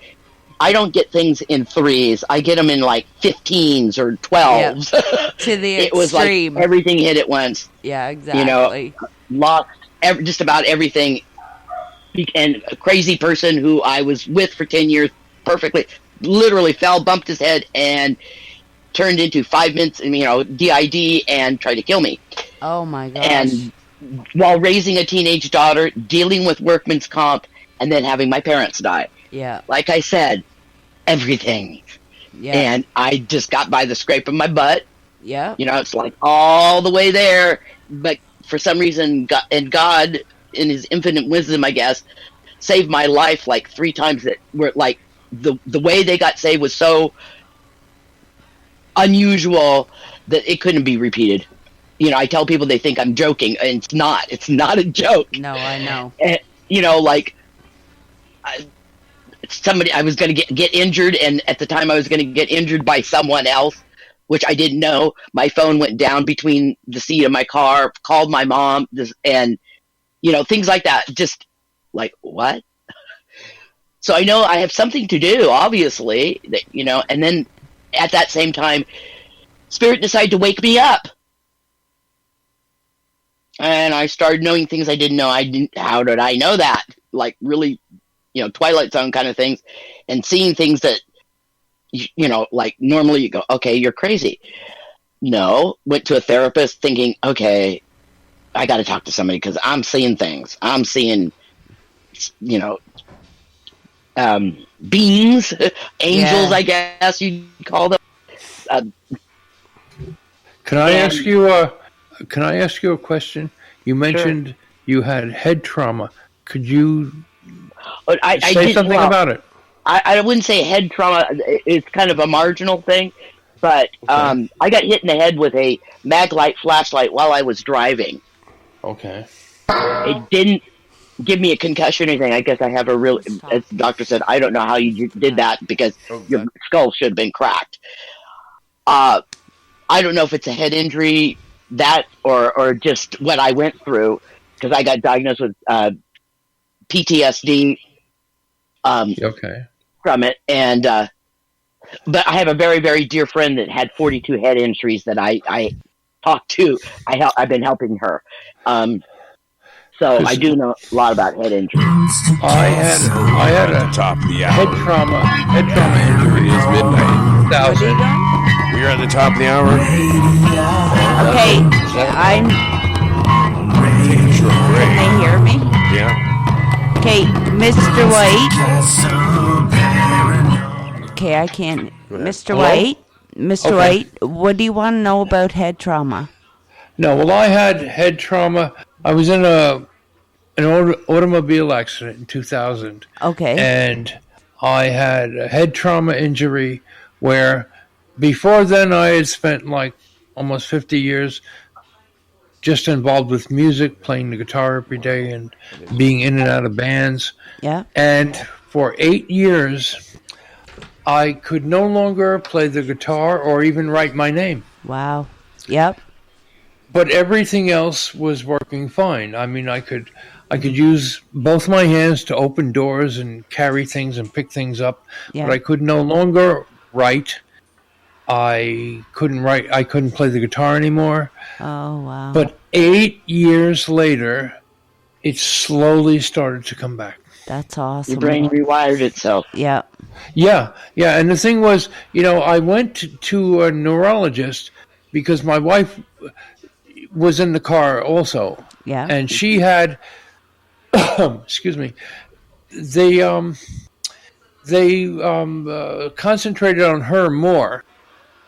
S10: I don't get things in 3s. I get them in like 15s or 12s.
S5: Yep. To the
S10: it was
S5: extreme.
S10: Like everything hit at once.
S5: Yeah, exactly.
S10: Lost just about everything. And a crazy person who I was with for 10 years perfectly, literally bumped his head, and turned into 5 minutes, DID, and tried to kill me.
S5: Oh my gosh.
S10: And while raising a teenage daughter, dealing with workman's comp, and then having my parents die.
S5: Yeah.
S10: Like I said, everything.
S5: Yeah.
S10: And I just got by the scrape of my butt.
S5: Yeah.
S10: It's like all the way there. But for some reason, God, in his infinite wisdom, I guess, saved my life like 3 times. That were like, the way they got saved was so unusual that it couldn't be repeated. I tell people they think I'm joking, and it's not. It's not a joke.
S5: No, I know.
S10: And, I was going to get injured, and at the time I was going to get injured by someone else, which I didn't know. My phone went down between the seat of my car, called my mom, and, things like that. Just Like, what? So I know I have something to do, obviously, and then at that same time, Spirit decided to wake me up. And I started knowing things I didn't know. How did I know that? Like, really, Twilight Zone kind of things, and seeing things that, like normally you go, okay, you're crazy. No, went to a therapist thinking, okay, I got to talk to somebody because I'm seeing things. I'm seeing, beings, angels, I guess you'd call them.
S8: Can I ask you a question? You mentioned you had head trauma. Could you say something about it?
S10: I wouldn't say head trauma. It's kind of a marginal thing, but I got hit in the head with a Maglite flashlight while I was driving.
S8: Okay.
S10: It didn't give me a concussion or anything. I guess I have a real, as the doctor said, I don't know how you did that because your skull should have been cracked. I don't know if it's a head injury, that, or just what I went through, because I got diagnosed with PTSD from it. And but I have a very, very dear friend that had 42 head injuries that I talked to. I've been helping her. So I do know a lot about head injuries.
S8: I had a
S3: top of the
S8: head
S3: hour.
S8: trauma injury.
S3: It is midnight.
S8: 2000.
S3: We are at the top of the hour.
S5: Okay, I'm. Can they hear me?
S3: Yeah.
S5: Okay, Mr. White. Okay, I can't. Mr. White. Mr. White, what do you want to know about head trauma?
S8: No, well, I had head trauma. I was in an automobile accident in 2000.
S5: Okay.
S8: And I had a head trauma injury where before then I had spent like almost 50 years just involved with music, playing the guitar every day and being in and out of bands.
S5: Yeah.
S8: And for 8 years, I could no longer play the guitar or even write my name.
S5: Wow. Yep.
S8: But everything else was working fine. I mean, I could use both my hands to open doors and carry things and pick things up, but I could no longer write. I couldn't play the guitar anymore.
S5: Oh, wow.
S8: But 8 years later, it slowly started to come back.
S5: That's awesome.
S10: Your brain rewired itself.
S5: Yeah.
S8: Yeah. And the thing was, I went to a neurologist because my wife was in the car also.
S5: Yeah.
S8: And she had, excuse me, they concentrated on her more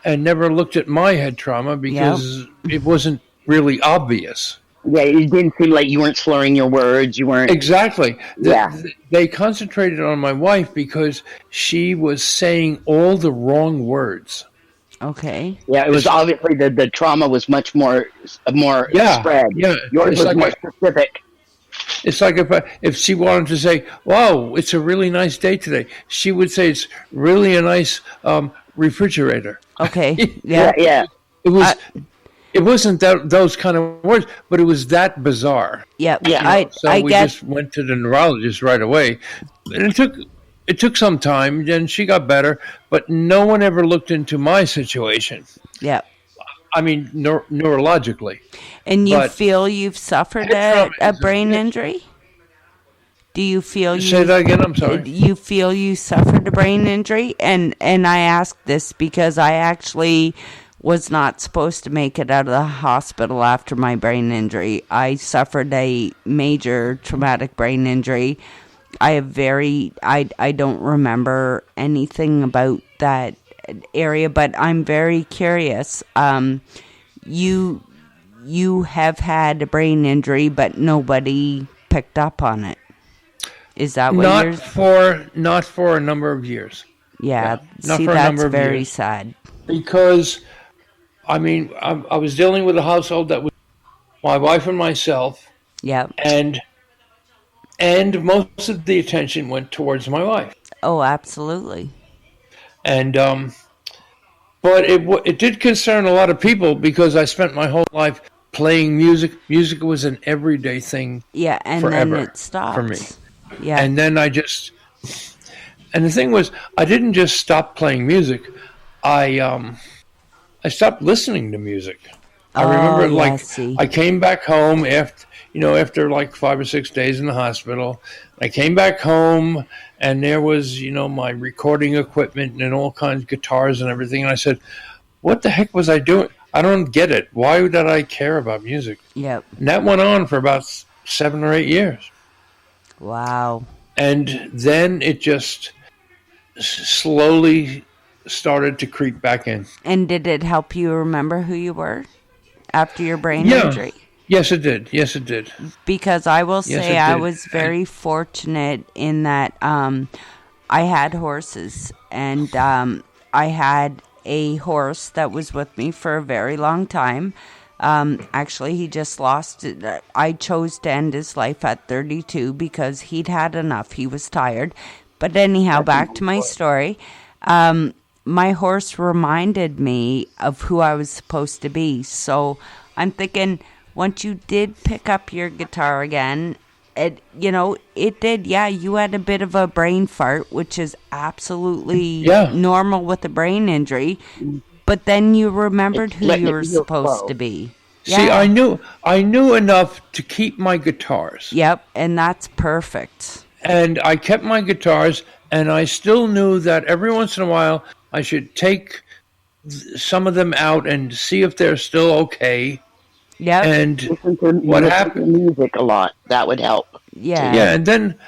S8: and never looked at my head trauma because it wasn't really obvious.
S10: Yeah, it didn't seem like you weren't slurring your words. You weren't...
S8: Exactly.
S10: Yeah.
S8: They concentrated on my wife because she was saying all the wrong words.
S5: Okay.
S10: Yeah, it was obviously the trauma was much more spread.
S8: Yeah.
S10: Yours was more specific.
S8: It's like if she wanted to say, "Wow, it's a really nice day today," she would say, "It's really a nice refrigerator."
S5: Okay.
S10: Yeah.
S8: It was. It wasn't those kind of words, but it was that bizarre.
S5: Yeah.
S8: So we just went to the neurologist right away, and it took some time. Then she got better, but no one ever looked into my situation.
S5: Yeah.
S8: I mean, neurologically.
S5: And you feel you've suffered a brain injury? Do you feel
S8: Say that again? I'm sorry.
S5: You feel you suffered a brain injury? And I ask this because I actually was not supposed to make it out of the hospital after my brain injury. I suffered a major traumatic brain injury. I don't remember anything about that area, but I'm very curious. You have had a brain injury, but nobody picked up on it. Is that what
S8: not for a number of years?
S5: Yeah.
S8: Not
S5: See,
S8: for a
S5: that's
S8: number of
S5: very
S8: years.
S5: sad.
S8: Because, I mean, I was dealing with a household that was my wife and myself.
S5: Yeah.
S8: And most of the attention went towards my wife.
S5: Oh, absolutely.
S8: And but it did concern a lot of people because I spent my whole life playing music. Music was an everyday thing.
S5: Yeah, and
S8: forever
S5: then it stops
S8: for me.
S5: Yeah.
S8: And then and the thing was, I didn't just stop playing music. I stopped listening to music. I remember, I came back home after like 5 or 6 days in the hospital. I came back home, and there was, my recording equipment and all kinds of guitars and everything. And I said, what the heck was I doing? I don't get it. Why did I care about music?
S5: Yep.
S8: And that went on for about 7 or 8 years.
S5: Wow.
S8: And then it just slowly started to creep back in.
S5: And did it help you remember who you were after your brain injury?
S8: Yes, it did. Yes, it did.
S5: Because I will say I was very fortunate in that I had horses, and I had a horse that was with me for a very long time. Actually, he just lost it. I chose to end his life at 32 because he'd had enough. He was tired. But anyhow, back to my story. My horse reminded me of who I was supposed to be. So I'm thinking, once you did pick up your guitar again, it did. Yeah, you had a bit of a brain fart, which is absolutely normal with a brain injury. But then you remembered who you were supposed to be. Yeah.
S8: See, I knew enough to keep my guitars.
S5: Yep, and that's perfect.
S8: And I kept my guitars, and I still knew that every once in a while I should take some of them out and see if they're still okay.
S5: Yeah.
S8: And what happened?
S10: Music a lot. That would help.
S5: Yeah.
S8: Yeah, and then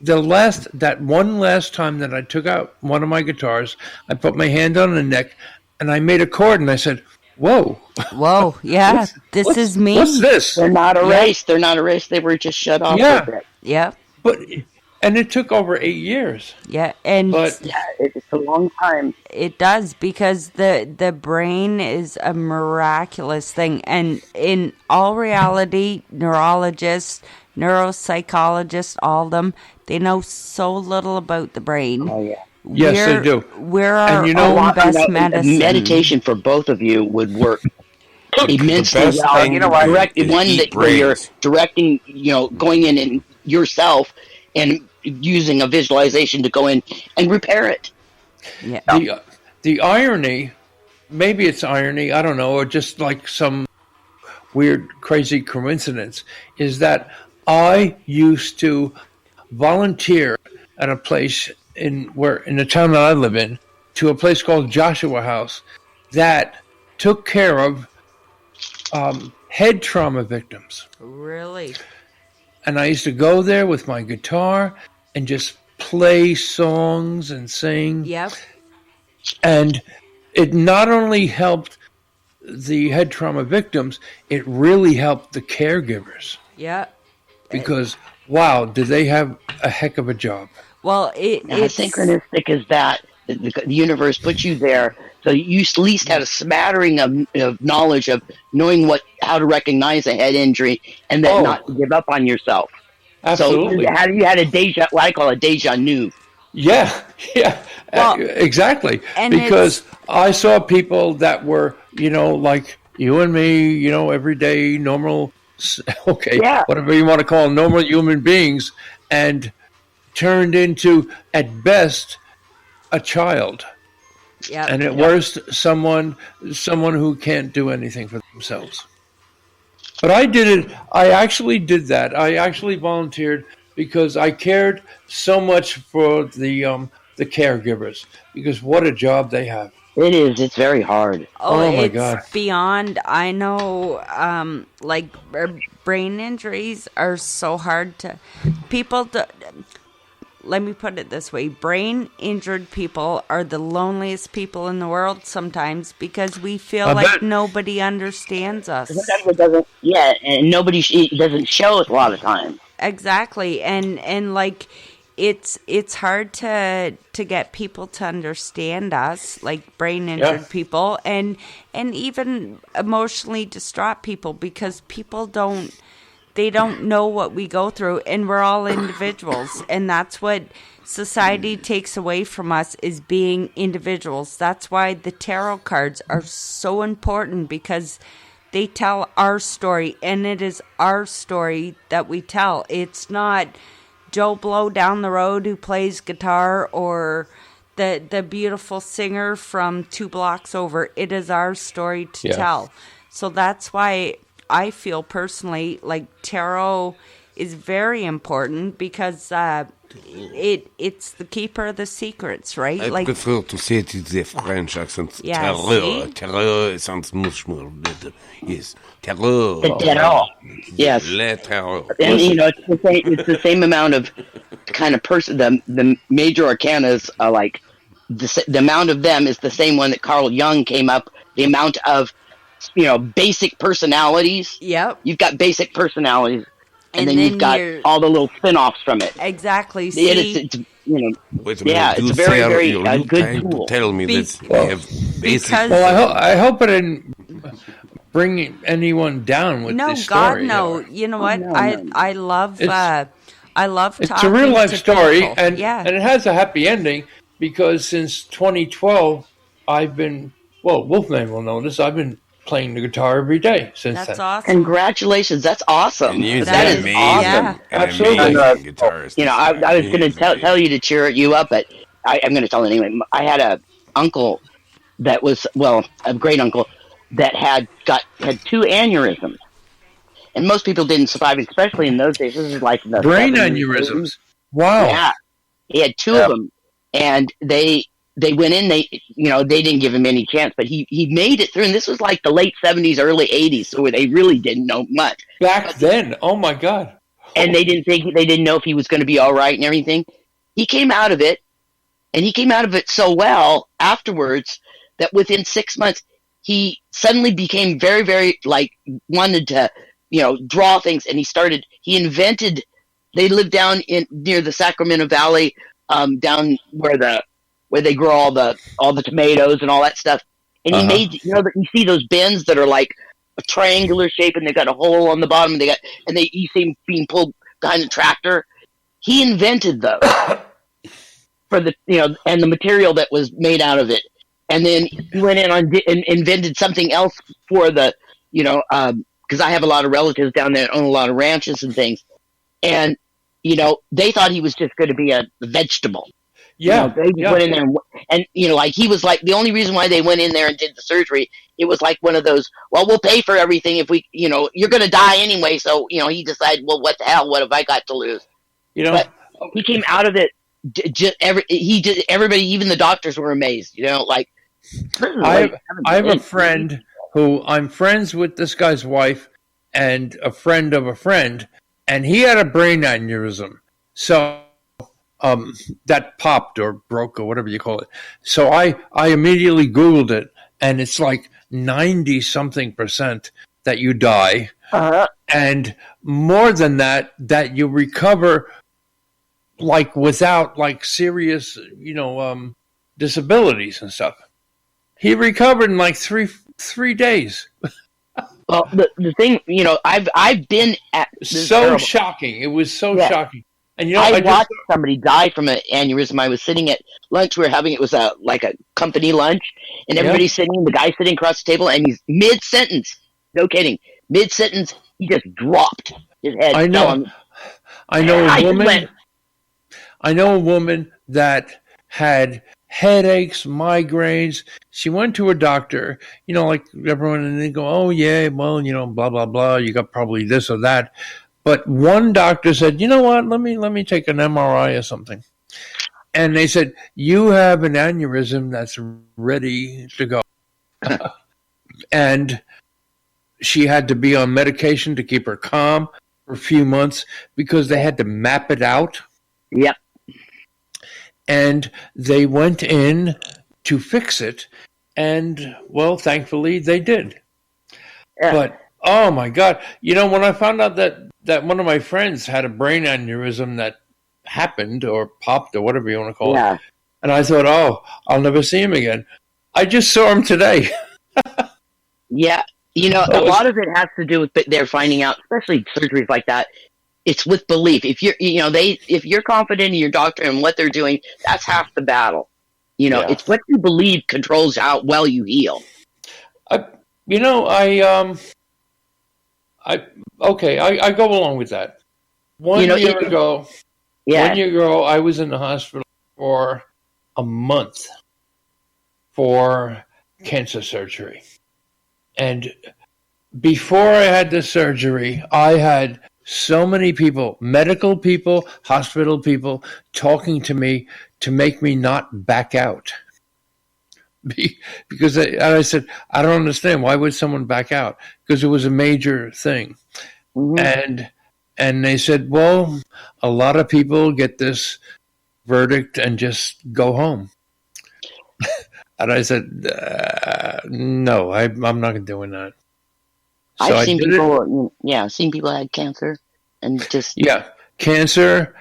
S8: that one last time that I took out one of my guitars, I put my hand on the neck, and I made a chord, and I said, "Whoa,
S5: whoa, yeah, this is me."
S8: What's this?
S10: They're not erased. They're not erased. They were just shut off.
S8: Yeah.
S5: Yeah.
S8: And it took over 8 years.
S5: Yeah,
S10: it's a long time.
S5: It does, because the brain is a miraculous thing, and in all reality, neurologists, neuropsychologists, all of them, they know so little about the brain.
S10: Oh yeah.
S8: Yes, they do.
S5: We're our own best medicine.
S10: Meditation for both of you would work immensely well.
S3: You know what?
S10: Where you're directing, going in and yourself and using a visualization to go in and repair it.
S5: Yeah.
S8: The irony, maybe it's irony, I don't know, or just like some weird, crazy coincidence, is that I used to volunteer at a place in the town that I live in, to a place called Joshua House that took care of head trauma victims.
S5: Really?
S8: And I used to go there with my guitar and just play songs and sing.
S5: Yep.
S8: And it not only helped the head trauma victims, it really helped the caregivers.
S5: Yeah.
S8: Because, wow, did they have a heck of a job.
S5: Well,
S10: it's synchronistic as that. The universe puts you there, so you at least had a smattering of knowledge of knowing how to recognize a head injury and then not to give up on yourself.
S8: Absolutely.
S10: So you had what I call a deja vu.
S8: Yeah, well, exactly. Because I saw people that were, like you and me, everyday normal, whatever you want to call them, normal human beings, and turned into, at best, a child.
S5: Yep.
S8: And at worst, someone who can't do anything for themselves. But I actually did that. I actually volunteered because I cared so much for the caregivers, because what a job they have.
S10: It is. It's very hard.
S8: Oh my God.
S5: Beyond, I know, brain injuries are so hard to people. Let me put it this way. Brain injured people are the loneliest people in the world sometimes, because we feel like nobody understands us.
S10: And nobody doesn't show us a lot of times.
S5: Exactly. And like, it's hard to get people to understand us, like brain injured people, and even emotionally distraught people, because people don't know what we go through, and we're all individuals, and that's what society takes away from us, is being individuals. That's why the tarot cards are so important, because they tell our story, and it is our story that we tell. It's not Joe Blow down the road who plays guitar, or the beautiful singer from 2 blocks over. It is our story to tell. So that's why I feel personally like tarot is very important, because it's the keeper of the secrets, right?
S3: I prefer to say it in the French accent.
S5: Yeah,
S3: Terror. Terror sounds much more better. Yes. Terror.
S10: The terror. Yes.
S3: Le terror.
S10: And it's the same amount of kind of person. The major arcanas are like the amount of them is the same one that Carl Jung came up. The amount of basic personalities.
S5: Yep.
S10: You've got basic personalities, and then you've got all the little spin-offs from it.
S5: Exactly.
S10: It's
S3: Wait a minute.
S10: it's a very, very
S3: you're
S10: good
S3: trying
S10: tool.
S3: to tell me that I have basic.
S8: Well, I hope I didn't bring anyone down with
S5: no,
S8: this
S5: God,
S8: story.
S5: no. You know what? I love I love
S8: It's
S5: talking
S8: a real life
S5: to
S8: story,
S5: people.
S8: and it has a happy ending, because since 2012, I've been Wolfman will know this. I've been playing the guitar every day since
S5: That's
S8: then.
S5: awesome.
S10: Congratulations, that's awesome.
S5: That is
S3: amazing.
S5: awesome.
S8: Absolutely.
S3: Guitarist.
S10: I was going to tell you to cheer you up, but I'm going to tell it anyway. I had a uncle that was a great uncle that had 2 aneurysms, and most people didn't survive, especially in those days. This is like the
S8: Brain
S10: 70s.
S8: aneurysms. Wow.
S10: Yeah, he had 2 of them, and they went in. They didn't give him any chance, but he made it through. And this was like the late 70s, early 80s, so they really didn't know much
S8: back then. Oh my God!
S10: And they didn't know if he was going to be all right and everything. He came out of it, and he came out of it so well afterwards that within 6 months he suddenly became very, very wanted to draw things, and he invented. They lived down near the Sacramento Valley, down where they grow all the tomatoes and all that stuff. And he made, you see those bins that are like a triangular shape, and they got a hole on the bottom, and you see them being pulled behind the tractor. He invented those for the and the material that was made out of it. And then he went in and invented something else for the because I have a lot of relatives down there that own a lot of ranches and things, and they thought he was just going to be a vegetable.
S8: Yeah,
S10: they went in there and he was like the only reason why they went in there and did the surgery. It was like one of those. Well, we'll pay for everything if we, you're going to die anyway. So he decided, well, what the hell? What have I got to lose? But he came out of it. Everybody, even the doctors, were amazed.
S8: I have a friend who I'm friends with. This guy's wife and a friend of a friend, and he had a brain aneurysm. So. That popped or broke or whatever you call it. So I immediately Googled it, and it's like 90-something% that you die, and more than that you recover, without serious disabilities and stuff. He recovered in three days.
S10: Well, the thing, I've been at
S8: so shocking. It was so shocking. And
S10: I watched somebody die from an aneurysm. I was sitting at lunch. We were having, it was a company lunch, and everybody's sitting, the guy sitting across the table, and he's mid-sentence. No kidding. Mid-sentence, he just dropped his head.
S8: I know a woman that had headaches, migraines. She went to a doctor, like everyone, and they go, oh yeah, well, blah, blah, blah. You got probably this or that. But one doctor said, you know what, let me take an MRI or something. And they said, you have an aneurysm that's ready to go. And she had to be on medication to keep her calm for a few months because they had to map it out.
S10: Yep.
S8: And they went in to fix it. And, well, thankfully they did.
S10: Yeah.
S8: But, oh my God. When I found out that one of my friends had a brain aneurysm that happened or popped or whatever you want to call it. And I thought, oh, I'll never see him again. I just saw him today.
S10: Yeah. A lot of it has to do with they're finding out, especially surgeries like that. It's with belief. If you're confident in your doctor and what they're doing, that's half the battle. It's what you believe controls how well you heal.
S8: I go along with that. One year ago,
S10: Yeah.
S8: 1 year ago, I was in the hospital for a month for cancer surgery. And before I had the surgery, I had so many people, medical people, hospital people, talking to me to make me not back out. Because I said, I don't understand. Why would someone back out? Because it was a major thing. Mm-hmm. And they said, well, a lot of people get this verdict and just go home. And I said, no, I'm not doing that. So
S10: I've seen people, seen people had cancer and just.
S8: Yeah, cancer.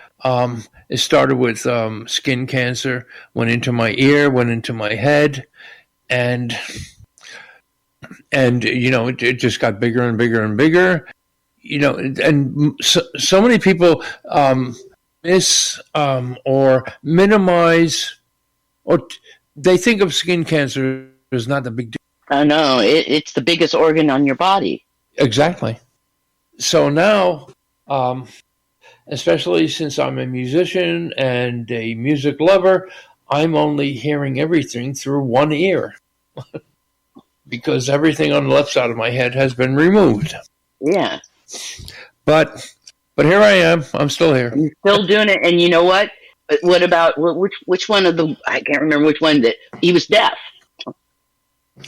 S8: It started with skin cancer, went into my ear, went into my head, and it just got bigger and bigger and bigger. And so many people miss or minimize, or they think of skin cancer as not the big deal.
S10: I know it's the biggest organ on your body.
S8: Exactly. So now, especially since I'm a musician and a music lover, I'm only hearing everything through one ear because everything on the left side of my head has been removed.
S10: Yeah.
S8: But here I am. I'm still here.
S10: You're still doing it. And you know what? What about which one of the? I can't remember which one that he was deaf.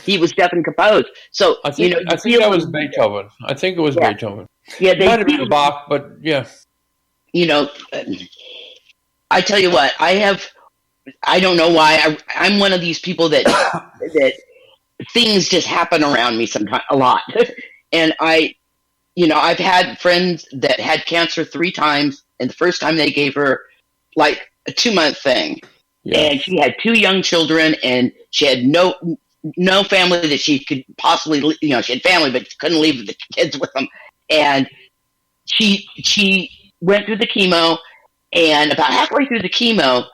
S10: He was deaf and composed. So
S8: I think that was Beethoven. I think it was Beethoven.
S10: Yeah,
S8: it might have been Bach, but yeah.
S10: I tell you what, I don't know why. I'm one of these people that things just happen around me sometimes a lot, and I've had friends that had cancer 3 times, and the first time they gave her like a 2-month thing, and she had 2 young children, and she had no family that she could possibly, she had family, but she couldn't leave the kids with them. And she went through the chemo, and about halfway through the chemo,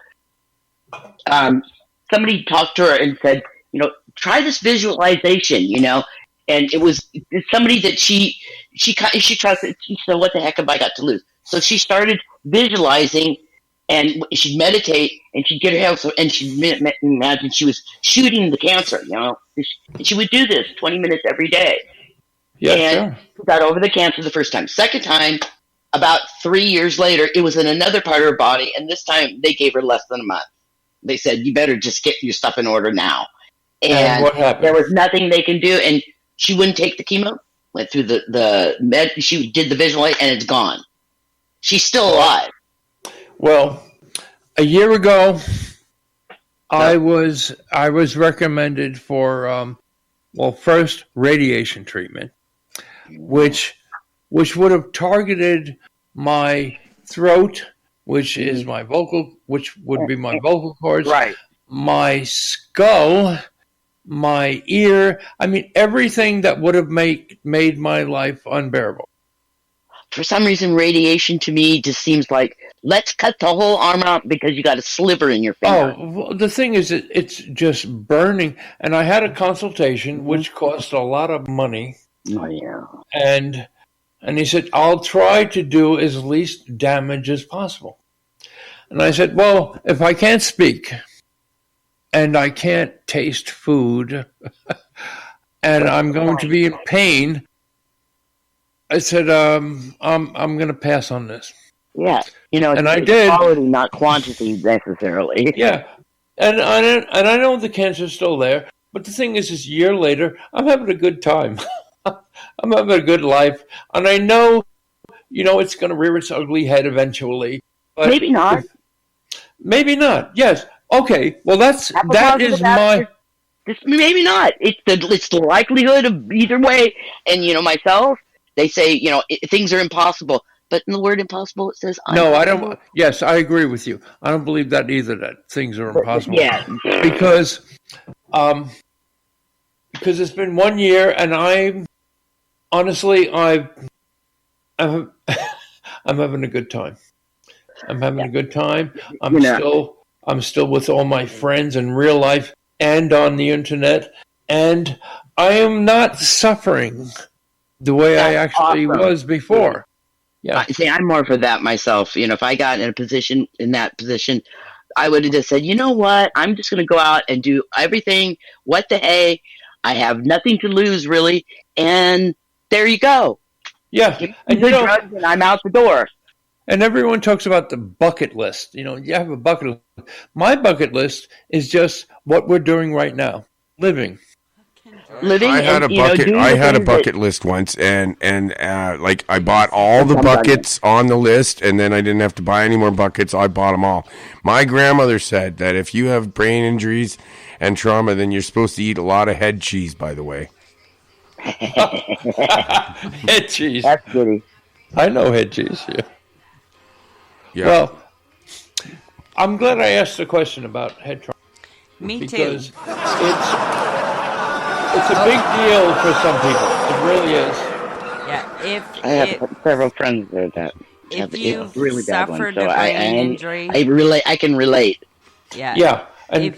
S10: somebody talked to her and said, try this visualization, and it was somebody that she trusted. She said, what the heck have I got to lose? So she started visualizing, and she'd meditate, and she'd get her health, and she'd imagine she was shooting the cancer, and she would do this 20 minutes every day.
S8: Yeah,
S10: and she got over the cancer the first time. Second time, about 3 years later, it was in another part of her body, and this time they gave her less than a month. They said, you better just get your stuff in order now. And
S8: what happened?
S10: There was nothing they can do, and she wouldn't take the chemo, went through the med, she did the visual, and it's gone. She's still alive.
S8: Well, a year ago, I was recommended for first radiation treatment, which would have targeted my throat, which is my which would be my vocal cords,
S10: right?
S8: My skull, my ear. I mean, everything that would have made my life unbearable.
S10: For some reason, radiation to me just seems like, let's cut the whole arm out because you got a sliver in your finger.
S8: Oh, well, the thing is, it's just burning. And I had a consultation, which cost a lot of money.
S10: Oh, yeah.
S8: And he said, I'll try to do as least damage as possible. And I said, well, if I can't speak and I can't taste food and I'm going to be in pain, I said, I'm going to pass on this.
S10: Yeah,
S8: and I
S10: it's
S8: did.
S10: Quality, not quantity necessarily.
S8: Yeah, and I know the cancer's still there, but the thing is, a year later, I'm having a good time. I'm having a good life, and I know, it's going to rear its ugly head eventually. But
S10: maybe not.
S8: Maybe not. Yes. Okay. Well, that is my.
S10: Maybe not. It's the likelihood of either way, and myself. They say, things are impossible. But in the word impossible, it says...
S8: No, I don't... Yes, I agree with you. I don't believe that either, that things are impossible.
S10: Yeah.
S8: Because it's been 1 year, and I'm having a good time. I'm having a good time. I'm still with all my friends in real life and on the internet, and I am not suffering the way I actually was before. Yeah.
S10: See, I'm more for that myself. You know, if I got in that position, I would have just said, you know what? I'm just going to go out and do everything. What the hey? I have nothing to lose, really. And there you go.
S8: Yeah.
S10: And drugs and I'm out the door.
S8: And everyone talks about the bucket list. You know, you have a bucket list. My bucket list is just what we're doing right now, living.
S3: I had a bucket list once, and like I bought all the buckets on the list, and then I didn't have to buy any more buckets. I bought them all. My grandmother said that if you have brain injuries and trauma, then you're supposed to eat a lot of head cheese. By the way,
S8: head cheese.
S10: That's goody.
S8: I know head cheese. Yeah.
S3: Yeah.
S8: Well, I'm glad I asked the question about head trauma.
S5: Me too.
S8: Because it's a big deal for some people. It really is.
S5: Yeah,
S10: I have several friends that have
S5: you've
S10: really bad
S5: suffered
S10: ones, so
S5: a brain injury,
S10: I can relate.
S5: Yeah.
S8: Yeah, and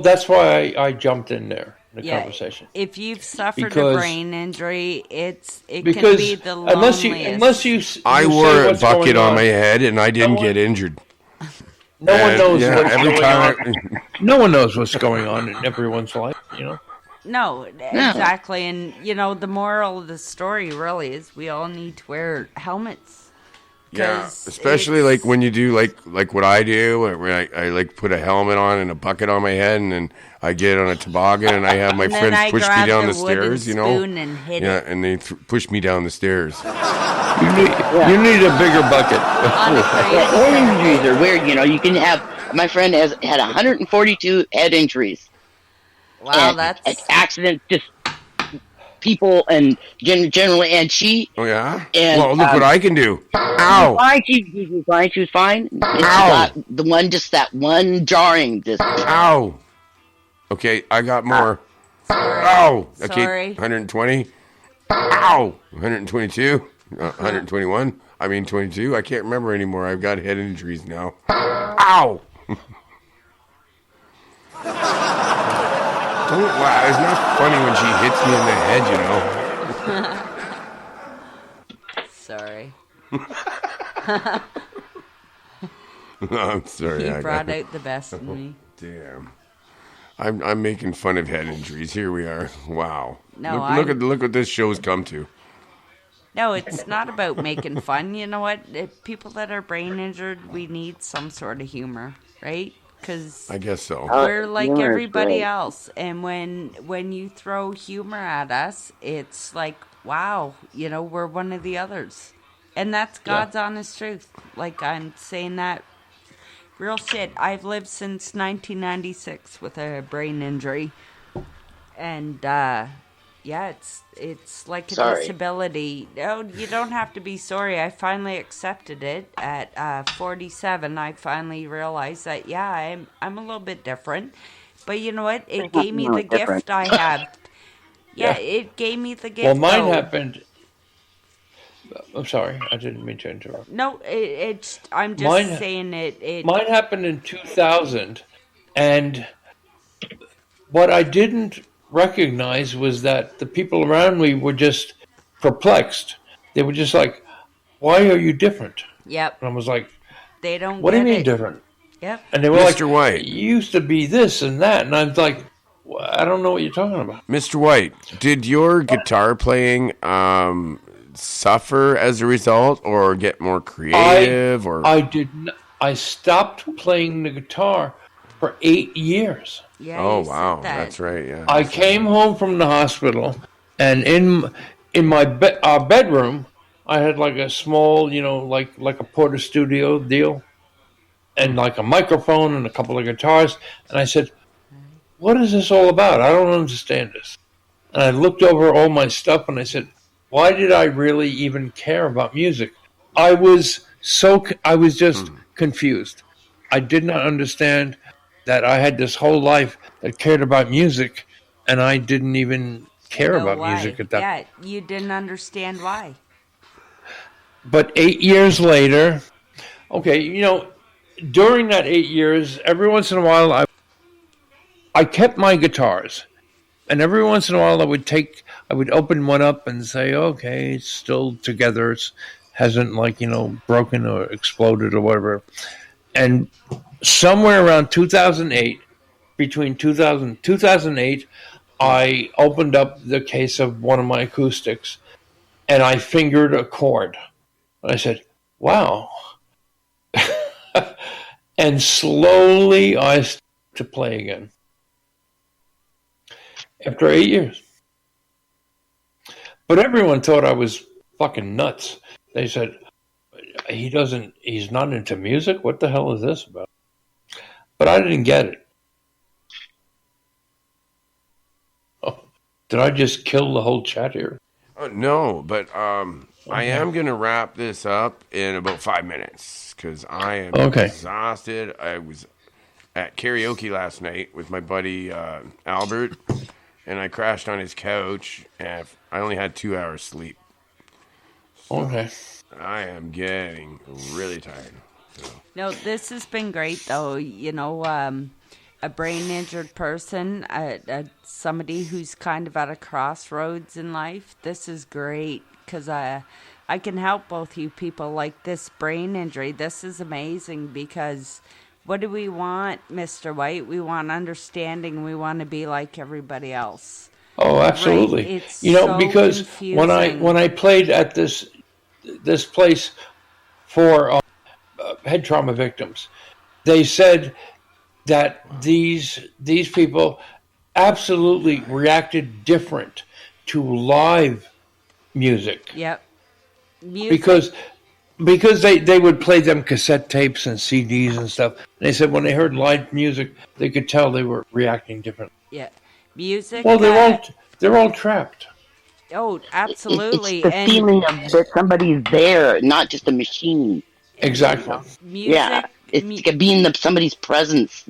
S8: that's why I jumped in there in the conversation.
S5: If you've suffered a brain injury, it can be the
S8: loneliest. Unless you
S3: I wore a bucket on my head and I didn't get injured.
S8: No one knows what's
S3: every
S8: going
S3: time
S8: on. No one knows what's going on in everyone's life, you know.
S5: No, exactly. And, you know, the moral of the story really is we all need to wear helmets.
S3: Yeah, especially like when you do like what I do, where I like put a helmet on and a bucket on my head, and then I get on a toboggan and I have my friends push me down the stairs, you know. And they push me down the stairs.
S8: You need a bigger bucket.
S10: Head injuries are weird, you know. You can have, my friend had 142 head injuries.
S5: Wow,
S10: and
S5: that's
S10: accidents, just people and generally, and she.
S3: Oh yeah.
S10: And,
S3: well, look what I can do. Ow.
S10: She was fine. She was fine. And she got that one jarring.
S3: Ow. Okay, I got more. Ow. Okay,
S5: Sorry.
S3: 120. Ow. 122. 121. I mean 22. I can't remember anymore. I've got head injuries now. Ow. Don't laugh. It's not funny when she hits me in the head, you know.
S5: Sorry.
S3: I'm sorry.
S5: You brought out the best in me.
S3: Damn. I'm making fun of head injuries. Here we are. Wow.
S5: No,
S3: look what this show's come to.
S5: No, it's not about making fun. You know what? People that are brain injured, we need some sort of humor, right? Because
S3: I guess so.
S5: We're like everybody else, and when you throw humor at us, it's like, wow, you know, we're one of the others, and that's God's honest truth. Like, I'm saying that real shit. I've lived since 1996 with a brain injury, and it's like a disability. No, you don't have to be sorry. I finally accepted it at 47. I finally realized that I'm a little bit different, but you know what? It gave me the gift I have. Yeah, it gave me the gift.
S8: Well, mine happened. I'm sorry, I didn't mean to interrupt.
S5: No, I'm just saying it.
S8: Mine happened in 2000, and what I didn't recognize was that the people around me were just perplexed. They were just like, "Why are you different?"
S5: Yep.
S8: And I was like,
S5: "They don't."
S8: What do you mean different?
S5: Yep.
S8: And they were
S3: Mr. White.
S8: You used to be this and that, and I was like, I don't know what you're talking about.
S3: Mr. White, did your guitar playing suffer as a result, or get more creative?
S8: I did. I stopped playing the guitar for 8 years.
S5: Yeah.
S3: Oh wow, that's right. Yeah.
S8: I came home from the hospital, and in my our bedroom, I had like a small, you know, like a Porter Studio deal, and like a microphone and a couple of guitars. And I said, "What is this all about? I don't understand this." And I looked over all my stuff, and I said, "Why did I really even care about music?" I was just confused. I did not understand that I had this whole life that cared about music, and I didn't even care about music at that point.
S5: Yeah, you didn't understand why.
S8: But 8 years later, okay, you know, during that 8 years, every once in a while, I kept my guitars, and every once in a while I would open one up and say, okay, it's still together, hasn't broken or exploded or whatever. And somewhere around 2008, between 2008, I opened up the case of one of my acoustics and I fingered a chord. And I said, wow. And slowly I started to play again. After 8 years. But everyone thought I was fucking nuts. They said, he's not into music? What the hell is this about? But I didn't get it. Oh, did I just kill the whole chat here?
S3: No, but I am going to wrap this up in about 5 minutes because I am exhausted. I was at karaoke last night with my buddy Albert, and I crashed on his couch, and I only had 2 hours sleep. So
S8: okay.
S3: I am getting really tired. So.
S5: No, this has been great, though. A brain-injured person, somebody who's kind of at a crossroads in life, this is great because I can help both you people like this brain injury. This is amazing because what do we want, Mr. White? We want understanding. We want to be like everybody else.
S8: Oh, absolutely.
S5: Right? It's
S8: because
S5: confusing.
S8: when I played at this place for head trauma victims, they said that these people absolutely reacted different to live music.
S5: Yep.
S8: Because they would play them cassette tapes and CDs and stuff. They said when they heard live music, they could tell they were reacting differently.
S5: Yeah. Music.
S8: Well, they're all trapped.
S5: Oh, absolutely.
S10: It's the feeling of that somebody's there, not just a machine.
S8: Exactly.
S5: Music,
S10: yeah, it's being somebody's presence.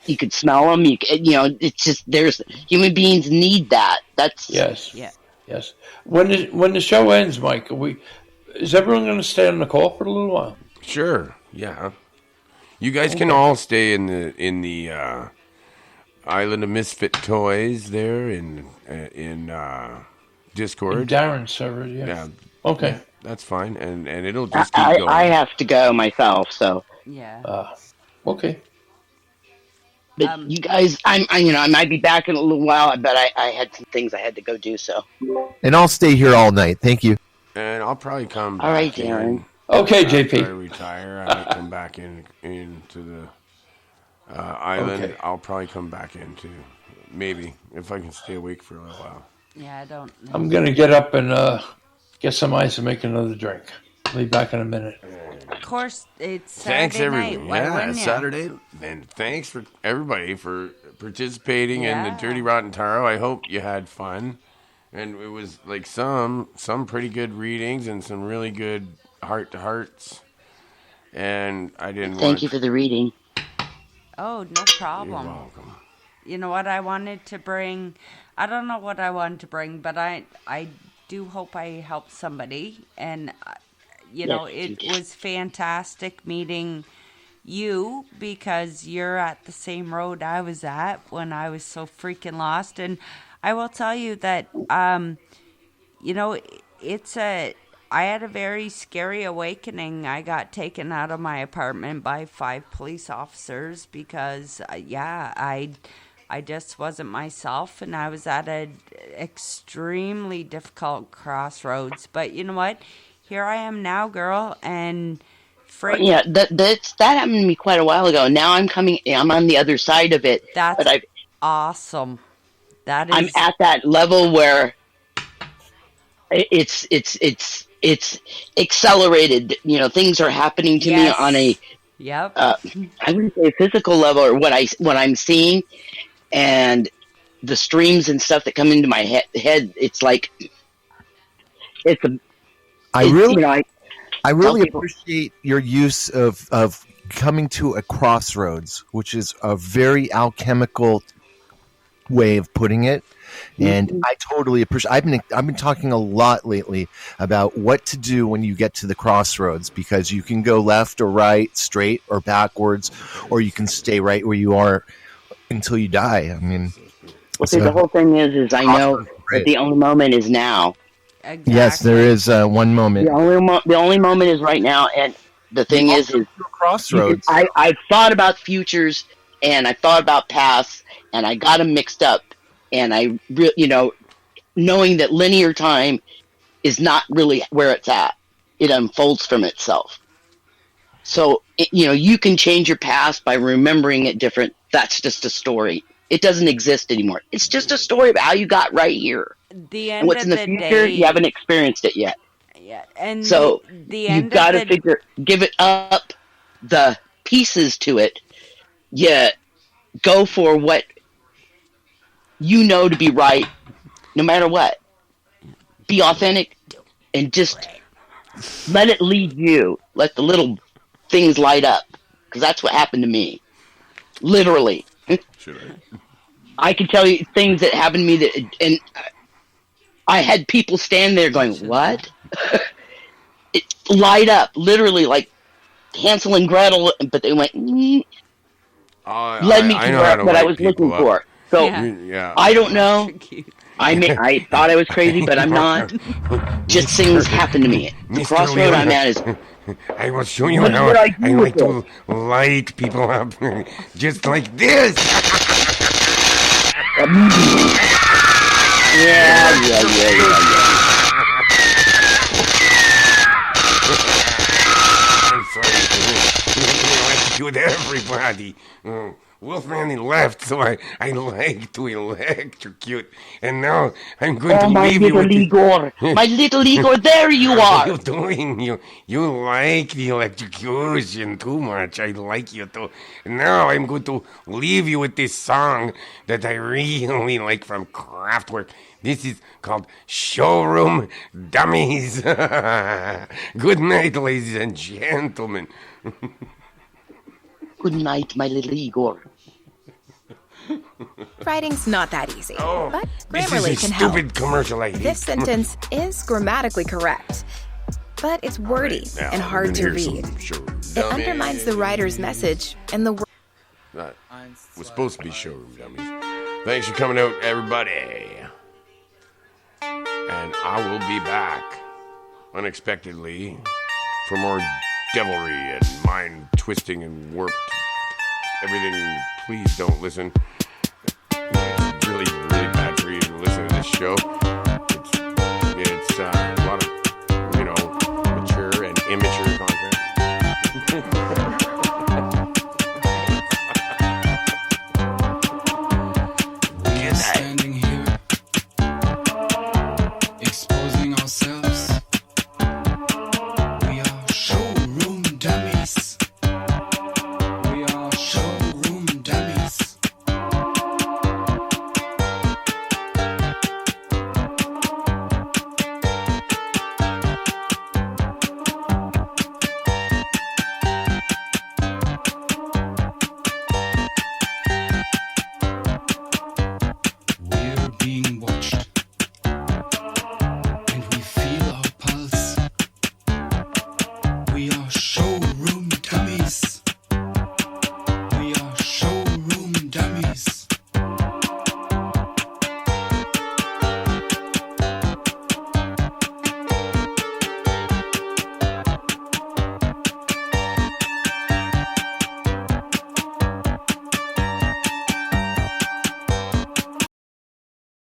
S10: You could smell them. It's just there's human beings need that. That's
S8: yes.
S5: Yeah.
S8: Yes. When the show ends, Mike, is everyone going to stay on the call for a little while?
S3: Sure. Yeah. You guys can all stay in the Island of Misfit Toys there in Discord.
S8: In Darren's server, yeah. Okay.
S3: Yeah, that's fine, and it'll just keep going.
S10: I have to go myself, so
S5: yeah.
S8: Okay.
S10: But you guys, I might be back in a little while, but I had some things I had to go do, so.
S7: And I'll stay here all night. Thank you.
S3: And I'll probably come back
S10: all right, Darren.
S8: Okay, JP.
S3: After I retire, I might come back into the island.
S8: Okay.
S3: I'll probably come back in too. Maybe, if I can stay awake for a little while.
S5: Yeah, I don't know.
S8: I'm going to get up and get some ice and make another drink. I'll be back in a minute.
S5: Of course, it's Saturday
S3: Thanks, everyone.
S5: night. Why wouldn't you?
S3: Saturday. And thanks for everybody for participating in the Dirty Rotten Tarot. I hope you had fun. And it was like some pretty good readings and some really good heart-to-hearts. And I didn't
S10: Thank you for the reading.
S5: Oh, no problem.
S3: You're welcome.
S5: You know what I wanted to bring? I don't know what I wanted to bring, but I do hope I helped somebody. And, it was fantastic meeting you because you're at the same road I was at when I was so freaking lost. And I will tell you that, I had a very scary awakening. I got taken out of my apartment by 5 police officers because, I just wasn't myself, and I was at an extremely difficult crossroads. But you know what? Here I am now, girl, and
S10: yeah, that happened to me quite a while ago. Now I'm on the other side of it.
S5: That's awesome. That is.
S10: I'm at that level where it's accelerated. Things are happening to me on a I wouldn't say a physical level or what I'm seeing, and the streams and stuff that come into my head. It's like
S7: I really appreciate your use of coming to a crossroads, which is a very alchemical way of putting it. And I totally appreciate. I've been talking a lot lately about what to do when you get to the crossroads, because you can go left or right, straight or backwards, or you can stay right where you are until you die. I mean,
S10: the whole thing is I know that the only moment is now.
S5: Exactly.
S7: Yes, there is one moment.
S10: The only moment is right now, and the thing is
S7: crossroads.
S10: I've thought about futures and I thought about pasts, and I got them mixed up, and knowing that linear time is not really where it's at, it unfolds from itself. So you can change your past by remembering it different. That's just a story. It doesn't exist anymore. It's just a story about how you got right here.
S5: The end
S10: And what's
S5: of
S10: in the future,
S5: day,
S10: you haven't experienced it yet.
S5: Yeah, and
S10: So
S5: the end
S10: you've got to
S5: of
S10: give it up the pieces to it. Yeah, go for what you know to be right, no matter what. Be authentic and just let it lead you. Let the little things light up, because that's what happened to me. Literally. I can tell you things that happened to me and I had people stand there going, "What?" It light up, literally, like Hansel and Gretel, but they went, led me to what I was looking for. So I don't know. I thought I was crazy, but I'm not. Just things happen to me. The crossroad I'm at is.
S3: I will show you how I like to light people up, just like this.
S10: Yeah.
S3: I'm sorry. I electrocute everybody. Wolfman left, so I like to electrocute. And now I'm going to leave you with
S10: Igor. My little Igor, there you are.
S3: What are you doing? You like the electrocution too much. I like you too. And now I'm going to leave you with this song that I really like from Kraftwerk. This is called Showroom Dummies. Good night, ladies and gentlemen.
S10: Good night, my little Igor.
S12: Writing's not that easy, but
S3: This
S12: Grammarly
S3: is a
S12: can help.
S3: stupid commercial I hate.
S12: This sentence is grammatically correct, but it's wordy
S3: Now,
S12: and hard to
S3: here's
S12: read.
S3: some Showroom
S12: It undermines the writer's message and the word.
S3: That was supposed to be Showroom Dummies. Thanks for coming out, everybody. And I will be back unexpectedly for more devilry and mind twisting and warped everything. Please don't listen. It's really, really bad for you to listen to this show.